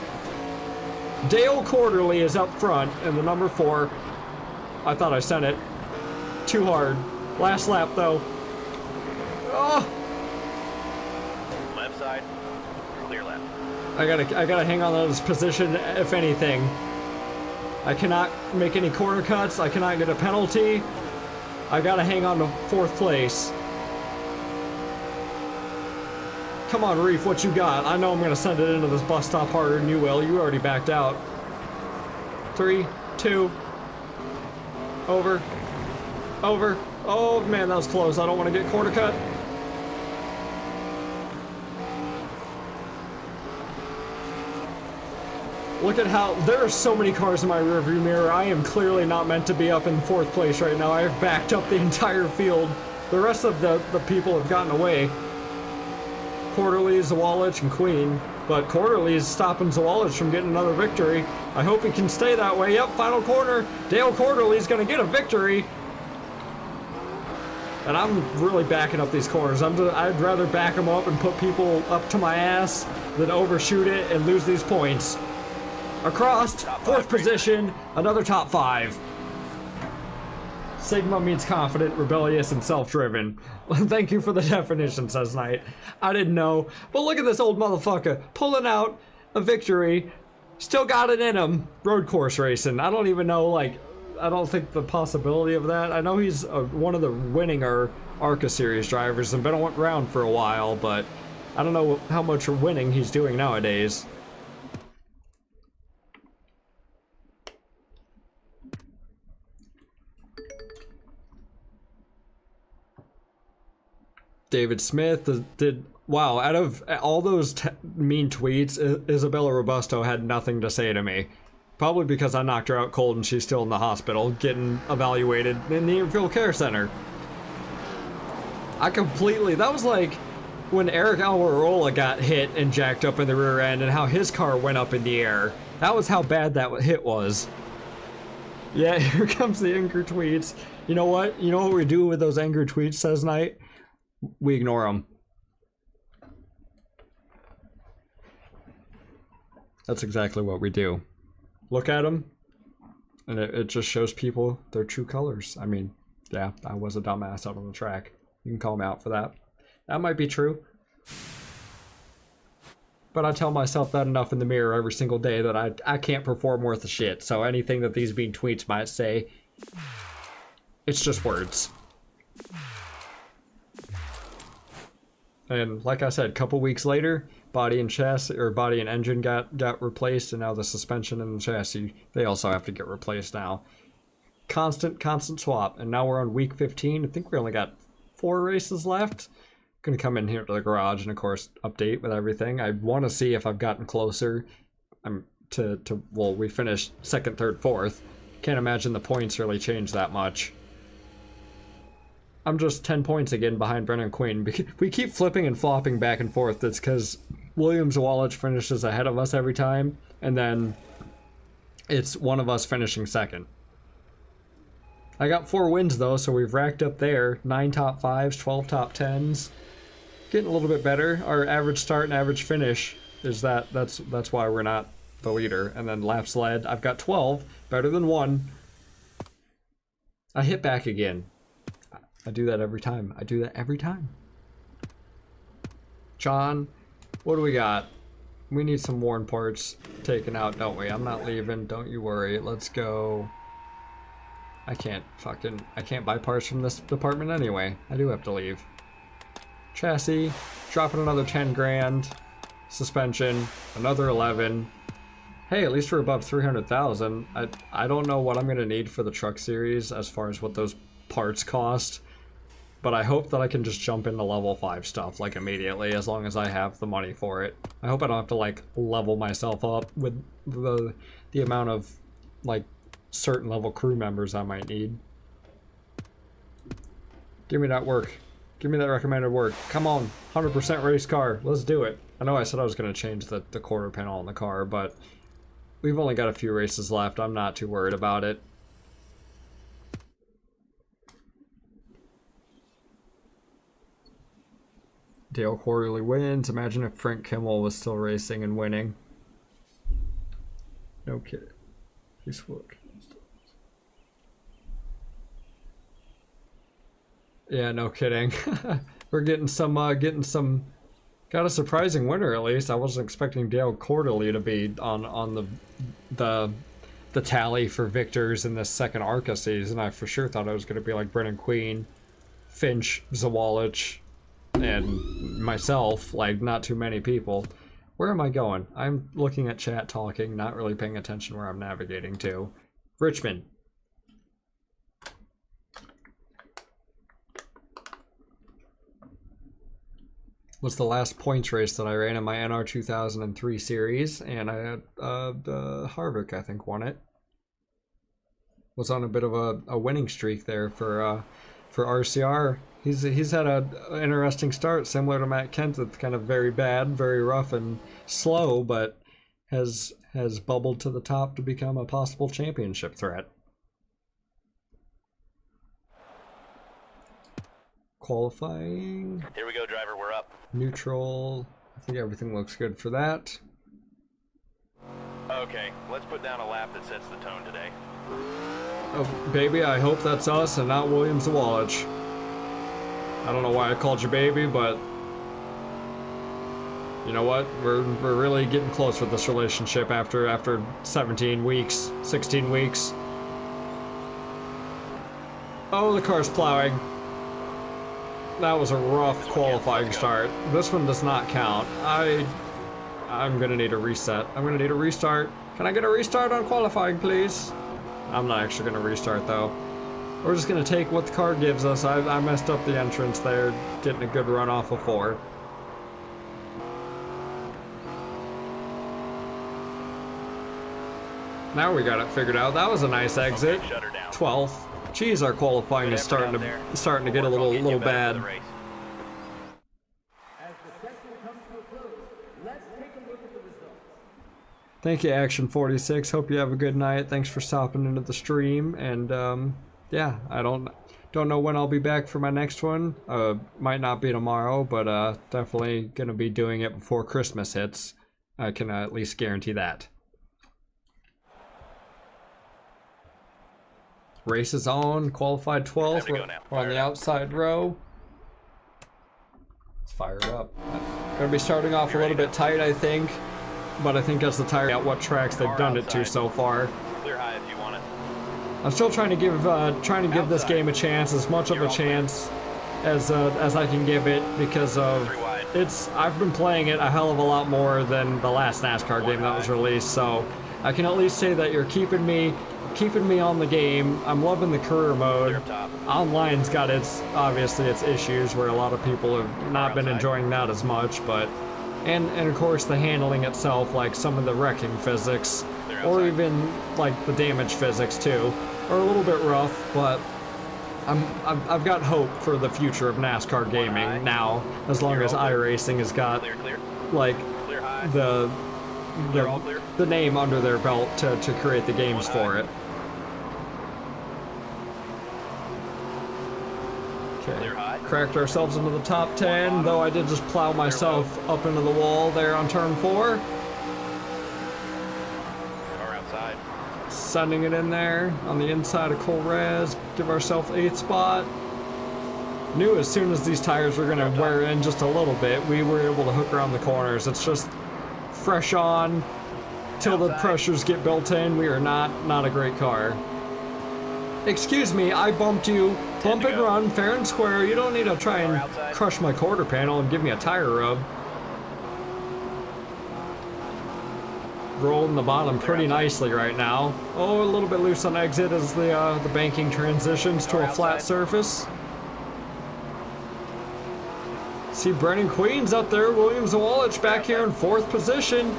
Dale Quarterly is up front in the number 4. I thought I sent it too hard. Last lap though. Oh! Left side. Clear left. I gotta hang on to this position if anything. I cannot make any corner cuts. I cannot get a penalty. I gotta hang on to 4th place. Come on, Reef, what you got? I know I'm gonna send it into this bus stop harder than you will. You already backed out. 3, 2. Over. Over. Oh man, that was close. I don't want to get corner cut. Look at how there are so many cars in my rearview mirror. I am clearly not meant to be up in 4th place right now. I have backed up the entire field. The rest of the people have gotten away. Quarterly, Zawalich, and Queen, but Quarterly is stopping Zawalich from getting another victory. I hope he can stay that way. Yep, final corner. Dale Quarterly is going to get a victory. And I'm really backing up these corners. I'd rather back them up and put people up to my ass than overshoot it and lose these points. Across, 4th position, another top 5. Sigma means confident, rebellious, and self-driven. Thank you for the definition, says Knight. I didn't know. But look at this old motherfucker pulling out a victory Still got it in him. Road course racing. I don't even know, like, I don't think the possibility of that. I know he's one of the winning Arca series drivers and been around for a while, but I don't know how much winning he's doing nowadays. David Smith did wow, out of all those mean tweets, Isabella Robusto had nothing to say to me. Probably because I knocked her out cold and she's still in the hospital getting evaluated in the Infield Care Center. That was like when Eric Almirola got hit and jacked up in the rear end and how his car went up in the air. That was how bad that hit was. Yeah, here comes the angry tweets. You know what? You know what we do with those angry tweets, says Knight? We ignore them. That's exactly what we do. Look at them, and it just shows people their true colors. I mean, yeah, I was a dumbass out on the track. You can call me out for that. That might be true. But I tell myself that enough in the mirror every single day that I can't perform worth a shit. So anything that these mean tweets might say, it's just words. And like I said, a couple weeks later, body and chassis, or body and engine got replaced, and now the suspension and the chassis, they also have to get replaced now. Constant swap, and now we're on week 15. I think we only got 4 races left. Gonna come in here to the garage and of course update with everything. I want to see if I've gotten closer. Well, we finished 2nd, 3rd, 4th. Can't imagine the points really changed that much. I'm just 10 points again behind Brennan Quinn. We keep flipping and flopping back and forth. That's because Williams Wallace finishes ahead of us every time, and then it's one of us finishing 2nd. I got 4 wins though, so we've racked up there. 9 top 5s, 12 top 10s. Getting a little bit better. Our average start and average finish is that's why we're not the leader. And then laps led, I've got 12, better than 1. I hit back again. I do that every time. John, what do we got? We need some worn parts taken out, don't we? I'm not leaving, don't you worry. Let's go. I can't buy parts from this department anyway. I do have to leave. Chassis, dropping another 10 grand. Suspension, another 11. Hey, at least we're above 300,000. I don't know what I'm gonna need for the truck series as far as what those parts cost. But I hope that I can just jump into level 5 stuff, like, immediately, as long as I have the money for it. I hope I don't have to, like, level myself up with the amount of, like, certain level crew members I might need. Give me that work. Give me that recommended work. Come on, 100% race car. Let's do it. I know I said I was going to change the quarter panel on the car, but we've only got a few races left. I'm not too worried about it. Dale Quarterly wins. Imagine if Frank Kimmel was still racing and winning. No kidding. He's working. Yeah, no kidding. We're getting some, got a surprising winner at least. I wasn't expecting Dale Quarterly to be on the tally for victors in this 2nd Arca season. I for sure thought it was going to be like Brennan Queen, Finch, Zawalich, and myself, like not too many people. Where am I going? I'm looking at chat talking, not really paying attention where I'm navigating to. Richmond. Was the last points race that I ran in my NR 2003 series, and I had Harvick, I think, won it. Was on a bit of a winning streak there for RCR. He's had an interesting start, similar to Matt Kent. It's kind of very bad, very rough and slow, but has bubbled to the top to become a possible championship threat. Qualifying. Here we go, driver. We're up. Neutral. I think everything looks good for that. Okay, let's put down a lap that sets the tone today. Oh, baby, I hope that's us and not Williams Wallace. I don't know why I called you baby, but You know what? We're really getting close with this relationship after 17 weeks, 16 weeks. Oh, the car's plowing. That was a rough qualifying start. This one does not count. I'm gonna need a reset. I'm gonna need a restart. Can I get a restart on qualifying, please? I'm not actually gonna restart though. We're just gonna take what the car gives us. I messed up the entrance there, getting a good run off of 4. Now we got it figured out. That was a nice exit. 12th. Geez, our qualifying is starting to get a little bad. Thank you, Action 46. Hope you have a good night. Thanks for stopping into the stream. And yeah, I don't know when I'll be back for my next one. Might not be tomorrow, but definitely gonna be doing it before Christmas hits. I can at least guarantee that. Race is on, qualified 12th, we're on the outside row. Let's fire it up. Gonna be starting off a little bit tight, I think, but I think as the tire at what tracks they've done it to so far. Clear high if you want it. I'm still trying to give this game a chance, as much of a chance as I can give it, because of I've been playing it a hell of a lot more than the last NASCAR game that was released, so I can at least say that you're keeping me on the game. I'm loving the career mode. Online's got obviously its issues where a lot of people have not been enjoying that as much, but and of course the handling itself, like some of the wrecking physics, or even like the damage physics too, are a little bit rough, but I've got hope for the future of NASCAR gaming now, as long as iRacing has got like the name under their belt to create the games for it. Okay, cracked ourselves into the top 10, though I did just plow myself up into the wall there on turn 4. Sending it in there on the inside of Colrez, give ourselves 8th spot. Knew as soon as these tires were gonna wear in just a little bit, we were able to hook around the corners. It's just fresh on till the pressures get built in. We are not a great car. Excuse me, I bumped you. Bump and run, fair and square. You don't need to try and crush my quarter panel and give me a tire rub. Rolling the bottom pretty nicely right now. Oh, a little bit loose on exit as the banking transitions to a flat surface. See Brennan Queen's up there. Williams Walich back here in 4th position.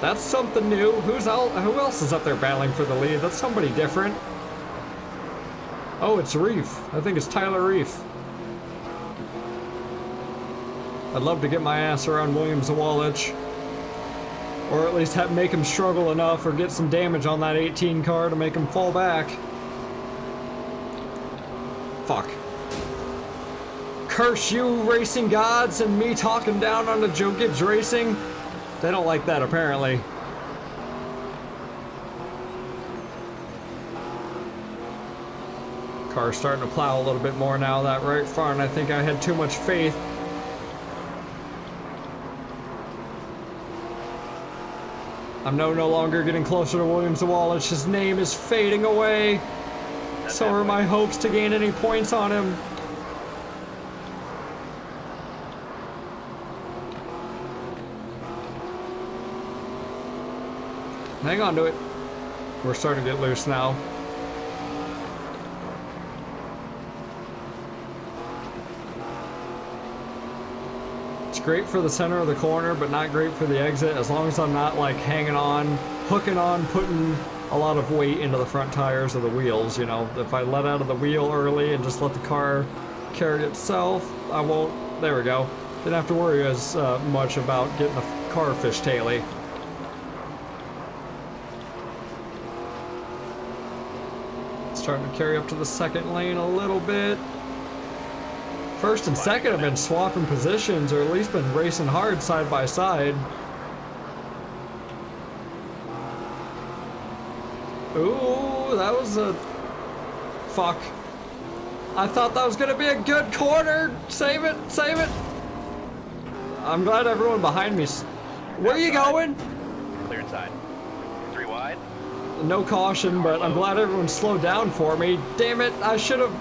That's something new. Who else is up there battling for the lead? That's somebody different. Oh, it's Reef. I think it's Tyler Reef. I'd love to get my ass around Williams Walich. Or at least make him struggle enough or get some damage on that 18 car to make him fall back. Fuck. Curse you, racing gods, and me talking down on the Joe Gibbs Racing. They don't like that, apparently. Car's starting to plow a little bit more now, that right front. I think I had too much faith. I'm no longer getting closer to Williams Walich. His name is fading away. So are my hopes to gain any points on him. Hang on to it. We're starting to get loose now. It's great for the center of the corner, but not great for the exit, as long as I'm not like hanging on, hooking on, putting a lot of weight into the front tires of the wheels, you know. If I let out of the wheel early and just let the car carry itself, I won't, there we go. Didn't have to worry as much about getting the car fishtaily. Starting to carry up to the second lane a little bit. First and second have been swapping positions, or at least been racing hard side by side. Ooh, that was a... Fuck. I thought that was gonna be a good corner. Save it, save it. I'm glad everyone behind me. Where are you going? Clear inside. 3 wide. No caution, but I'm glad everyone slowed down for me. Damn it, I should have...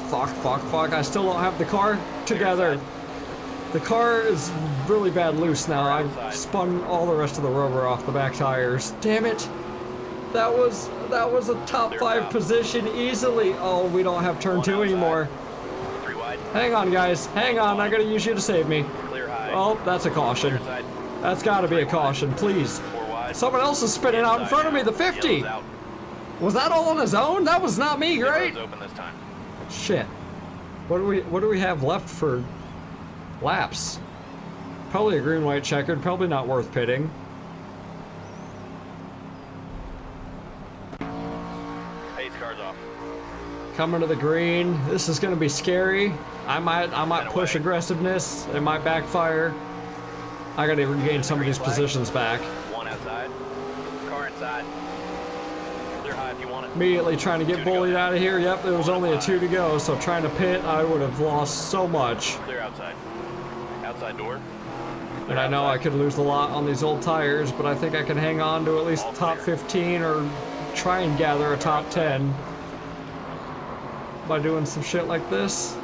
fuck. I still don't have the car together. The car is really bad loose now. I've spun all the rest of the rubber off the back tires. Damn it. That was a top 5 position easily. Oh, we don't have turn 2 anymore. 3 wide. Hang on, guys. Hang on. I gotta use you to save me. Clear high. Oh, that's a caution. That's gotta be a caution, please. 4 wide. Someone else is spinning out in front of me, the 50. Was that all on his own? That was not me, right? Open this time. Shit. What do we have left for laps? Probably a green, white, checkered. Probably not worth pitting. Pace car's off. Coming to the green. This is gonna be scary. I might push aggressiveness. It might backfire. I gotta regain some of these positions back. 1 outside. Car inside. Clear high if you want it. Immediately trying to get bullied out of here. Yep, there was only a 2 to go, so trying to pit, I would have lost so much. Clear outside. Outside door. And I know I could lose a lot on these old tires, but I think I can hang on to at least top 15 or try and gather a top 10 by doing some shit like this.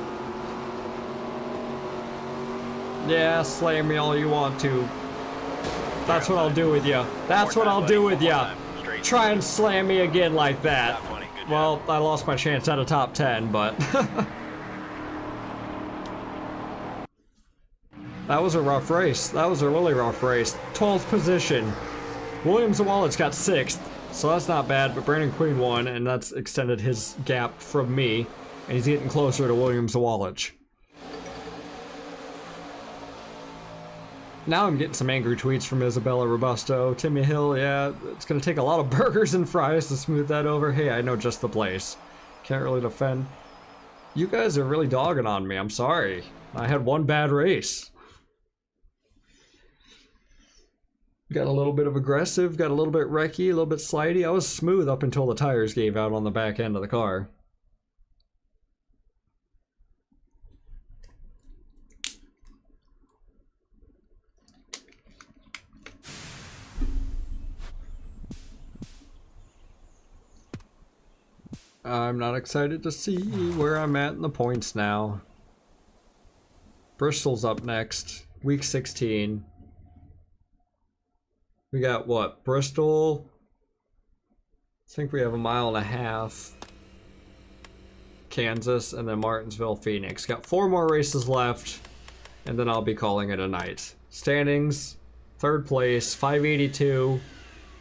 Yeah, slay me all you want to. That's what I'll do with you. That's what I'll do with you. Try and slam me again like that. Well, I lost my chance at a top 10, but... That was a rough race. That was a really rough race. 12th position. Williams and Wallace got 6th, so that's not bad, but Brandon Queen won, and that's extended his gap from me, and he's getting closer to Williams and Wallace. Now I'm getting some angry tweets from Isabella Robusto. Timmy Hill, yeah, it's gonna take a lot of burgers and fries to smooth that over. Hey, I know just the place. Can't really defend. You guys are really dogging on me, I'm sorry. I had one bad race. Got a little bit of aggressive, got a little bit wrecky, a little bit slidey. I was smooth up until the tires gave out on the back end of the car. I'm not excited to see where I'm at in the points now. Bristol's up next, week 16. We got what? Bristol. I think we have a mile and a half. Kansas, and then Martinsville, Phoenix. Got 4 more races left, and then I'll be calling it a night. Standings, 3rd place, 582.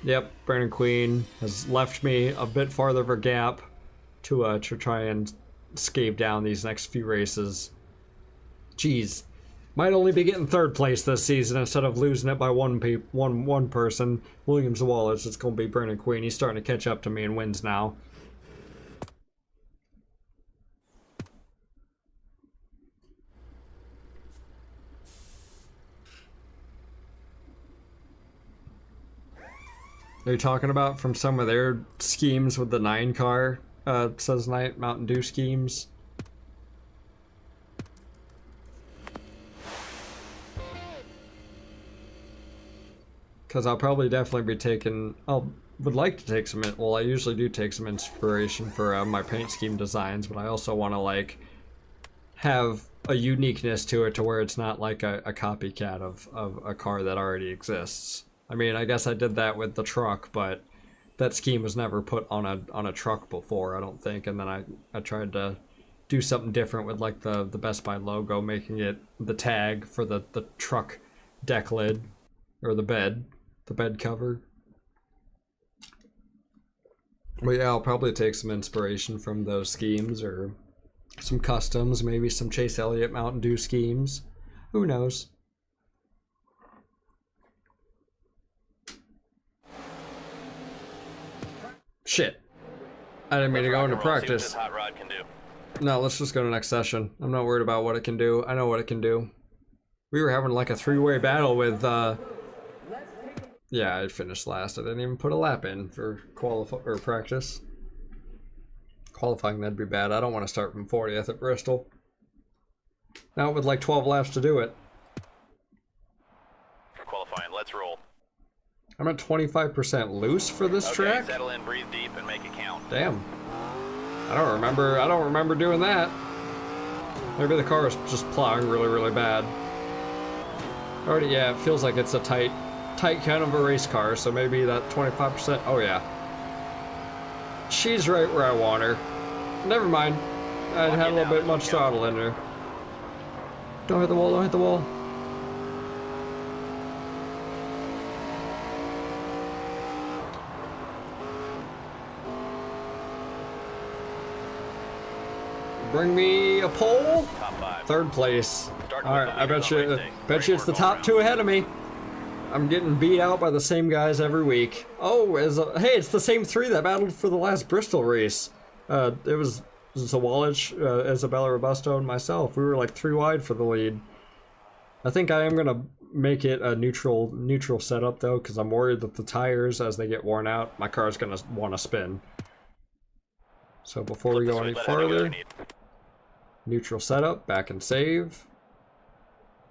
Yep, Brandon Queen has left me a bit farther of a gap to try and scave down these next few races. Jeez. Might only be getting 3rd place this season instead of losing it by one person. Williams Wallace, it's going to be Brandon Queen. He's starting to catch up to me and wins now. Are you talking about from some of their schemes with the 9 car, says Night Mountain Dew schemes? Because I'll probably definitely be taking, would like to take some, well I usually do take some inspiration for my paint scheme designs, but I also want to like have a uniqueness to it to where it's not like a copycat of a car that already exists. I mean, I guess I did that with the truck, but that scheme was never put on a truck before, I don't think, and then I tried to do something different with like the Best Buy logo, making it the tag for the truck deck lid, or the bed cover. But yeah, I'll probably take some inspiration from those schemes, or some customs, maybe some Chase Elliott Mountain Dew schemes. Who knows? Shit. I didn't mean to go into practice. Hot rod can do. No, let's just go to next session. I'm not worried about what it can do. I know what it can do. We were having like a 3-way battle with, yeah, I finished last. I didn't even put a lap in for practice. Qualifying, that'd be bad. I don't want to start from 40th at Bristol. Now with like 12 laps to do it. I'm at 25% loose for this track. Settle in, breathe deep, and make it count. Damn. I don't remember doing that. Maybe the car is just plowing really, really bad. Already, yeah, it feels like it's a tight kind of a race car, so maybe that 25%, oh yeah. She's right where I want her. Never mind. I had a little bit much throttle in her. Don't hit the wall, don't hit the wall. Bring me a pole. Top 5. Third place. Alright, I bet you it's the top 2 ahead of me. I'm getting beat out by the same guys every week. Oh, hey, it's the same 3 that battled for the last Bristol race. It was Zawallich, Isabella Robusto, and myself. We were like 3 wide for the lead. I think I am gonna make it a neutral setup though, because I'm worried that the tires, as they get worn out, my car's gonna want to spin. So before we go any farther, neutral setup, back and save.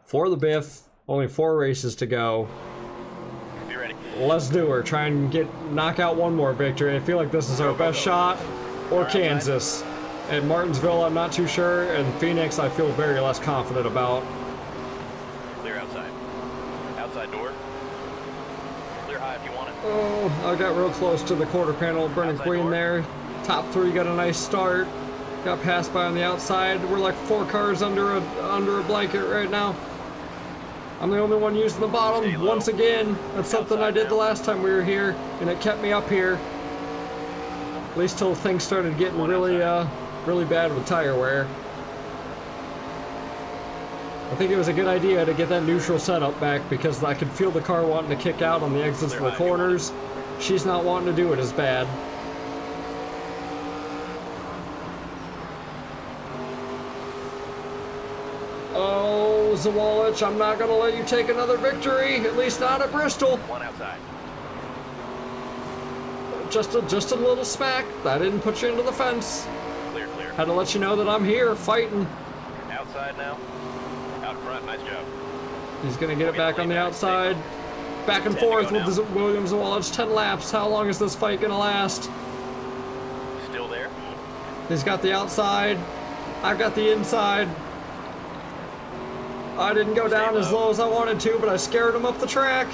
For the Biff, only 4 races to go. Be ready. Let's do her. Try and knock out one more victory. I feel like this is our best shot, or Kansas. And Martinsville, I'm not too sure, and Phoenix, I feel very less confident about. Clear outside. Outside door. Clear high if you want it. Oh, I got real close to the quarter panel of Brennan Queen there. Top 3 got a nice start. Got passed by on the outside. We're like 4 cars under a blanket right now. I'm the only one using the bottom once again. That's something I did the last time we were here, and it kept me up here. At least till things started getting really bad with tire wear. I think it was a good idea to get that neutral setup back because I could feel the car wanting to kick out on the exits of the corners. She's not wanting to do it as bad. Oh, Zawallich, I'm not gonna let you take another victory, at least not at Bristol. 1 outside. Just a little smack. I didn't put you into the fence. Clear. Had to let you know that I'm here fighting. Outside now. Out front, nice job. He's gonna get it back on the outside. Back and forth with Williams Zawallich. 10 laps. How long is this fight gonna last? Still there. He's got the outside. I've got the inside. I didn't go down as low as I wanted to, but I scared him up the track.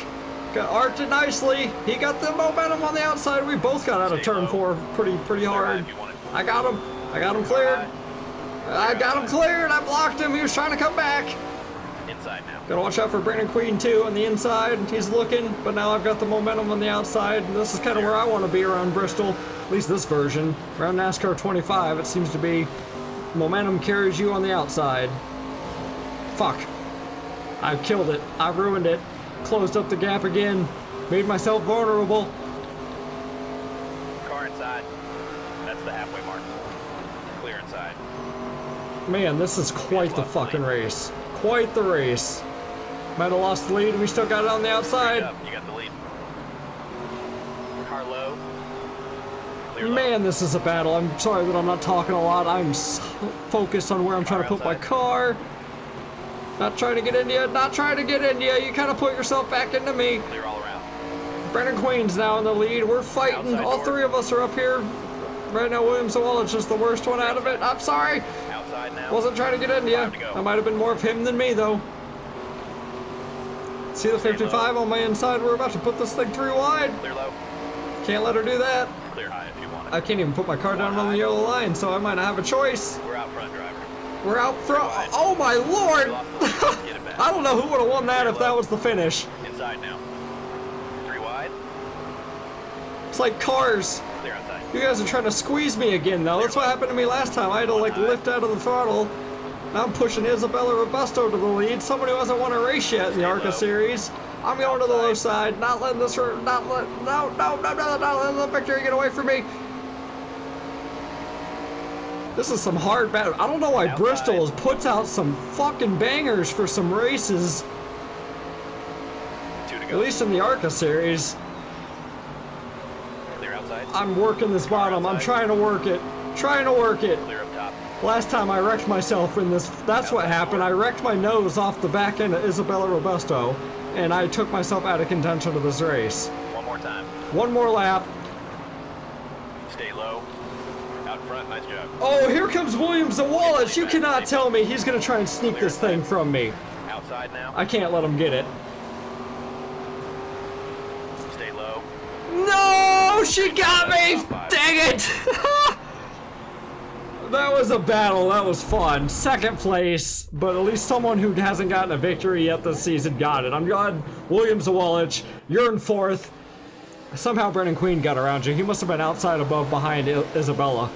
Got arced it nicely. He got the momentum on the outside. We both got out of turn 4 pretty hard. I got him. I got him cleared. I got him cleared. I blocked him. He was trying to come back. Inside now. Gotta watch out for Brandon Queen too on the inside. He's looking, but now I've got the momentum on the outside. This is kind of where I want to be around Bristol. At least this version. Around NASCAR 25, it seems to be momentum carries you on the outside. Fuck. I killed it. I ruined it. Closed up the gap again. Made myself vulnerable. Car inside. That's the halfway mark. Clear inside. Man, this is quite the fucking race. Quite the race. Might have lost the lead. We still got it on the outside. You got the lead. Car low. Clear Man, this is a battle. I'm sorry that I'm not talking a lot. I'm so focused on where I'm trying to put my car. Not trying to get into you, not trying to get into you. You kind of put yourself back into me. Clear all around. Brandon Queen's now in the lead. We're fighting. Outside All door. 3 of us are up here. Right now, Williams Zawallich is the worst one out of it. I'm sorry. Outside now. Wasn't trying to get into you. 5 to go. I might have been more of him than me, though. See the 55 on my inside? We're about to put this thing 3 wide. Clear low. Can't let her do that. Clear high if you want it. I can't even put my car down on the yellow line, so I might not have a choice. We're out front, driver. We're out front. Oh my lord! Get it back. I don't know who would have won that if that was the finish. Inside now. 3 wide. It's like cars. Clear outside. You guys are trying to squeeze me again, though. That's what happened to me last time. I had to like lift out of the throttle. Now I'm pushing Isabella Robusto to the lead. Somebody who hasn't won a race yet in the Arca series. I'm going to the low side. Not letting this. Not letting the victory get away from me. This is some hard battle. I don't know why Bristol puts out some fucking bangers for some races. 2 to At go. least in the Arca series. Clear outside. I'm working this bottom. I'm trying to work it. Trying to work it. Clear up top. Last time I wrecked myself in this. That's what happened. I wrecked my nose off the back end of Isabella Robusto, and I took myself out of contention of this race. time. One more lap. Stay low. Out front, nice job. Oh, here comes Williams the Wallace. You cannot tell me he's gonna try and sneak this thing from me. Outside now. I can't let him get it. Stay low. No, she got me. Dang it. That was a battle. That was fun. Second place, but at least someone who hasn't gotten a victory yet this season got it. I'm glad Williams Awalich, you're in fourth. Somehow Brennan Queen got around you. He must have been outside, above, behind Isabella.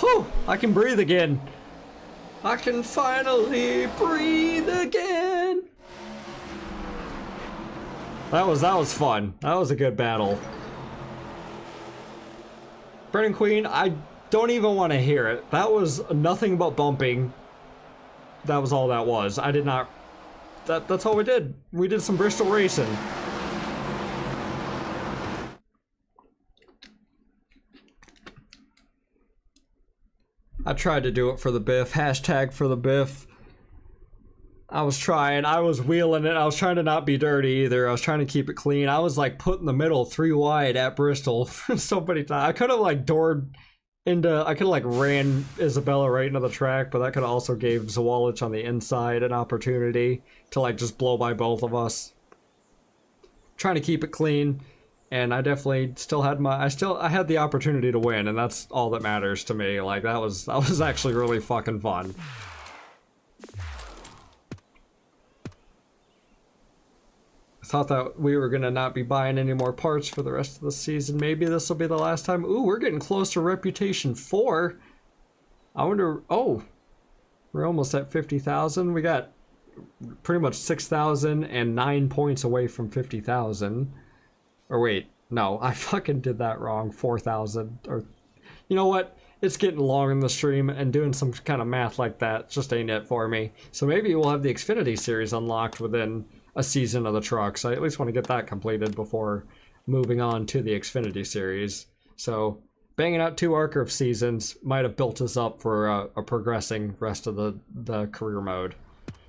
Whew, I can breathe again. I can finally breathe again. That was fun. That was a good battle. Brennan Queen, I don't even want to hear it. That was nothing but bumping. That was all that was. I did not... That's all we did. We did some Bristol racing. I tried to do it for the Biff. Hashtag for the Biff. I was trying. I was wheeling it. I was trying to not be dirty either. I was trying to keep it clean. I was like put in the middle, 3 wide at Bristol so many times. I could have like doored into, I could have like ran Isabella right into the track, but that could have also gave Zawalich on the inside an opportunity to like just blow by both of us. Trying to keep it clean, and I definitely still had I had the opportunity to win, and that's all that matters to me. Like that was actually really fucking fun. Thought that we were gonna not be buying any more parts for the rest of the season. Maybe this will be the last time. Ooh, we're getting close to Reputation 4. I wonder, oh, we're almost at 50,000. We got pretty much 6,009 points away from 50,000. Or wait, no, I fucking did that wrong. 4,000, or, you know what? It's getting long in the stream, and doing some kind of math like that just ain't it for me. So maybe we'll have the Xfinity series unlocked within a season of the trucks. I at least want to get that completed before moving on to the Xfinity series. So banging out 2 Arca of seasons might have built us up for a progressing rest of the career mode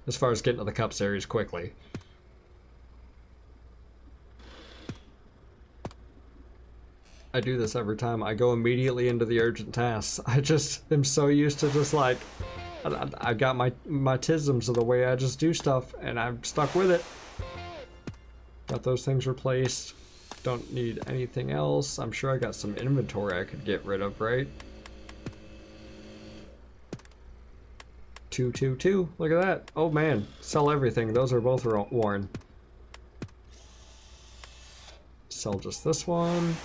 as far as getting to the Cup Series quickly. I do this every time. I go immediately into the urgent tasks. I just am so used to just like, I got my tisms of the way I just do stuff, and I'm stuck with it. Got those things replaced. Don't need anything else. I'm sure I got some inventory I could get rid of, right? 222. Look at that. Oh man, sell everything. Those are both worn. Sell just this one.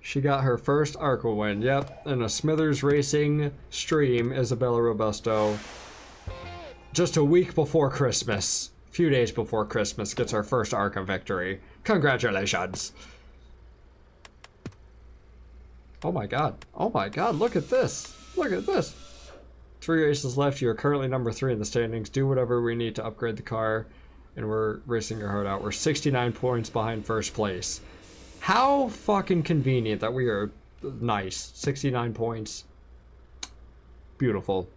She got her first Arca win. Yep, in a Smithers Racing stream, Isabella Robusto. Just a week before Christmas, a few days before Christmas, gets her first Arca victory. Congratulations. Oh my god. Oh my god, look at this. Look at this. 3 races left. You are currently number 3 in the standings. Do whatever we need to upgrade the car, and we're racing your heart out. We're 69 points behind first place. How fucking convenient that we are. Nice. 69 points. Beautiful.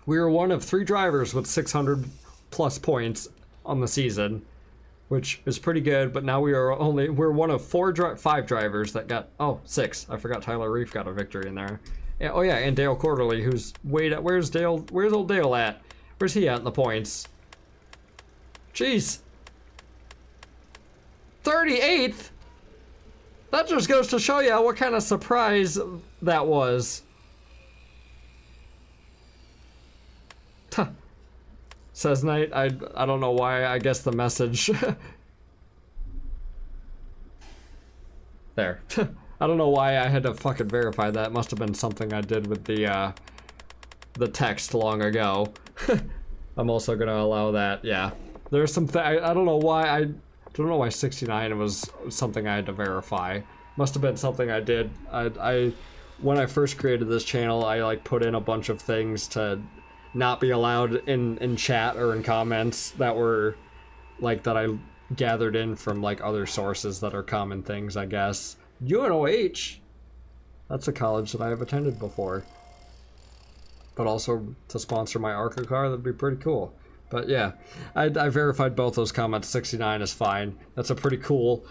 We are one of 3 drivers with 600 plus points on the season, which is pretty good, but now we're one of 5 drivers that got, 6. I forgot Tyler Reef got a victory in there. Yeah, oh yeah, and Dale Quarterly, who's where's old Dale at? Where's he at in the points? Jeez. 38th? That just goes to show you what kind of surprise that was. Huh. Says Knight, I don't know why, I guess the message. There. I don't know why I had to fucking verify that. Must have been something I did with the text long ago. I'm also gonna allow that, yeah. There's some I don't know why I don't know why 69 was something I had to verify. Must have been something I did. I when I first created this channel, I like put in a bunch of things to not be allowed in chat or in comments that were like that I gathered in from like other sources that are common things, I guess. UNOH. That's a college that I have attended before. But also to sponsor my Arca car, that'd be pretty cool. But yeah, I verified both those comments. 69 is fine. That's a pretty cool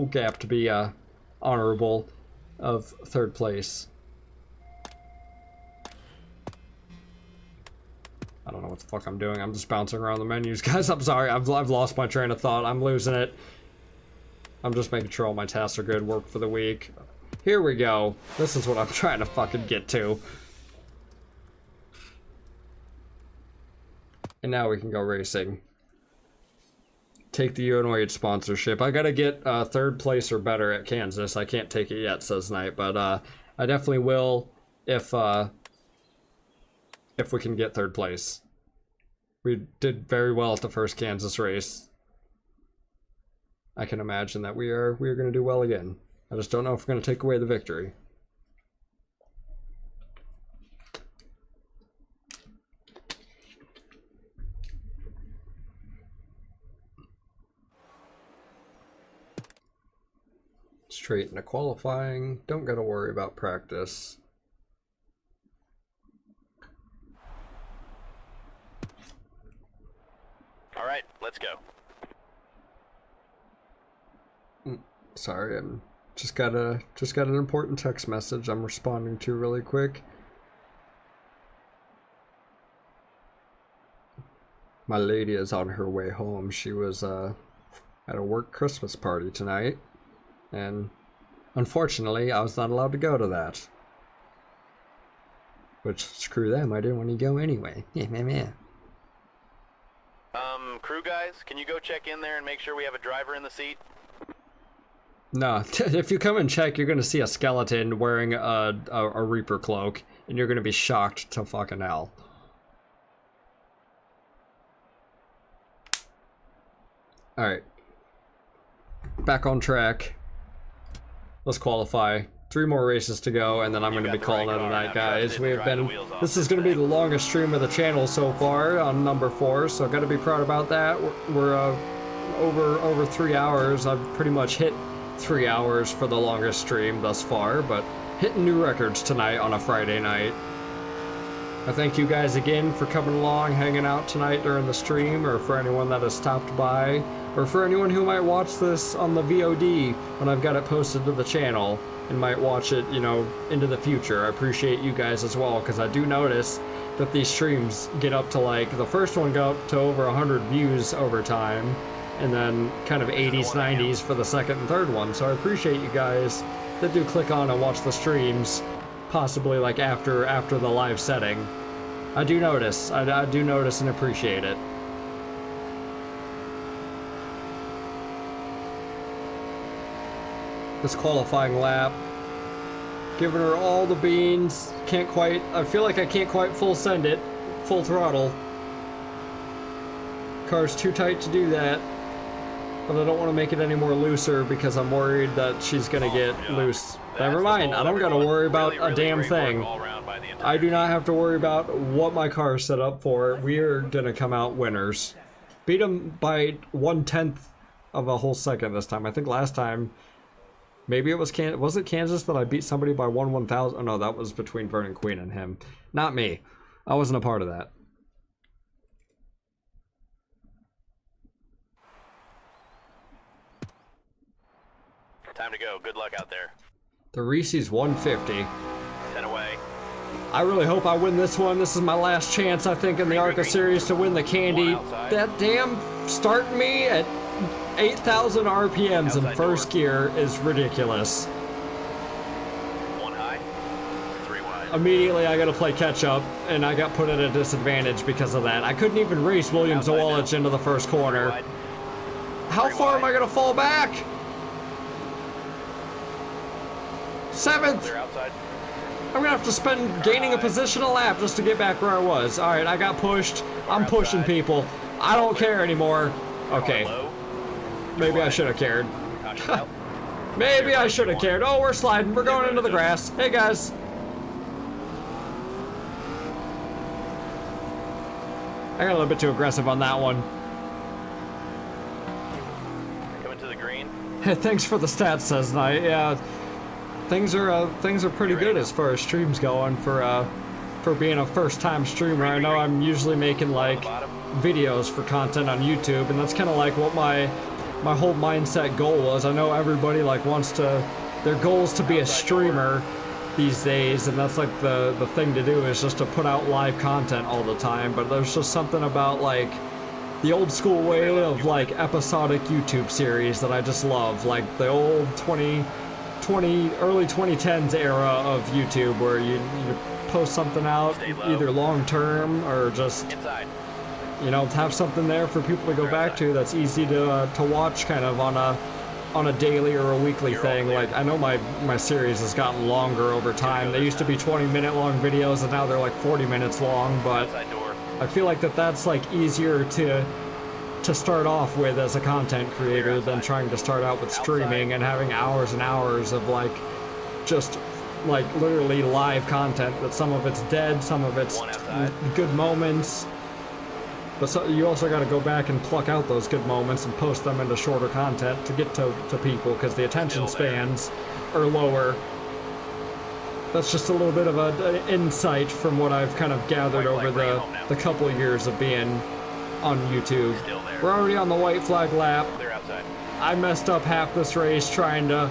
gap to be honorable of 3rd place. I don't know what the fuck I'm doing. I'm just bouncing around the menus, guys. I'm sorry. I've lost my train of thought. I'm losing it. I'm just making sure all my tasks are good. Work for the week. Here we go. This is what I'm trying to fucking get to. And now we can go racing. Take the UNOH sponsorship. I gotta get 3rd place or better at Kansas. I can't take it yet, says Knight, but I definitely will if we can get 3rd place. We did very well at the first Kansas race. I can imagine that we are gonna do well again. I just don't know if we're gonna take away the victory. Straight into qualifying. Don't gotta worry about practice. All right, let's go. Sorry, I'm just got an important text message I'm responding to really quick. My lady is on her way home. She was at a work Christmas party tonight, and unfortunately I was not allowed to go to that. Which, screw them, I didn't want to go anyway. Yeah. Crew guys, can you go check in there and make sure we have a driver in the seat? No, if you come and check, you're gonna see a skeleton wearing a Reaper cloak, and you're gonna be shocked to fucking hell. Alright. Back on track. Let's qualify. 3 more races to go, and then I'm gonna be calling it a night, guys. We have been... This is gonna be the longest stream of the channel so far, on number 4, so gotta be proud about that. We're over 3 hours. I've pretty much hit 3 hours for the longest stream thus far, but hitting new records tonight on a Friday night. I thank you guys again for coming along, hanging out tonight during the stream, or for anyone that has stopped by, or for anyone who might watch this on the VOD when I've got it posted to the channel and might watch it, you know, into the future. I appreciate you guys as well, because I do notice that these streams get up to, like, the first one got up to over 100 views over time, and then kind of 80s, 90s for the second and third one. So I appreciate you guys that do click on and watch the streams, possibly like after the live setting. I do notice. I do notice and appreciate it. This qualifying lap, giving her all the beans. Can't quite. I feel like I can't quite full send it, full throttle. Car's too tight to do that. But I don't want to make it any more looser because I'm worried that she's gonna get loose. Never mind, I don't gotta worry about a damn thing. I do not have to worry about what my car is set up for. We're gonna come out winners. Beat them by 1/10 of a whole second this time. I think last time, maybe it was was it Kansas that I beat somebody by 1/1000? Oh no, that was between Vernon Queen and him. Not me. I wasn't a part of that. Time to go. Good luck out there. The Reese's 150. 10 away. I really hope I win this one. This is my last chance, I think, in the Arca series to win the candy. That damn start me at 8,000 RPMs in first gear is ridiculous. 1 high, 3 wide. Immediately I gotta play catch up, and I got put at a disadvantage because of that. I couldn't even race Williams-Walich into the first corner. How far am I gonna fall back? 7th! I'm gonna have to spend gaining a position a lap just to get back where I was. Alright, I got pushed. I'm pushing people. I don't care anymore. Okay. Maybe I should have cared. Maybe I should have cared. Oh, we're sliding. We're going into the grass. Hey, guys. I got a little bit too aggressive on that one. Coming to the green. Hey, thanks for the stats, says Knight. Yeah. Things are pretty good as far as streams go on for for being a first-time streamer. I know I'm usually making like videos for content on YouTube, and that's kind of like what my whole mindset goal was. I know everybody like wants to, their goal is to be a streamer these days, and that's like the thing to do, is just to put out live content all the time. But there's just something about like the old school way of like episodic YouTube series that I just love, like the old early 2010s era of YouTube, where you post something out either long term or just you know, have something there for people to go back to that's easy to watch kind of on a daily or a weekly thing. Like, I know my series has gotten longer over time. They used to be 20-minute long videos, and now they're like 40 minutes long, but I feel like that's like easier to start off with as a content creator than trying to start out with streaming and having hours and hours of like just like literally live content, that some of it's dead, some of it's good moments. But so, you also got to go back and pluck out those good moments and post them into shorter content to get to people, because the attention spans are lower. That's just a little bit of an insight from what I've kind of gathered over the couple of years of being on YouTube. We're already on the white flag lap. I messed up half this race trying to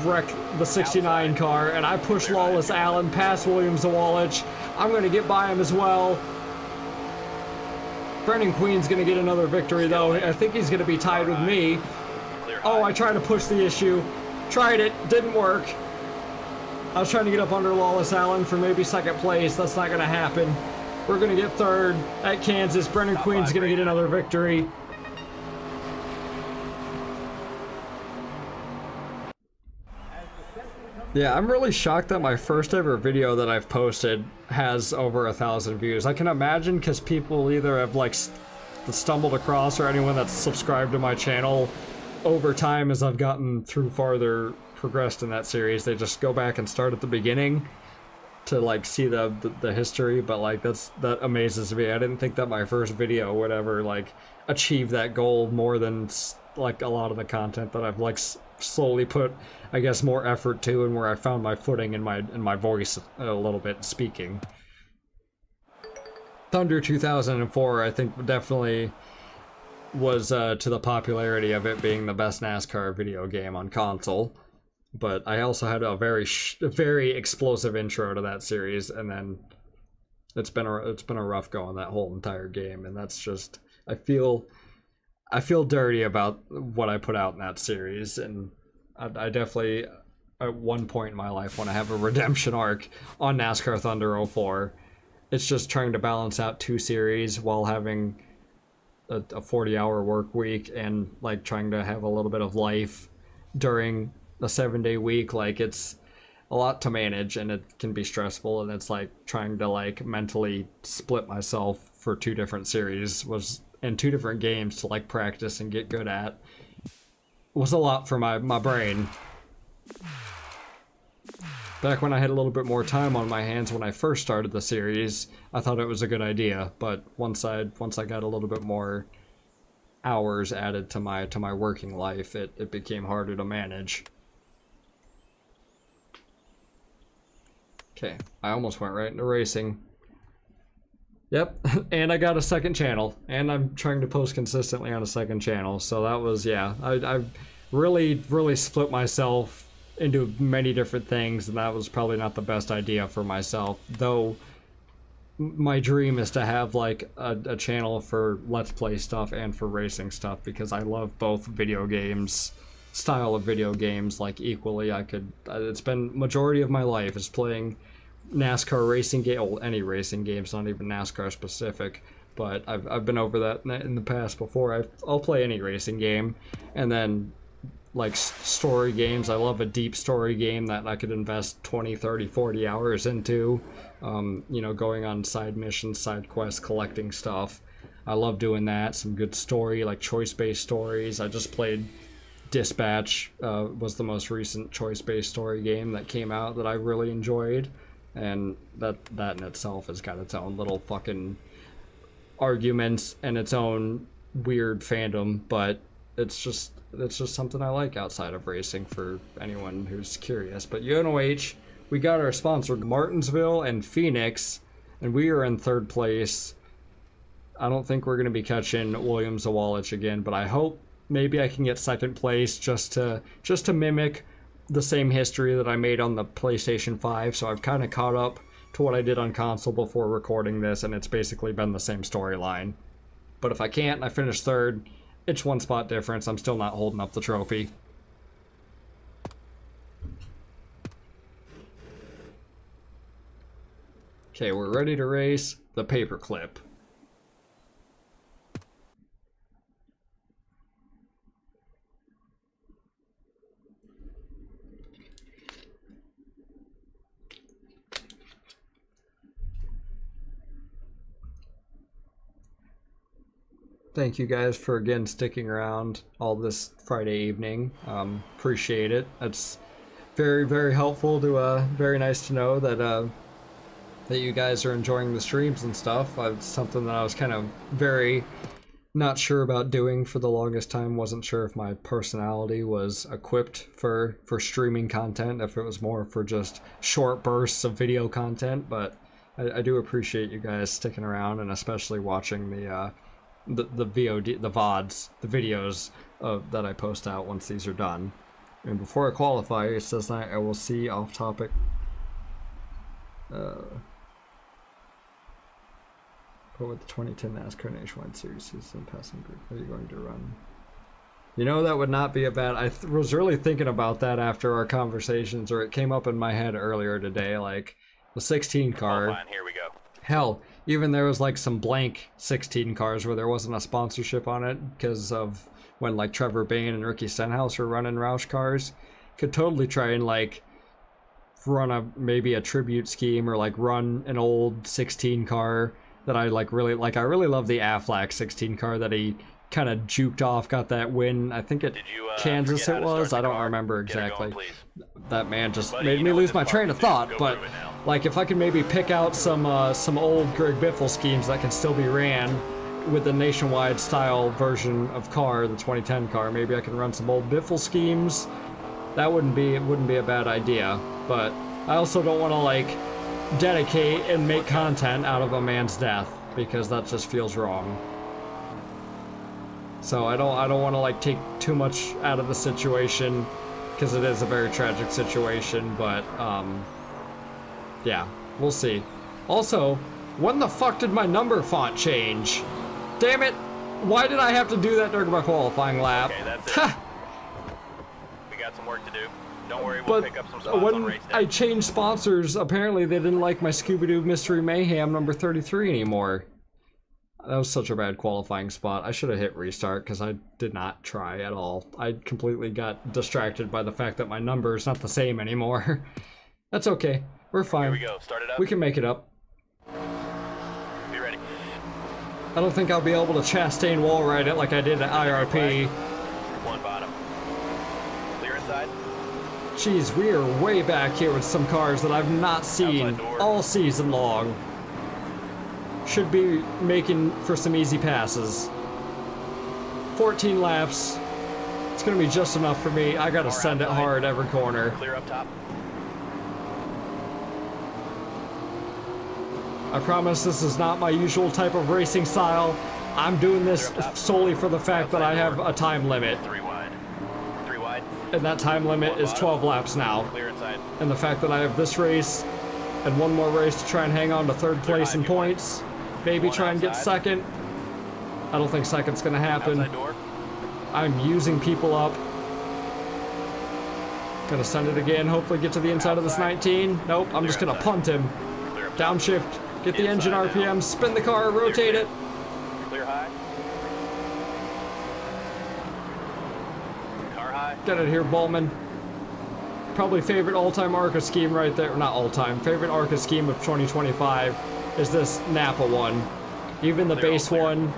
wreck the 69 car, and I pushed Lawless Allen past Williams Zawalich. I'm going to get by him as well. Brendan Queen's going to get another victory, though. I think he's going to be tied with me. Oh, I tried to push the issue. Tried it. Didn't work. I was trying to get up under Lawless Allen for maybe second place. That's not going to happen. We're going to get third at Kansas. Brendan Queen's going to get another victory. Yeah, I'm really shocked that my first ever video that I've posted has over 1,000 views. I can imagine because people either have like stumbled across, or anyone that's subscribed to my channel over time as I've gotten through farther progressed in that series, they just go back and start at the beginning to like see the history. But like that amazes me. I didn't think that my first video would ever like achieve that goal more than like a lot of the content that I've like slowly put, I guess, more effort to, and where I found my footing in my voice a little bit speaking. Thunder 2004, I think, definitely was to the popularity of it being the best NASCAR video game on console. But I also had a very explosive intro to that series, and then it's been a rough go on that whole entire game, and that's just, I feel dirty about what I put out in that series, and I definitely at one point in my life want to have a redemption arc on NASCAR Thunder 04. It's just trying to balance out two series while having a 40-hour work week, and like trying to have a little bit of life during a 7-day week. Like, it's a lot to manage, and it can be stressful, and it's like trying to like mentally split myself for two different series and two different games to like practice and get good at was a lot for my brain. Back when I had a little bit more time on my hands when I first started the series, I thought it was a good idea, but once I got a little bit more hours added to my working life, it became harder to manage. Okay, I almost went right into racing. Yep, and I got a second channel, and I'm trying to post consistently on a second channel, so that was, yeah, I really split myself into many different things, and that was probably not the best idea for myself, though my dream is to have like a channel for Let's Play stuff and for racing stuff, because I love both video games, style of video games, like equally. It's been majority of my life is playing NASCAR racing game, well, any racing games, not even NASCAR specific, but I've been over that in the past before. I'll play any racing game, and then like story games. I love a deep story game that I could invest 20, 30, 40 hours into, you know, going on side missions, side quests, collecting stuff. I love doing that. Some good story, like choice-based stories. I just played Dispatch, was the most recent choice-based story game that came out that I really enjoyed. And that in itself has got its own little fucking arguments and its own weird fandom, but it's just something I like outside of racing for anyone who's curious. But UNOH we got our sponsor, Martinsville and Phoenix, and we are in 3rd place. I don't think we're going to be catching Williams-Zawalich again, but I hope maybe I can get 2nd place just to mimic the same history that I made on the PlayStation 5. So I've kind of caught up to what I did on console before recording this, and it's basically been the same storyline. But if I can't and I finish 3rd, it's 1 spot difference. I'm still not holding up the trophy. Okay, we're ready to race the paperclip. Thank you guys for again sticking around all this Friday evening. Appreciate it. It's very, very helpful to very nice to know that that you guys are enjoying the streams and stuff. It's something that I was kind of very not sure about doing for the longest time. Wasn't sure if my personality was equipped for streaming content, if it was more for just short bursts of video content, but I do appreciate you guys sticking around and especially watching the VOD, the VODs, the videos that I post out once these are done. And before I qualify, it says I will see off topic. But with the 2010 NASCAR Nationwide Series season passing group, are you going to run? You know, that would not be a bad. I was really thinking about that after our conversations, or it came up in my head earlier today. Like the 16 car. Oh, fine, here we go. Hell, even there was like some blank 16 cars where there wasn't a sponsorship on it because of when like Trevor Bayne and Ricky Stenhouse were running Roush cars. Could totally try and like run maybe a tribute scheme or like run an old 16 car that I like really like. I really love the Aflac 16 car that he kind of juked off, got that win. I think Kansas it was. I don't remember exactly. That man just made me lose my train of thought. But like, if I could maybe pick out some old Greg Biffle schemes that can still be ran with the nationwide style version of car, the 2010 car, maybe I can run some old Biffle schemes. That wouldn't be a bad idea. But I also don't want to like dedicate and make content out of a man's death, because that just feels wrong. So I don't want to like take too much out of the situation, because it is a very tragic situation, but yeah, we'll see. Also, when the fuck did my number font change? Damn it! Why did I have to do that during my qualifying lap? Okay, that's it. We got some work to do. Don't worry, we'll pick up some spots on race day. I changed sponsors, apparently they didn't like my Scooby-Doo Mystery Mayhem number 33 anymore. That was such a bad qualifying spot. I should have hit restart because I did not try at all. I completely got distracted by the fact that my number is not the same anymore. That's okay. We're fine. Here we go. Start it up. We can make it up. Be ready. I don't think I'll be able to Chastain wall ride it like I did at IRP. One bottom. Clear inside. Jeez, we are way back here with some cars that I've not seen all season long. Should be making for some easy passes. 14 laps. It's gonna be just enough for me. I gotta send it hard every corner. Clear up top. I promise this is not my usual type of racing style. I'm doing this solely for the fact that I have a time limit. 3 wide. 3 wide. And that time limit is 12 laps now. Clear inside. And the fact that I have this race and one more race to try and hang on to 3rd place in points. Maybe try and get 2nd. I don't think 2nd's gonna happen. Outside door. I'm using people up. Gonna send it again, hopefully get to the inside of this 19. Nope, I'm just gonna punt him. Downshift, get the engine RPM, spin the car, rotate it. Clear high. Car high. Get it here, Bowman. Probably favorite all-time Arca scheme right there. Not all-time, favorite Arca scheme of 2025 is this Napa one. Even the base one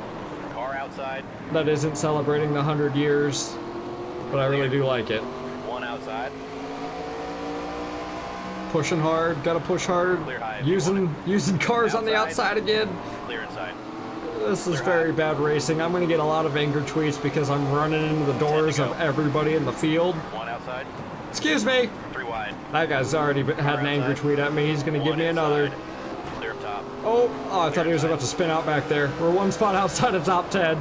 Car outside. that isn't celebrating the 100 years, but I really do like it. One outside. Pushing hard, gotta push hard. Using cars on the outside again. Clear inside. This is very bad racing. I'm gonna get a lot of anger tweets because I'm running into the doors of everybody in the field. One outside. Excuse me. 3 wide. That guy's already had an angry tweet at me. He's gonna give me another. Clear up top. Oh, I thought he was about to spin out back there. We're one spot outside of top 10.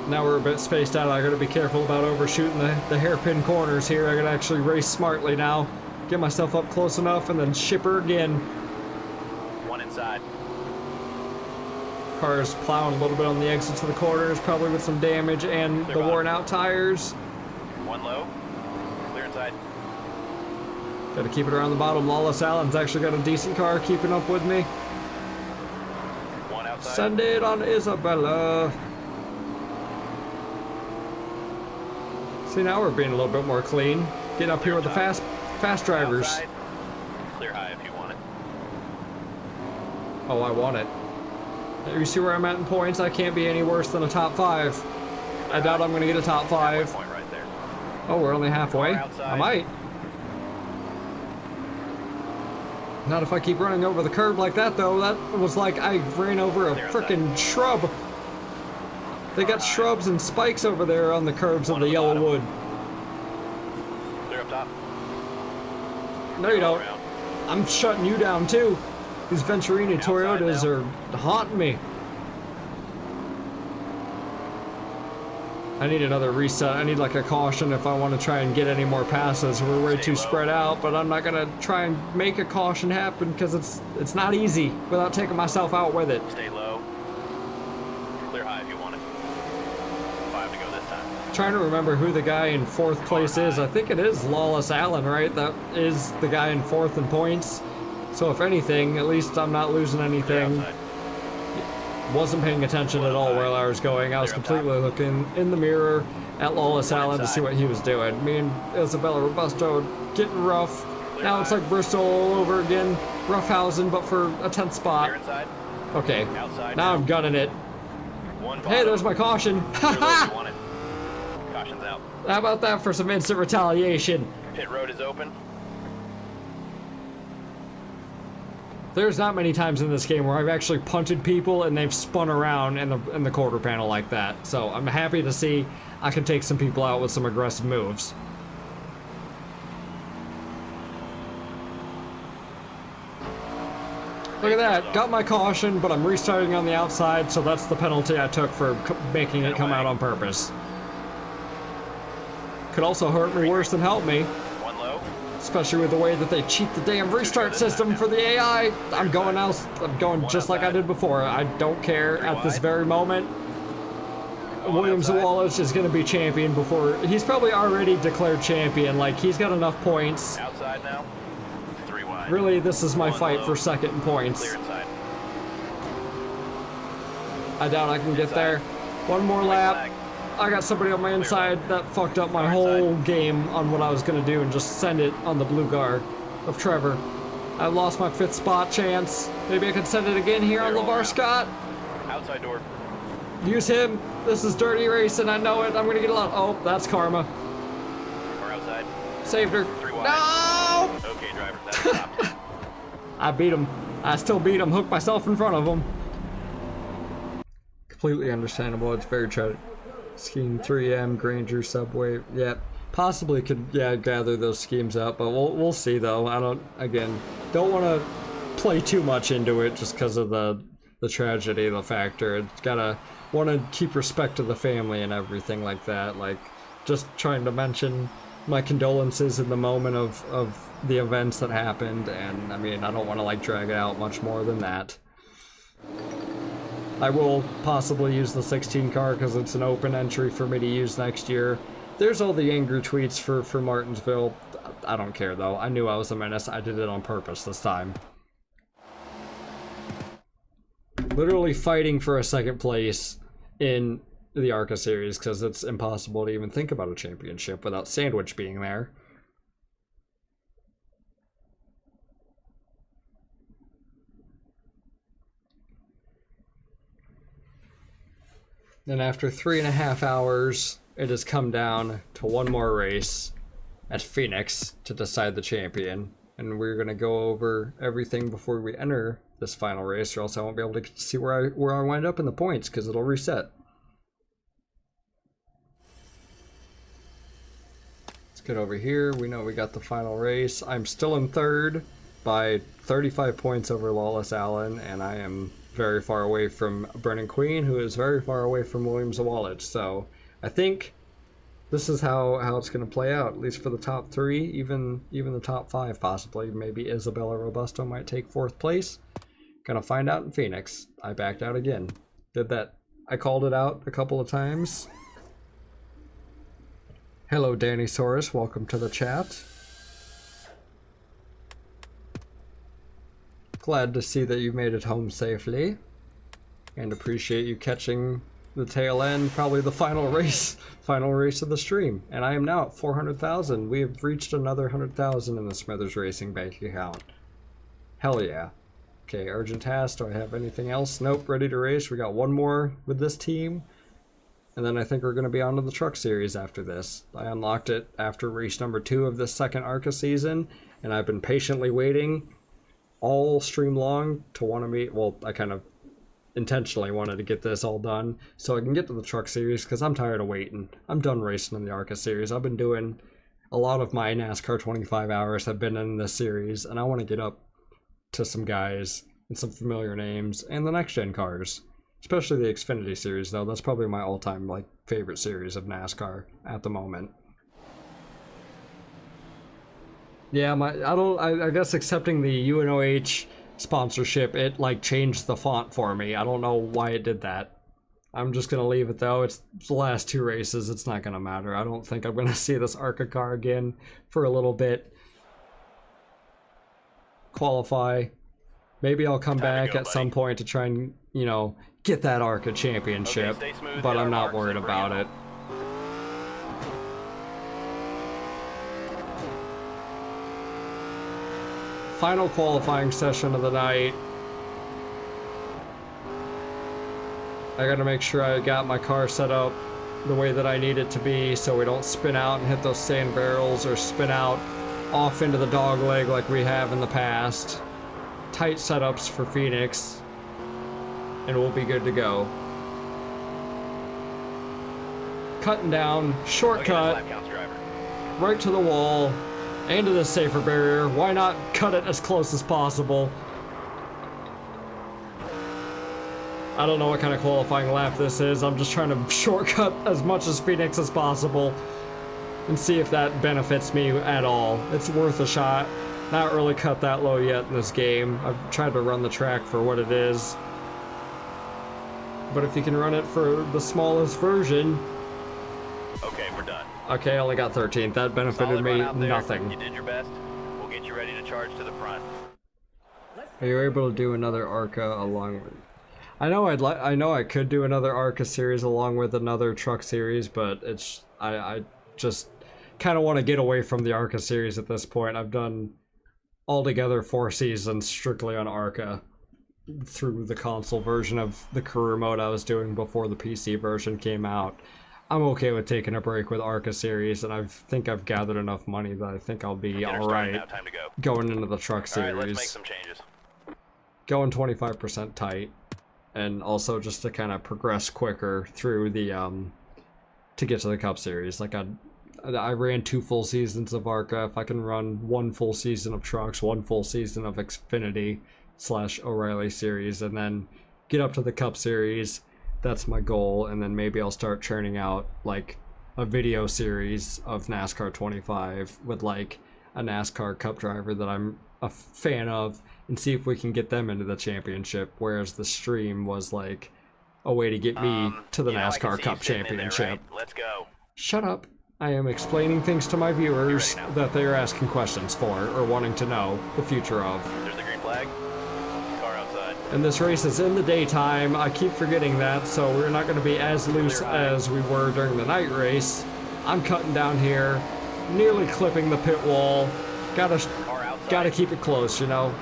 Now we're a bit spaced out. I gotta be careful about overshooting the hairpin corners here. I gotta actually race smartly now. Get myself up close enough and then ship her again. 1 inside. Car's plowing a little bit on the exit to the corners, probably with some damage and the worn out tires. 1 low. Clear inside. Gotta keep it around the bottom. Lawless Allen's actually got a decent car keeping up with me. 1 outside. Send it on Isabella. See, now we're being a little bit more clean. Getting up here with the fast drivers. Outside. Clear high if you want it. Oh, I want it. You see where I'm at in points? I can't be any worse than a top 5. I doubt I'm going to get a top 5. Point right there. Oh, we're only halfway. I might. Not if I keep running over the curb like that, though. That was like I ran over a frickin' shrub. They got shrubs and spikes over there on the curbs of the yellow wood. Clear up top. No, you don't. I'm shutting you down, too. These Venturini Toyotas are haunting me. I need another reset. I need like a caution if I want to try and get any more passes. We're way too spread out, but I'm not gonna try and make a caution happen because it's not easy without taking myself out with it. Stay low. Clear high if you want it. 5 to go this time. Trying to remember who the guy in 4th place is. I think it is Lawless Allen, right? That is the guy in 4th in points. So if anything, at least I'm not losing anything. Wasn't paying attention at all while I was going. I was completely looking in the mirror at Lawless Allen to see what he was doing. Me and Isabella Robusto getting rough. Now it's like Bristol all over again. Roughhousing, but for a 10th spot. Okay, now I'm gunning it. Hey, there's my caution. Haha! Caution's out. How about that for some instant retaliation? Pit road is open. There's not many times in this game where I've actually punted people and they've spun around in the quarter panel like that. So I'm happy to see I can take some people out with some aggressive moves. Look at that, got my caution, but I'm restarting on the outside, so that's the penalty I took for making it come out on purpose. Could also hurt me worse than help me. Especially with the way that they cheat the damn restart system for the AI. I'm going just like I did before. I don't care at this very moment. Williams Wallace is going to be champion before. He's probably already declared champion. Like, he's got enough points. Outside now. 3 wide. Really, this is my fight for second in points. Clear inside. I doubt I can get there. One more lap. I got somebody on my inside that fucked up my whole game on what I was going to do and just send it on the blue guard of Trevor. I lost my 5th spot chance. Maybe I can send it again here on LeVar Scott. Outside door. Use him. This is dirty racing. I know it. I'm going to get a lot. Oh, that's karma. We're outside. Saved her. 3 wide. No! Okay, driver. That's stopped. I beat him. I still beat him. Hooked myself in front of him. Completely understandable. It's very tragic. Scheme 3M, Granger, Subway, yeah, possibly could, gather those schemes up, but we'll see though. I don't want to play too much into it just because of the tragedy, the factor. It's gotta want to keep respect to the family and everything like that. Like, just trying to mention my condolences in the moment of the events that happened, and I mean, I don't want to like drag it out much more than that. I will possibly use the 16 car because it's an open entry for me to use next year. There's all the angry tweets for Martinsville. I don't care though. I knew I was a menace. I did it on purpose this time. Literally fighting for a 2nd place in the Arca series because it's impossible to even think about a championship without Sandwich being there. Then after 3.5 hours, it has come down to one more race at Phoenix to decide the champion. And we're going to go over everything before we enter this final race, or else I won't be able to see where I wind up in the points because it'll reset. Get over here. We know we got the final race. I'm still in third by 35 points over Lawless Allen, and I am very far away from Brennan Queen, who is very far away from Williams Wallich. So I think this is how it's going to play out, at least for the top three, even the top five possibly. Maybe Isabella Robusto might take fourth place. Gonna find out in Phoenix. I backed out again. Did that. I called it out a couple of times. Hello, Danny Saurus. Welcome to the chat. Glad to see that you made it home safely. And appreciate you catching the tail end, probably the final race of the stream. And I am now at 400,000. We have reached another 100,000 in the Smithers Racing bank account. Hell yeah. Okay, Urgent Task, do I have anything else? Nope, ready to race. We got one more with this team. And then I think we're going to be on to the truck series after this. I unlocked it after race number 2 of this second Arca season. And I've been patiently waiting all stream long to want to meet. Well, I kind of intentionally wanted to get this all done so I can get to the truck series because I'm tired of waiting. I'm done racing in the Arca series. I've been doing a lot of my NASCAR 25 hours have been in this series, and I want to get up to some guys and some familiar names and the next gen cars, especially the Xfinity series though. That's probably my all-time like favorite series of NASCAR at the moment. Yeah, I guess accepting the UNOH sponsorship, it like changed the font for me. I don't know why it did that. I'm just gonna leave it though. It's the last 2 races. It's not gonna matter. I don't think I'm gonna see this Arca car again for a little bit. Qualify. Maybe I'll come back at some point to try and, you know, get that Arca championship, but I'm not worried about it. Final qualifying session of the night. I gotta make sure I got my car set up the way that I need it to be so we don't spin out and hit those sand barrels or spin out off into the dog leg like we have in the past. Tight setups for Phoenix, and we'll be good to go. Cutting down, shortcut, right to the wall, and to the safer barrier. Why not cut it as close as possible? I don't know what kind of qualifying lap this is. I'm just trying to shortcut as much as Phoenix as possible and see if that benefits me at all. It's worth a shot. Not really cut that low yet in this game. I've tried to run the track for what it is. But if you can run it for the smallest version... Okay, we're done. Okay, I only got 13th. That benefited me nothing. You did your best. We'll get you ready to charge to the front. Are you able to do another Arca along with... I know I could do another Arca series along with another truck series, but it's... I just kind of want to get away from the Arca series at this point. I've done altogether 4 seasons strictly on Arca through the console version of the career mode I was doing before the PC version came out. I'm okay with taking a break with Arca series, and I think I've gathered enough money that I think I'll be alright going into the truck series. Alright, let's make some changes. Going 25% tight, and also just to kind of progress quicker through the to get to the Cup series. Like I ran 2 full seasons of Arca. If I can run 1 full season of trucks, 1 full season of Xfinity / O'Reilly series, and then get up to the Cup series, that's my goal. And then maybe I'll start churning out like a video series of NASCAR 25 with like a NASCAR Cup driver that I'm a fan of, and see if we can get them into the championship, whereas the stream was like a way to get me to the NASCAR Cup championship. Right? Let's go. Shut up. I am explaining things to my viewers that they are asking questions for or wanting to know the future of. There's the green flag. Car outside. And this race is in the daytime. I keep forgetting that, so we're not going to be as loose as we were during the night race. I'm cutting down here, nearly clipping the pit wall. Gotta keep it close, you know.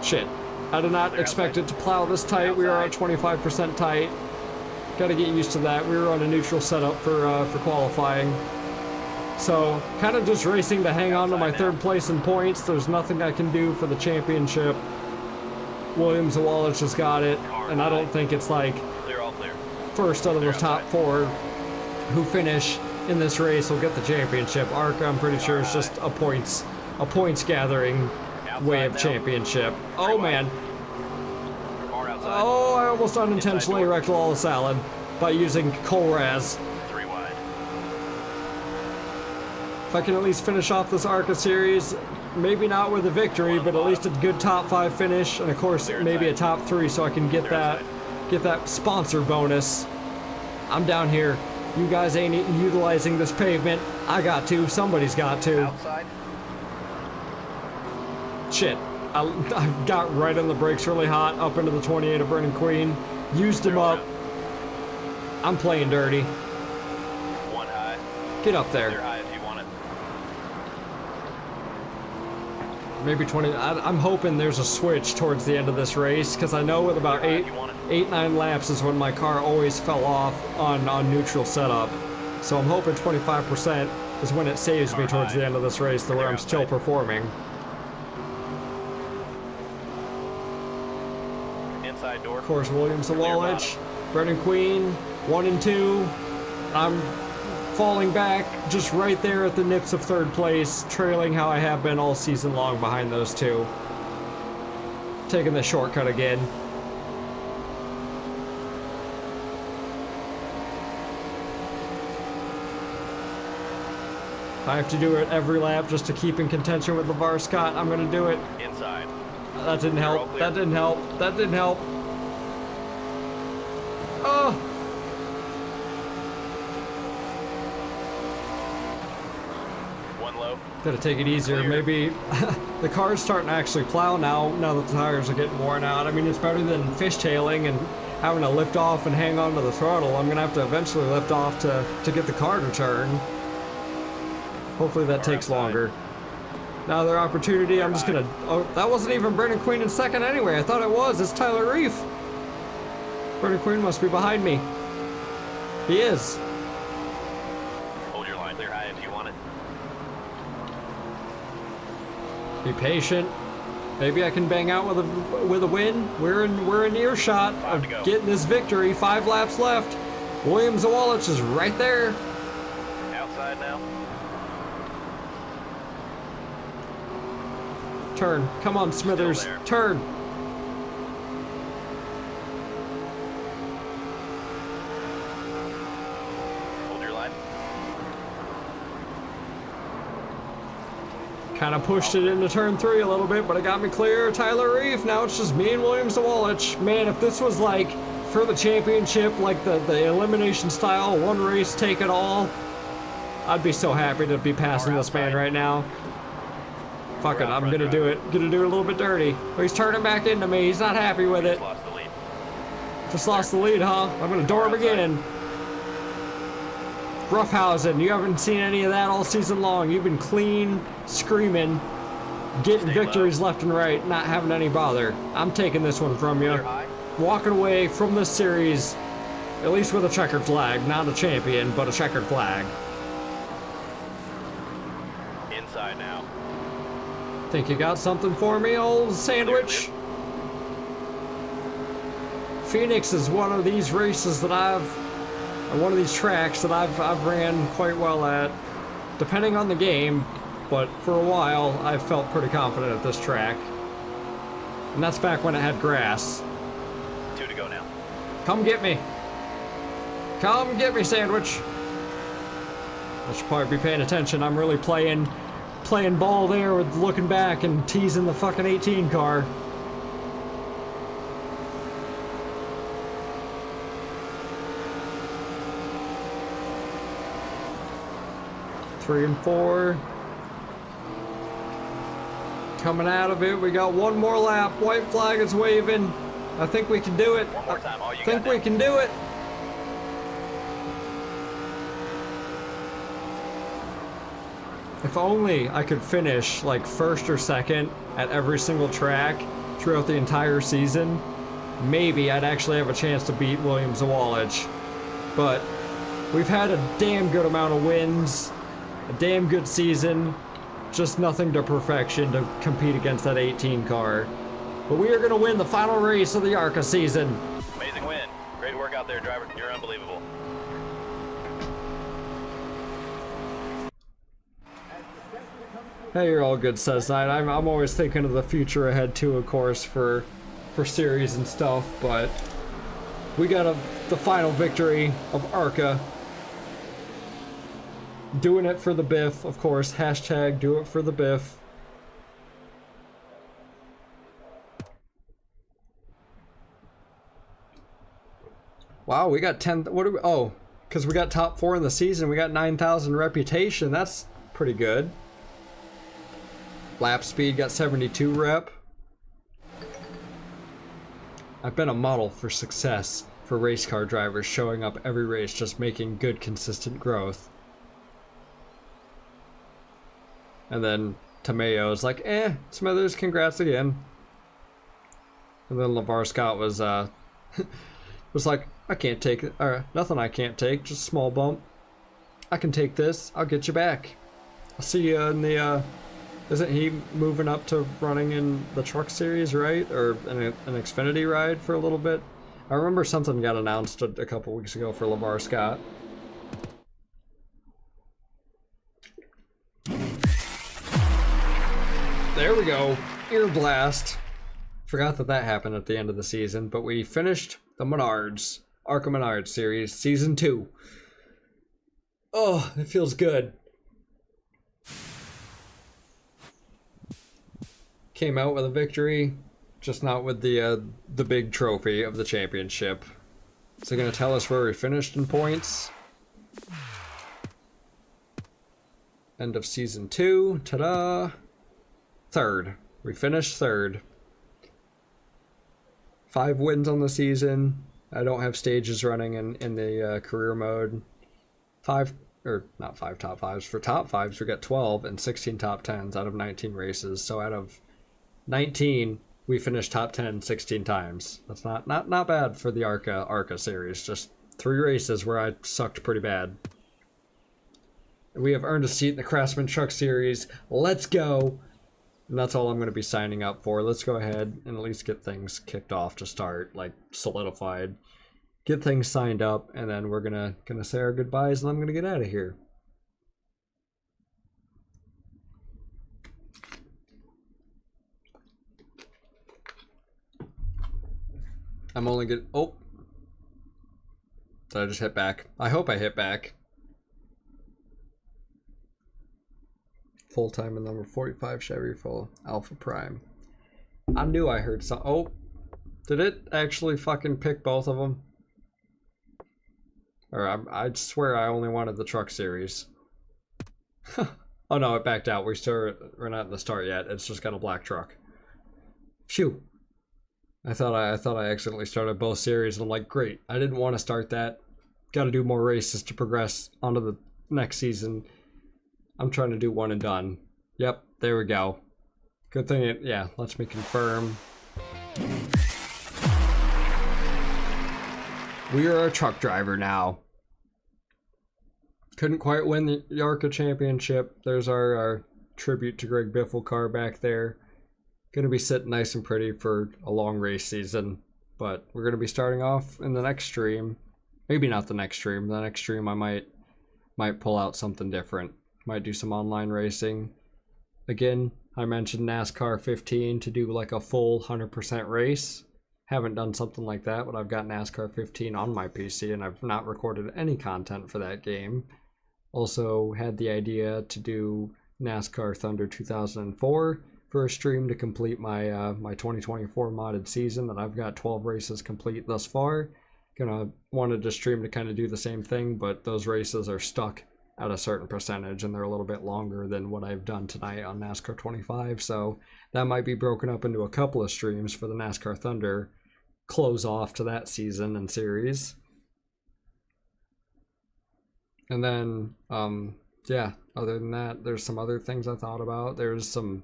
Shit. I did not expect it to plow this tight. We are at 25% tight. Got to get used to that. We were on a neutral setup for qualifying. So, kind of just racing to hang on to my 3rd place in points. There's nothing I can do for the championship. Williams and Wallich just got it, and I don't think it's like Clear, all clear. first out of the top 4 who finish in this race will get the championship. Arca, I'm pretty sure, is just a points gathering way of championship. Oh man. Oh, I almost unintentionally wrecked all the salad by using Colraz. 3 wide. If I can at least finish off this Arca series, maybe not with a victory, but at least a good top 5 finish, and of course maybe a top 3, so I can get that sponsor bonus. I'm down here. You guys ain't utilizing this pavement. I got to. Somebody's got to. Outside. Shit. I got right on the brakes really hot, up into the 28 of Burning Queen. Used him up. I'm playing dirty. 1 high. Get up there. Clear high if you want it. Maybe 20. I'm hoping there's a switch towards the end of this race, because I know with about 8-9 laps is when my car always fell off on neutral setup. So I'm hoping 25% is when it saves me towards the end of this race, where I'm still performing. Inside door. Of course, Williams and Wallach, Brennan Queen, 1 and 2. I'm falling back just right there at the nips of 3rd place, trailing how I have been all season long behind those two. Taking the shortcut again. If I have to do it every lap just to keep in contention with LeVar Scott, I'm gonna do it. Inside. That didn't help. That didn't help. That didn't help. Oh! One low. Gotta take it easier. Clear. Maybe the car's starting to actually plow now that the tires are getting worn out. I mean, it's better than fishtailing and having to lift off and hang on to the throttle. I'm gonna have to eventually lift off to get the car to turn. Hopefully that takes longer. Another opportunity. I'm just gonna. Oh, that wasn't even Brennan Queen in 2nd anyway. I thought it was. It's Tyler Reef. Brennan Queen must be behind me. He is. Hold your line. Clear high if you want it. Be patient. Maybe I can bang out with a win. We're in earshot of getting this victory. 5 laps left. Williams and Wallach is right there. Outside now. Turn. Come on, Smithers. Turn. Hold your line. Kind of pushed it into turn 3 a little bit, but it got me clear. Tyler Reef. Now it's just me and Williams and Wallach. Man, if this was like for the championship, like the elimination style, 1 race, take it all, I'd be so happy to be passing this man right now. Fuck it, I'm gonna do it. Gonna do it a little bit dirty. Oh, he's turning back into me. He's not happy with it. Lost the lead. Just lost the lead, huh? I'm gonna door him again. Roughhousing, you haven't seen any of that all season long. You've been clean, screaming, getting victories left and right, not having any bother. I'm taking this one from you. Walking away from this series, at least with a checkered flag. Not a champion, but a checkered flag. Inside now. Think you got something for me, old sandwich? Phoenix is one of these races that one of these tracks that I've ran quite well at, depending on the game, but for a while I've felt pretty confident at this track. And that's back when it had grass. 2 to go now. Come get me. Come get me, sandwich. I should probably be paying attention. I'm really playing ball there with looking back and teasing the fucking 18 car. Three and 4. Coming out of it. We got 1 more lap. White flag is waving. I think we can do it. One more time. I think we can do it. If only I could finish like 1st or 2nd at every single track throughout the entire season, maybe I'd actually have a chance to beat Williams and Wallach. But we've had a damn good amount of wins, a damn good season, just nothing to perfection to compete against that 18 car. But we are going to win the final race of the Arca season. Amazing win. Great work out there, driver. You're unbelievable. Hey, you're all good, says Knight. I'm always thinking of the future ahead too, of course, for series and stuff, but we got the final victory of Arca. Doing it for the Biff, of course. Hashtag do it for the Biff. Wow, we got 10. What do we? Oh, because we got top 4 in the season. We got 9,000 reputation. That's pretty good. Lap speed got 72 rep. I've been a model for success for race car drivers, showing up every race, just making good, consistent growth. And then Tamayo's like, Smithers, congrats again. And then LeVar Scott was was like, I can't take it. Nothing I can't take, just a small bump. I can take this. I'll get you back. I'll see you in the isn't he moving up to running in the truck series, right? Or an Xfinity ride for a little bit? I remember something got announced a couple weeks ago for LeVar Scott. There we go. Ear blast. Forgot that happened at the end of the season, but we finished the Menards. Arca Menards series, season 2. Oh, it feels good. Came out with a victory, just not with the big trophy of the championship. Is it going to tell us where we finished in points? End of season 2. Ta-da! 3rd. We finished 3rd. 5 wins on the season. I don't have stages running in the career mode. 5, or not 5 top 5s. For top 5s, we got 12 and 16 top 10s out of 19 races. So out of 19, we finished top 10 16 times. That's not bad for the Arca series. Just 3 races where I sucked pretty bad. We have earned a seat in the Craftsman Truck Series. Let's go! And that's all I'm going to be signing up for. Let's go ahead and at least get things kicked off to start, like solidified. Get things signed up, and then we're gonna say our goodbyes, and I'm gonna get out of here. I'm only good. Oh, did I just hit back? I hope I hit back. Full time in number 45 Chevy full Alpha Prime. I knew I heard some. Oh, did it actually fucking pick both of them? Or I swear I only wanted the truck series. Oh no, it backed out. We're not in the start yet. It's just got a black truck. Phew. I thought I accidentally started both series, and I'm like, great. I didn't want to start that. Got to do more races to progress onto the next season. I'm trying to do one and done. Yep, there we go. Good thing it, yeah, lets me confirm. We are a truck driver now. Couldn't quite win the Arca Championship. There's our tribute to Greg Biffle car back there. Gonna be sitting nice and pretty for a long race season. But we're gonna be starting off in the next stream. Maybe not the next stream. The next stream I might pull out something different. Might do some online racing. Again, I mentioned NASCAR 15 to do like a full 100% race. Haven't done something like that, but I've got NASCAR 15 on my PC and I've not recorded any content for that game. Also had the idea to do NASCAR Thunder 2004 for a stream to complete my my 2024 modded season that I've got 12 races complete thus far. Wanted to stream to kind of do the same thing, but those races are stuck at a certain percentage and they're a little bit longer than what I've done tonight on NASCAR 25, so that might be broken up into a couple of streams for the NASCAR Thunder close off to that season and series. And then yeah, other than that, there's some other things I thought about. There's some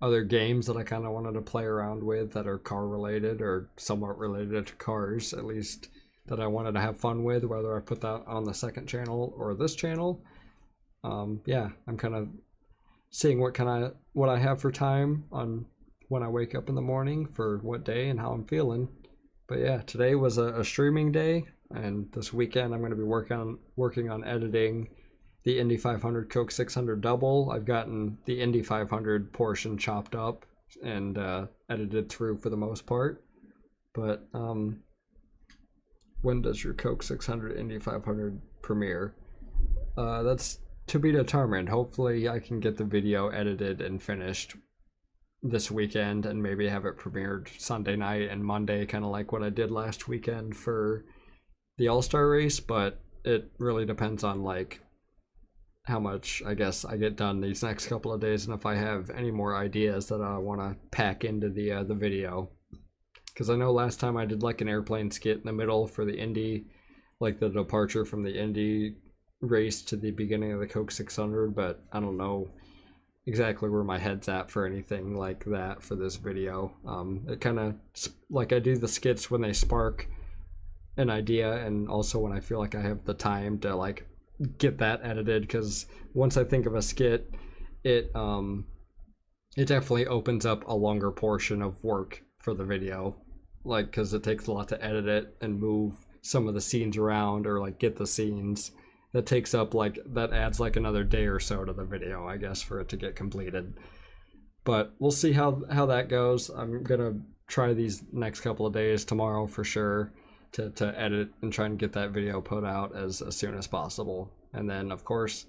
other games that I kind of wanted to play around with that are car related or somewhat related to cars, at least, that I wanted to have fun with, whether I put that on the second channel or this channel. Yeah, I'm kind of seeing what I have for time on when I wake up in the morning for what day and how I'm feeling. But yeah, today was a streaming day, and this weekend I'm going to be working on editing the Indy 500 Coke 600 double. I've gotten the Indy 500 portion chopped up and edited through for the most part. But when does your Coke 600 Indy 500 premiere? That's to be determined. Hopefully I can get the video edited and finished this weekend and maybe have it premiered Sunday night and Monday, kind of like what I did last weekend for the All-Star race, but it really depends on like how much I guess I get done these next couple of days and if I have any more ideas that I want to pack into the video. Because I know last time I did like an airplane skit in the middle for the Indy, like the departure from the Indy race to the beginning of the Coke 600, but I don't know exactly where my head's at for anything like that for this video. It kind of, like I do the skits when they spark an idea and also when I feel like I have the time to like get that edited, because once I think of a skit, it definitely opens up a longer portion of work for the video, like because it takes a lot to edit it and move some of the scenes around or like get the scenes. That takes up like, that adds like another day or so to the video, I guess, for it to get completed. But we'll see how that goes. I'm gonna try these next couple of days, tomorrow for sure, to edit and try and get that video put out as soon as possible. And then of course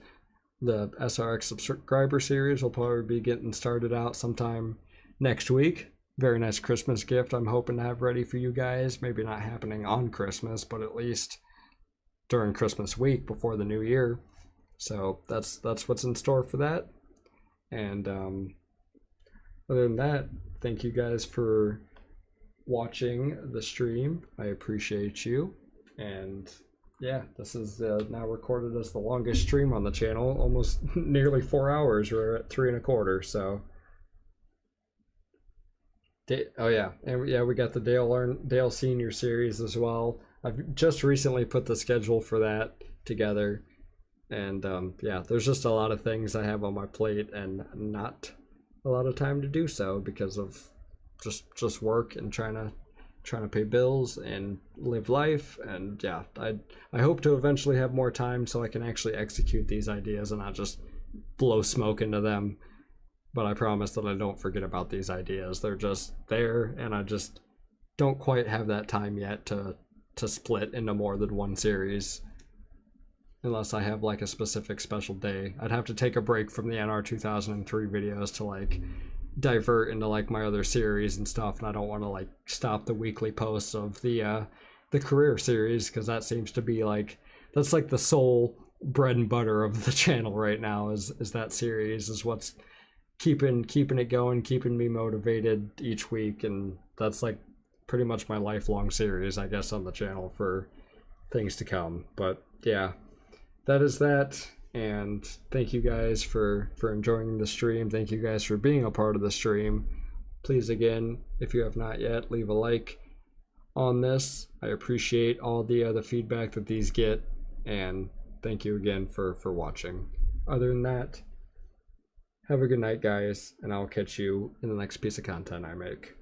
the SRX subscriber series will probably be getting started out sometime next week. Very nice Christmas gift I'm hoping to have ready for you guys. Maybe not happening on Christmas, but at least during Christmas week before the new year. So that's what's in store for that. And other than that, thank you guys for watching the stream. I appreciate you. And yeah, this is now recorded as the longest stream on the channel, almost nearly 4 hours. We're at 3 1/4. So oh yeah, and yeah, we got the Dale Senior series as well. I've just recently put the schedule for that together, and yeah, there's just a lot of things I have on my plate and not a lot of time to do so because of just work and trying to pay bills and live life. And yeah, I hope to eventually have more time so I can actually execute these ideas and not just blow smoke into them. But I promise that I don't forget about these ideas. They're just there, and I just don't quite have that time yet to split into more than one series, unless I have like a specific special day. I'd have to take a break from the NR 2003 videos to like divert into like my other series and stuff, and I don't want to like stop the weekly posts of the career series, because that seems to be like, that's like the sole bread and butter of the channel right now, is that series is what's keeping it going, keeping me motivated each week. And that's like pretty much my lifelong series, I guess, on the channel for things to come. But yeah, that is that. And thank you guys for enjoying the stream. Thank you guys for being a part of the stream. Please, again, if you have not yet, leave a like on this. I appreciate all the feedback that these get, and thank you again for watching. Other than that, have a good night, guys, and I'll catch you in the next piece of content I make.